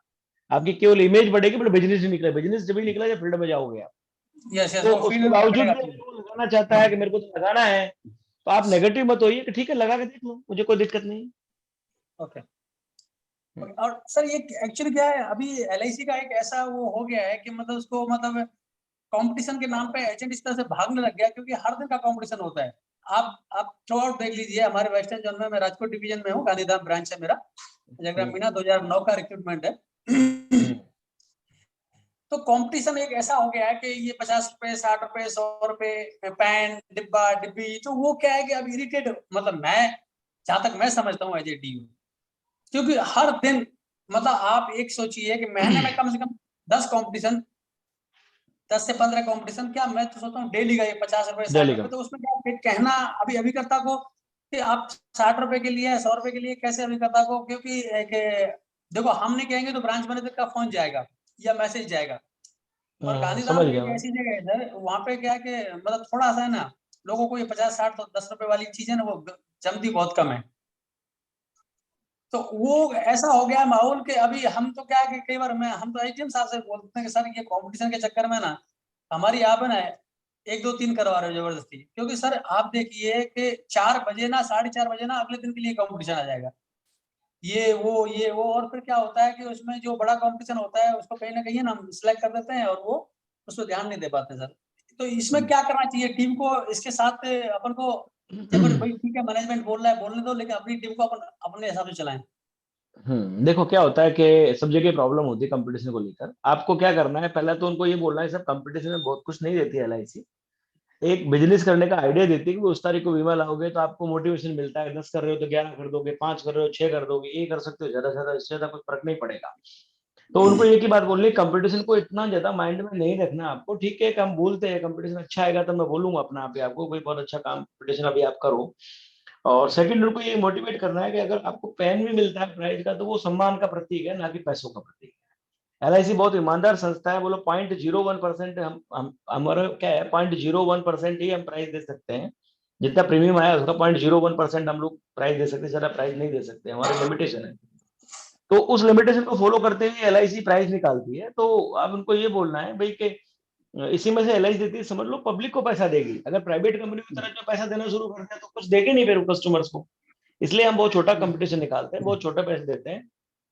आपकी केवल इमेज बढ़ेगी बट बिजनेस नहीं निकलेगा। बिजनेस जब भी निकला जब फील्ड में जाओगे आप। यस यस तो वो उसके फील्ड में बावजूद पकड़ेगा। भी वो लगाना चाहता है कि मेरे को तो लगाना है, तो आप नेगेटिव मत होइए कि ठीक है लगा के देख लो, मुझे कोई दिक्कत नहीं। ओके। और सर ये एक्चुअली क्या है, अभी LIC का एक ऐसा वो हो गया है कि मतलब उसको मतलब कंपटीशन के नाम पे एजेंट इस तरह से भागने लग गया, क्योंकि हर दिन का कंपटीशन होता है। आप थ्रू आउट देख लीजिए, हमारे वेस्टर्न जोन में, मैं राजकोट डिवीजन में हूँ, गांधीधाम ब्रांच है मेरा, जगराम मीना 2009 का रिक्रूटमेंट है। तो कंपटीशन एक ऐसा हो गया है कि ये 50 रुपए, 60 रुपए, 100 रुपए पैन, डिब्बा, डिब्बी, तो वो क्या है कि अब इरिटेट, मतलब मैं जहां तक मैं समझता हूँ एज ए DU, क्योंकि हर दिन मतलब आप एक सोचिए कि महीने में कम से कम 10 कंपटीशन, 10 से 15 कंपटीशन, क्या मैं तो सोचता हूँ डेली का ये 50 रुपए, 60 डेली का। रुपए, तो उसमें क्या कहना अभी अभिकर्ता को कि आप 60 रुपए के लिए, 100 रुपए के लिए कैसे अभिकर्ता को, क्योंकि देखो हम नहीं कहेंगे तो ब्रांच मैनेजर का फोन जाएगा या मैसेज जाएगा। और गांधीधाम समझ गया एक मैं। ऐसी जगह है सर, वहाँ पे क्या है कि मतलब थोड़ा सा है ना, लोगों को ये 50-60 तो 10 रुपए वाली चीज है ना, वो जमती बहुत कम है। तो वो ऐसा हो गया है माहौल के, अभी हम तो क्या है कि कई बार हम तो AGM साहब से बोलते हैं कि सर ये कंपटीशन के चक्कर में ना हमारी आप है ना 1 2 3 करवा रहे हो जबरदस्ती, क्योंकि सर आप देखिए कि 4 बजे ना 4:30 बजे ना अगले दिन के लिए कंपटीशन आ जाएगा, ये वो और फिर क्या होता है कि उसमें जो बड़ा कंपटीशन होता है उसको कहीं ना कहीं ना हम सिलेक्ट कर देते हैं और वो उस पर ध्यान नहीं दे पाते सर। तो इसमें क्या करना चाहिए टीम को, इसके साथ अपन को, देखो भाई ठीक है मैनेजमेंट बोल रहा है बोलने दो, लेकिन अपनी टीम को अपन अपने हिसाब से चलाएं। देखो क्या होता है कि सब जगह प्रॉब्लम होती है कंपटीशन को लेकर। आपको क्या करना है, पहले तो उनको ये बोलना है सब कंपटीशन में बहुत कुछ नहीं देती है LIC, एक बिजनेस करने का आइडिया देती है कि उस तारीख को बीमा लाओगे तो आपको मोटिवेशन मिलता है, 10 कर रहे हो तो 11 कर दोगे, 5 कर रहे हो 6 कर दोगे, ये कर सकते हो, ज्यादा से ज्यादा, इससे ज्यादा कुछ फर्क नहीं पड़ेगा। तो उनको एक ही बात बोलनी, कंपटीशन को इतना ज्यादा माइंड में नहीं रखना आपको। ठीक है हम बोलते हैं कंपटीशन अच्छा आएगा तो मैं बोलूंगा अपना आप ही आपको कोई बहुत अच्छा कंपटीशन अभी आप करो। और सेकंड उनको ये मोटिवेट करना है कि अगर आपको पेन भी मिलता है प्राइज का तो वो सम्मान का प्रतीक है, ना कि पैसों का प्रतीक है। LIC बहुत ईमानदार संस्था है, बोलो 0.01% हम हमारा क्या है 0.01% ही हम प्राइस दे सकते हैं, जितना प्रीमियम आया उसका 0.01% हम लोग प्राइस दे सकते हैं, ज्यादा प्राइस नहीं दे सकते, हमारी लिमिटेशन है। तो उस लिमिटेशन को फॉलो करते हुए LIC प्राइस निकालती है। तो अब उनको ये बोलना है भाई कि इसी में से LIC देती है, समझ लो पब्लिक को पैसा देगी। अगर प्राइवेट कंपनी की तरह जो पैसा देना शुरू करते हैं तो कुछ देंगे नहीं फिर कस्टमर्स को, इसलिए हम बहुत छोटा कंपटीशन निकालते हैं, बहुत छोटे पैसे देते हैं।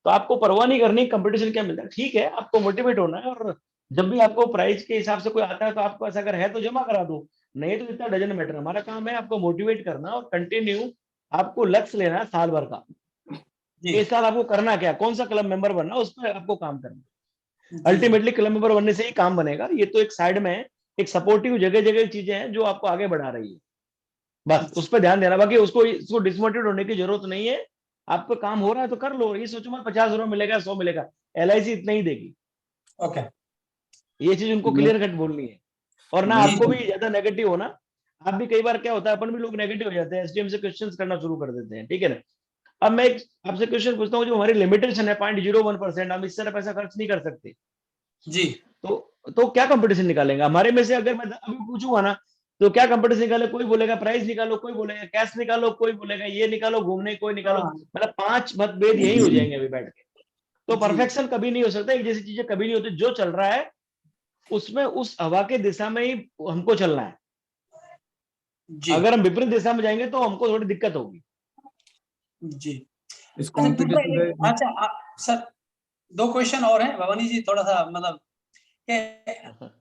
तो आपको परवाह नहीं करनी कंपटीशन क्या मिलता है, ठीक है आपको मोटिवेट होना है, और जब भी आपको प्राइस के हिसाब से कोई आता है तो आपको ऐसा अगर है तो जमा करा दो, नहीं तो इतना डजन मैटर। हमारा काम है आपको मोटिवेट करना और कंटिन्यू आपको लक्ष्य लेना है साल भर का, इस साल आपको करना क्या, कौन सा क्लब मेंबर बनना, उस पर आपको काम करना। अल्टीमेटली क्लब मेंबर बनने से ही काम बनेगा, ये तो एक साइड में है, एक सपोर्टिव जगह जगह चीजें हैं जो आपको आगे बढ़ा रही है, बस उस पर ध्यान देना। बाकी उसको डिसमोटिवेट होने की जरूरत नहीं है, आपका काम हो रहा है तो कर लो, ये सोचो मत 50 रुपये मिलेगा 100 मिलेगा, LIC इतना ही देगी। ओके ये चीज उनको क्लियर कट बोलनी है, और ना आपको भी ज्यादा नेगेटिव होना। आप भी कई बार क्या होता है अपन भी लोग नेगेटिव हो जाते हैं, SDM से क्वेश्चंस करना शुरू कर देते हैं, ठीक है ना। अब मैं आपसे क्वेश्चन पूछता हूँ, जो हमारी लिमिटेशन है 0.01%, हम इस तरह पैसा खर्च नहीं कर सकते, जी तो क्या कंपटीशन निकालेंगे हमारे में से? अगर मैं अभी पूछूंगा ना तो क्या कंपटीशन निकाले, कोई बोलेगा प्राइस निकालो, कोई बोलेगा कैश निकालो, कोई बोलेगा ये निकालो घूमने, कोई निकालो, हाँ मतलब 5 मतभेद यही हो जाएंगे अभी बैठ के। तो जी परफेक्शन कभी नहीं हो सकता, एक जैसी चीजें कभी नहीं होती, जो चल रहा है उसमें उस हवा के दिशा में ही हमको चलना है। जी अगर हम विपरीत दिशा में जाएंगे तो हमको थोड़ी दिक्कत होगी। जी। इस अच्छा दूसरा कंपटीशन एक, अच्छा सर 2 क्वेश्चन और हैं भवानी जी, थोड़ा सा मतलब कि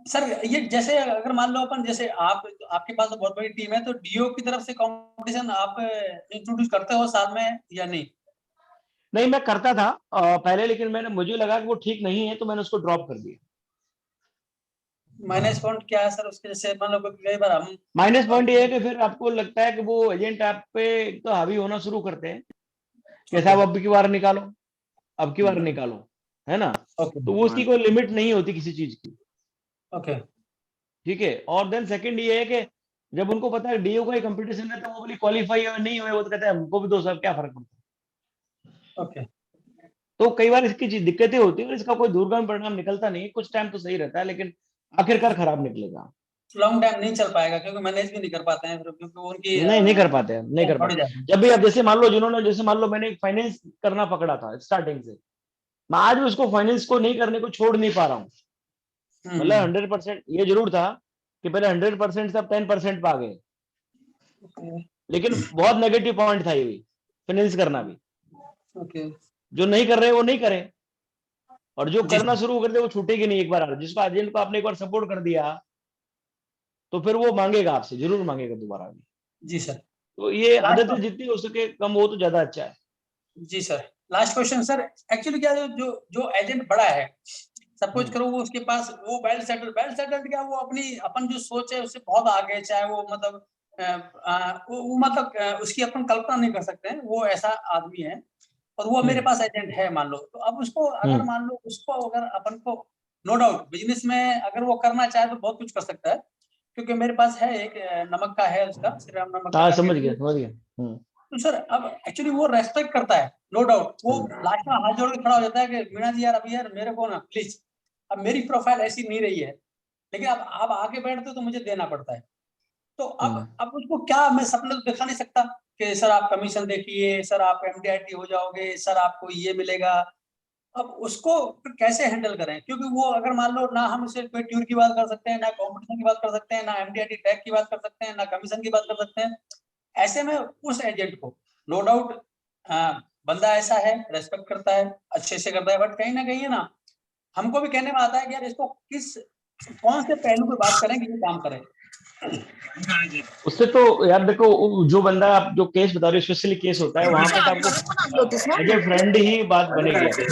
सर ये जैसे अगर मान लो अपन, जैसे आपके पास तो बहुत बड़ी टीम है, तो DO की तरफ से कंपटीशन आप इंट्रोड्यूस करते हो साथ में या नहीं? नहीं मैं करता था पहले, लेकिन मुझे लगा कि वो ठीक नहीं है तो मैंने उसको ड्रॉप कर दिया। माइनस पॉइंट क्या है सर उसके? जैसे मान लो कई बार हम माइनस पॉइंट ये है कि फिर आपको लगता है कि वो एजेंट आप पे एक तो हावी होना शुरू करते हैं कि साहब अब की बार निकालो, अब की बार निकालो, है ना। ओके तो वो उसकी कोई लिमिट नहीं होती किसी चीज की, ओके ठीक है। और देन सेकंड ये है कि जब उनको पता है DO का ही कंपटीशन है तो वो बोली क्वालिफाई और नहीं हुए, वो तो कहते हैं हमको भी दो सब क्या फर्क पड़ता है। ओके तो कई बार इसकी दिक्कतें होती है और इसका कोई दूरगामी परिणाम निकलता नहीं, कुछ टाइम तो सही रहता है लेकिन आखिरकार खराब निकलेगा। लॉन्ग टाइम नहीं चल पाएगा, क्योंकि मैनेज भी नहीं कर पाते हैं फिर, क्योंकि उनकी नहीं कर पाते हैं, नहीं कर बढ़ पाते। जाती है। जब भी आप जैसे मान लो जैसे मान लो मैंने एक फाइनेंस करना पकड़ा था स्टार्टिंग से, मैं आज भी उसको फाइनेंस को नहीं करने को छोड़ नहीं पा रहा हूँ। मतलब 100% ये जरूर था कि पहले 100% से अब 10% पे आ गए, ओके लेकिन बहुत नेगेटिव पॉइंट था ये भी, फाइनेंस करना भी। ओके जो नहीं कर रहे वो नहीं करें, और जो जी करना शुरू कर दे वो छूटेगी नहीं। एक बार जिसको एजेंट को आपने एक बार सपोर्ट कर दिया तो फिर वो मांगेगा आपसे, जरूर मांगेगा दोबारा भी। जी सर। तो ये लास्ट आदतें जितनी हो सके कम हो तो ज्यादा अच्छा है। जी sir, last question sir. Actually क्या है, जो जो एजेंट बड़ा है, सपोज करो वो उसके पास वो वेल सेटल्ड क्या, वो अपनी अपन जो सोच है उससे बहुत आगे, चाहे वो मतलब वो मतलब उसकी अपन कल्पना नहीं कर सकते हैं, वो ऐसा आदमी है। और वो मेरे पास एजेंट है मान लो, तो अब उसको अगर मान लो उसको अगर अपन को नो डाउट बिजनेस में अगर वो करना चाहे तो बहुत कुछ कर सकता है, क्योंकि मेरे पास है एक नमक का है उसका, श्री राम नमक का हाँ करके। समझ गया समझ गया। तो सर अब एक्चुअली वो रेस्पेक्ट करता है, नो डाउट। वो लास्ट में हाथ जोड़ के खड़ा हो जाता है कि मीणा जी यार अभी यार मेरे को ना प्लीज, अब मेरी प्रोफाइल ऐसी नहीं रही है, लेकिन अब आप आगे बैठते हो तो मुझे देना पड़ता है। तो अब उसको क्या मैं सपने तो दिखा नहीं सकता कि सर आप कमीशन देखिए, सर आप एमडीआईटी हो जाओगे, सर आपको ये मिलेगा। अब उसको फिर कैसे हैंडल करें, क्योंकि वो अगर मान लो ना हम उसे कोई ट्यूर की बात कर सकते हैं, ना कंपटीशन की बात कर सकते हैं, ना एमडीआईटी टैग की बात कर सकते हैं, ना कमीशन की बात कर सकते हैं। ऐसे में उस एजेंट को नो डाउट बंदा ऐसा है, रेस्पेक्ट करता है, अच्छे से करता है, बट कहीं ना कहीं है ना, हमको भी कहने में आता है कि यार इसको किस कौन से पहलू पे बात करें कि ये काम करे। उससे तो यार देखो, जो बंदा आप जो केस बता रहे हो स्पेशली केस होता है, वहां पे तो आपको एज ए फ्रेंड ही बात बनेगी आपकी।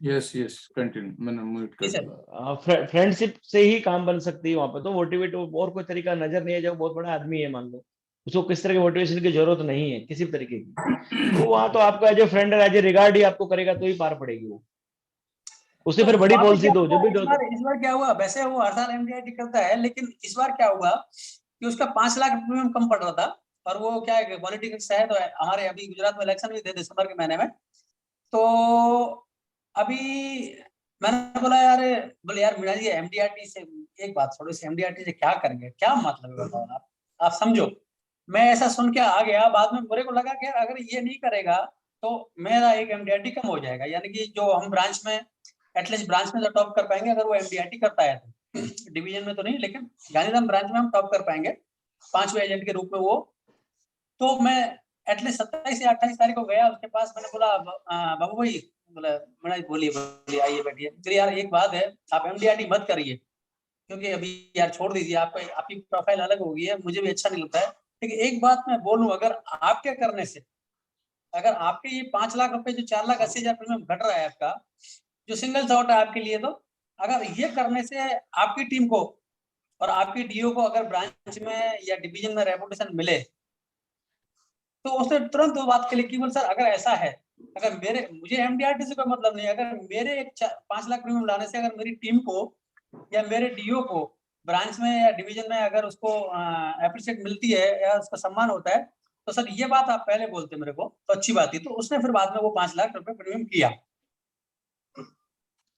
यस यस कंटिन्यू, मैंने म्यूट कर जी सर। दिया। फ्रेंडशिप से ही काम बन सकती है वहां पे। तो मोटिवेट और कोई तरीका नजर नहीं है। जब बहुत बड़ा आदमी है मान लो, उसको किस तरह की मोटिवेशन की जरूरत नहीं है किसी भी तरीके की, तो वहां तो आपको as a friend as a regard ही आपको करेगा तो ही पार पड़ेगी वो। उसे तो फिर बड़ी वहां पे पॉलिसी क्या दो हुआ, जब भी इस बार क्या हुआ, वैसे वो हर साल एमडीआईटी करता है, लेकिन इस बार क्या हुआ कि उसका 5 लाख प्रीमियम कम पड़ रहा था। और वो क्या है, पॉलिटिक्स है, तो हमारे अभी गुजरात में इलेक्शन भी थे दिसंबर के महीने में। तो अभी मैंने बोला यार, बोले यार मीणा जी एमडीआरटी से एक बात छोड़ो, इस एमडीआरटी से क्या करेंगे, क्या मतलब है बताओ आप समझो। मैं ऐसा सुन के आ गया, बाद में मेरे को लगा कि यार अगर ये नहीं करेगा तो मेरा एक एमडीआरटी कम हो जाएगा, यानी कि जो हम ब्रांच में एटलीस्ट ब्रांच में तो टॉप कर पाएंगे अगर वो एमडीआरटी करता है तो। डिवीजन में तो नहीं, लेकिन गांधीधाम ब्रांच में हम टॉप कर पाएंगे 5वें एजेंट के रूप में वो। तो मैं एटलीस्ट 27 या 28 तारीख को गया उसके पास, मैंने बोला बाबू भाई, बोला मैंने बोलिए बोलिए आइए बैठिए। फिर यार एक बात है, आप एमडीआरटी मत करिए, क्योंकि अभी यार छोड़ दीजिए, आपका आपकी प्रोफाइल अलग हो गई है, मुझे भी अच्छा नहीं लगता है। लेकिन एक बात मैं बोलूं, अगर आपके करने से, अगर आपके ये 5 लाख रुपए जो 4,80,000 प्रीमियम घट रहा है आपका, जो सिंगल शॉट है आपके लिए, तो अगर ये करने से आपकी टीम को और आपकी डीओ को अगर ब्रांच में या डिवीजन में रेपुटेशन मिले, तो उसने तुरंत दो बात के लिए केवल सर अगर ऐसा है, अगर मेरे मुझे एमडीआरटी से कोई मतलब नहीं, अगर मेरे 5 लाख प्रीमियम लाने से अगर मेरी टीम को या मेरे डीओ को ब्रांच में या डिवीजन में अगर उसको अप्रिशिएट मिलती है या उसका सम्मान होता है, तो सर ये बात आप पहले बोलते मेरे को तो अच्छी बात थी। तो उसने फिर बाद में वो 5 लाख रुपए प्रीमियम किया। तो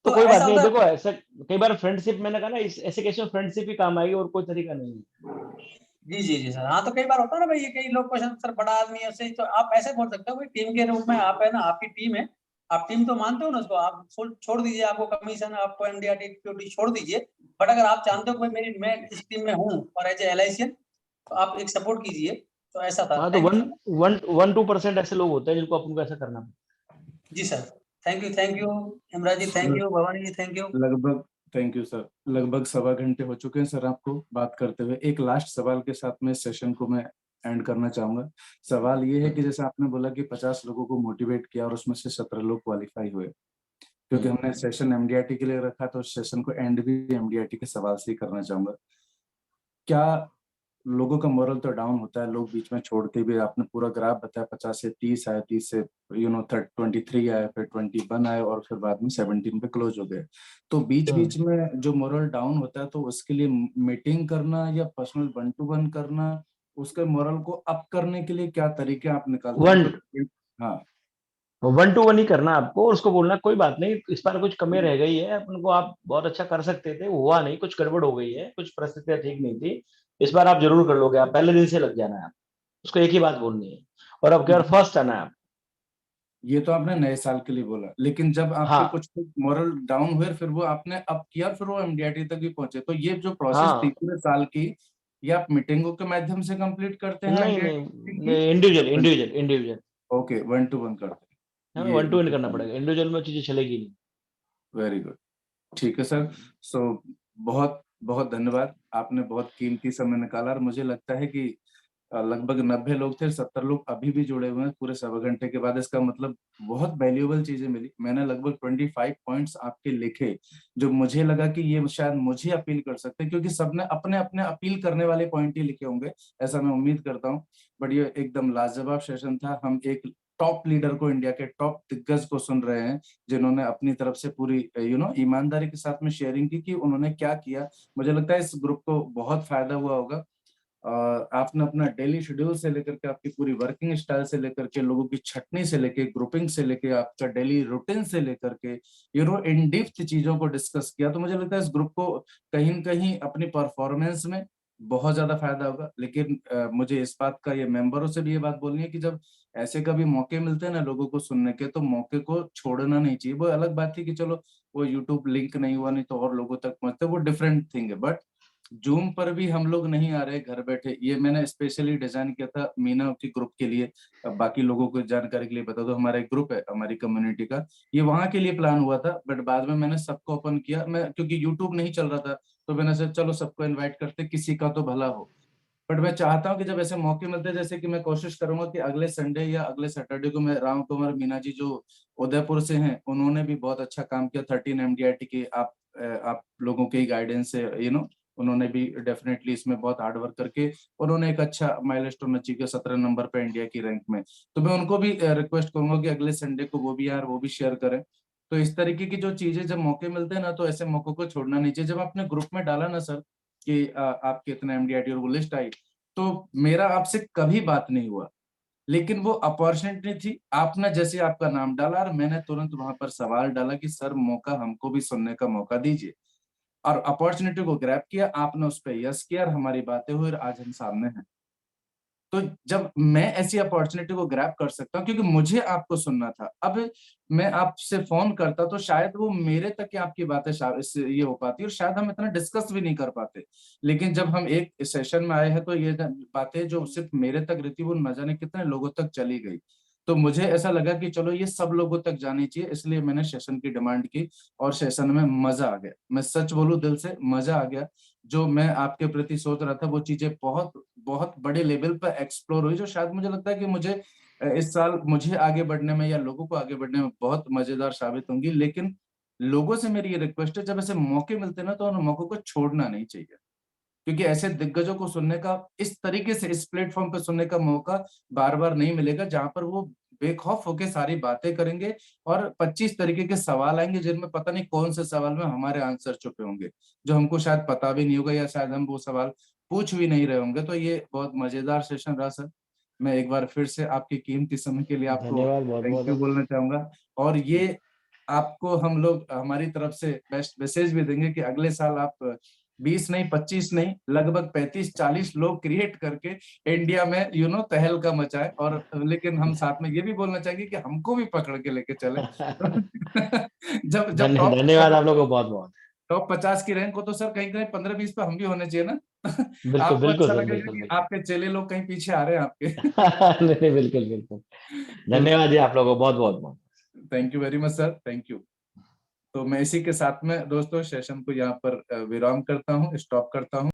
तो कोई बात ऐसा नहीं। होता देखो है। ऐसा कई बार फ्रेंडशिप, मैंने कहा ना, इस ऐसे केस में फ्रेंडशिप ही काम आएगी और कोई तरीका नहीं है। जी जी जी सर। हाँ, तो कई बार होता है ना भाई, ये कई लोग क्वेश्चन, सर बड़ा आदमी है उससे, तो आप ऐसे बोल सकते हो भाई टीम के रूप में आप है ना, आपकी टीम है, आप टीम तो मानते हो ना उसको, आप छोड़ दीजिए, आपको कमीशन आपको एमडीआरटी ड्यूटी छोड़ दीजिए। बट अगर आप जानते हो कि मैं इस टीम में हूँ और एज ए एलआईसीएन, तो आप एक सपोर्ट कीजिए। तो ऐसा था। हाँ तो थैंक यू सर। 1-2% ऐसे लोग होते हैं जिनको अपन को ऐसा करना पड़ता जी sir. Thank you Imran ji, thank you Bhavani ji, thank you. लगभग थैंक यू सर। लगभग 1.25 घंटे हो चुके हैं सर आपको बात करते हुए। एक लास्ट सवाल के साथ में इस सेशन को मैं एंड करना चाहूंगा। सवाल ये है कि जैसे आपने बोला कि 50 लोगों को मोटिवेट किया और उसमें से 17 लोग क्वालिफाई हुए, क्योंकि हमने सेशन एमडीआरटी के लिए रखा तो उस सेशन को एंड भी एमडीआरटी के सवाल से ही करना चाहूंगा। क्या लोगों का मोरल तो डाउन होता है, लोग बीच में छोड़ के भी, आपने पूरा ग्राफ बताया, 50 से 30 आए, 30 से 23 आए, फिर 21 आए और फिर बाद में 17 पे क्लोज हो गए। तो बीच है। बीच में जो मोरल डाउन होता है तो उसके लिए मीटिंग करना या पर्सनल 1-to-1 करना, उसके मोरल को अप करने के लिए क्या तरीके आप निकालते हैं? वन मतलब हाँ 1-to-1 ही करना आपको, और उसको बोलना कोई बात नहीं, इस बार कुछ कमी रह गई है, अपन को आप बहुत अच्छा कर सकते थे, हुआ नहीं, कुछ गड़बड़ हो गई है, कुछ परिस्थितियां ठीक नहीं थी, इस बार आप जरूर कर लोगे। आप पहले दिन से लग जाना है, आप उसको एक ही बात बोलनी है। और अब क्या, फर्स्ट आना है आप। ये तो आपने नए साल के लिए बोला, लेकिन जब आपके हाँ कुछ मोरल डाउन हुए फिर वो आपने अप किया, फिर वो एमडीआरटी तक भी पहुंचे, तो ये जो प्रोसेस थी हाँ, पूरे साल की, ये आप मीटिंगों के माध्यम से कंप्लीट करते हैं नहीं एमडीआरटी की? नहीं, individual individual individual, okay, 1 to 1 करते हैं हमें ये 1 to 1 करना पड़ेगा, इंडिविजुअल में चीजें चलेगी नहीं। Very good. ठीक है सर। सो बहुत बहुत धन्यवाद, आपने बहुत कीमती समय निकाला, और मुझे लगता है कि लगभग 90 लोग थे, 70 लोग अभी भी जुड़े हुए हैं पूरे 1.25 घंटे के बाद। इसका मतलब बहुत वैल्यूएबल चीजें मिली। मैंने लगभग 25 पॉइंट्स आपके लिखे, जो मुझे लगा कि ये शायद मुझे अपील कर सकते हैं, क्योंकि सबने अपने अपने अपील करने वाले पॉइंट ही लिखे होंगे, ऐसा मैं उम्मीद करता हूँ। बट ये एकदम लाजवाब सेशन था। हम एक टॉप लीडर को, इंडिया के टॉप दिग्गज को सुन रहे हैं, जिन्होंने अपनी तरफ से पूरी ईमानदारी के साथ में शेयरिंग की कि उन्होंने क्या किया। मुझे लगता है इस ग्रुप को बहुत फायदा हुआ होगा। आपने अपना डेली शेड्यूल से लेकर के, आपकी पूरी वर्किंग स्टाइल से लेकर के, लोगों की छटनी से लेके, ग्रुपिंग से लेके, आपका डेली रूटीन से लेकर के इन डेप्थ चीजों को डिस्कस किया। तो मुझे लगता है इस ग्रुप को कहीं न कहीं अपनी परफॉर्मेंस में बहुत ज्यादा फायदा होगा। लेकिन मुझे इस बात का, ये मेंबरों से भी ये बात बोलनी है कि जब ऐसे कभी मौके मिलते हैं ना लोगों को सुनने के, तो मौके को छोड़ना नहीं चाहिए। वो अलग बात थी कि चलो वो यूट्यूब लिंक नहीं हुआ, नहीं तो और लोगों तक पहुंचते, वो डिफरेंट थिंग है। बट जूम पर भी हम लोग नहीं आ रहे घर बैठे, ये मैंने स्पेशली डिजाइन किया था मीना के ग्रुप के लिए। अब बाकी लोगों को जानकारी के लिए बता दो, हमारा एक ग्रुप है हमारी कम्युनिटी का, ये वहां के लिए प्लान हुआ था। बट बाद में मैंने सबको ओपन किया, मैं क्योंकि यूट्यूब नहीं चल रहा था, तो मैंने सोचा चलो सबको इन्वाइट करते, किसी का तो भला हो। बट मैं चाहता हूँ कि जब ऐसे मौके मिलते हैं, जैसे कि मैं कोशिश करूंगा कि अगले संडे या अगले सैटरडे को, मैं राम कुमार मीना जी जो उदयपुर से हैं, उन्होंने भी बहुत अच्छा काम किया 13 एमडीआरटी की, आप लोगों के गाइडेंस से उन्होंने भी डेफिनेटली इसमें बहुत हार्ड वर्क करके उन्होंने एक अच्छा माइलस्टोन अचीव किया, 17 नंबर पे इंडिया की रैंक में। तो मैं उनको भी रिक्वेस्ट करूंगा कि अगले संडे को वो भी यार वो भी शेयर करें। तो इस तरीके की जो चीजें जब मौके मिलते हैं ना, तो ऐसे मौकों को छोड़ना नहीं चाहिए। जब आपने ग्रुप में डाला ना सर कि आपके इतने एमडीआरटी और वो लिस्ट आई, तो मेरा आपसे कभी बात नहीं हुआ, लेकिन वो अपॉर्चुनिटी थी। आपने जैसे आपका नाम डाला और मैंने तुरंत वहां पर सवाल डाला कि सर मौका हमको भी सुनने का मौका दीजिए, और अपॉर्चुनिटी को ग्रैब किया, आपने उस पर यस किया और हमारी बातें हुई और आज हम सामने हैं। तो जब मैं ऐसी अपॉर्चुनिटी को ग्रैब कर सकता हूँ, क्योंकि मुझे आपको सुनना था, अब मैं आपसे फोन करता तो शायद वो मेरे तक ही आपकी बातें इससे ये हो पाती और शायद हम इतना डिस्कस भी नहीं कर पाते। लेकिन जब हम एक सेशन में आए हैं, तो ये बातें जो सिर्फ मेरे तक रहती वो न जाने कितने लोगों तक चली गई। तो मुझे ऐसा लगा कि चलो ये सब लोगों तक जानी चाहिए, इसलिए मैंने सेशन की डिमांड की, और सेशन में मजा आ गया। मैं सच बोलूं, दिल से मजा आ गया। जो मैं आपके प्रति सोच रहा था वो चीजें बहुत बहुत बड़े लेवल पर एक्सप्लोर हुई, जो शायद मुझे लगता है कि मुझे इस साल मुझे आगे बढ़ने में या लोगों को आगे बढ़ने में बहुत मजेदार साबित होंगी। लेकिन लोगों से मेरी ये रिक्वेस्ट है, जब ऐसे मौके मिलते हैं ना, तो उन मौकों को छोड़ना नहीं चाहिए, क्योंकि ऐसे दिग्गजों को सुनने का, इस तरीके से इस प्लेटफॉर्म पर सुनने का मौका बार बार नहीं मिलेगा, जहां पर वो बेखौफ होकर सारी बातें करेंगे और 25 तरीके के सवाल आएंगे, जिनमें पता नहीं कौन से सवाल में हमारे आंसर छुपे होंगे, जो हमको शायद पता भी नहीं होगा, या शायद हम वो सवाल पूछ भी नहीं रहे होंगे। तो ये बहुत मजेदार सेशन रहा सर। मैं एक बार फिर से आपकी कीमती समय के लिए आपको धन्यवाद बहुत थैंक यू बहुत। बोलना चाहूंगा। और ये आपको हम लोग हमारी तरफ से बेस्ट मैसेज भी देंगे कि अगले साल आप 20 नहीं, 25 नहीं, लगभग 35-40 लोग क्रिएट करके इंडिया में तहल का मचाए। और लेकिन हम साथ में ये भी बोलना चाहेंगे कि हमको भी पकड़ के लेके चले। जब जब टॉप धन्यवाद आप लोगों को बहुत बहुत। टॉप 50 की रैंक हो, तो सर कहीं कहीं 15-20 पे हम भी होने चाहिए ना। बिल्कुल आपको बिल्कुल अच्छा सर, लगेगा बिल्कुल कि बिल्कुल। आपके चेले लोग कहीं पीछे आ रहे हैं आपके। नहीं नहीं, बिल्कुल बिल्कुल। बिल्कुल। धन्यवाद जी आप लोगों को बहुत बहुत बहुत। Thank you very much sir, thank you. तो मैं इसी के साथ में दोस्तों सेशन को यहाँ पर विराम करता हूँ, स्टॉप करता हूँ।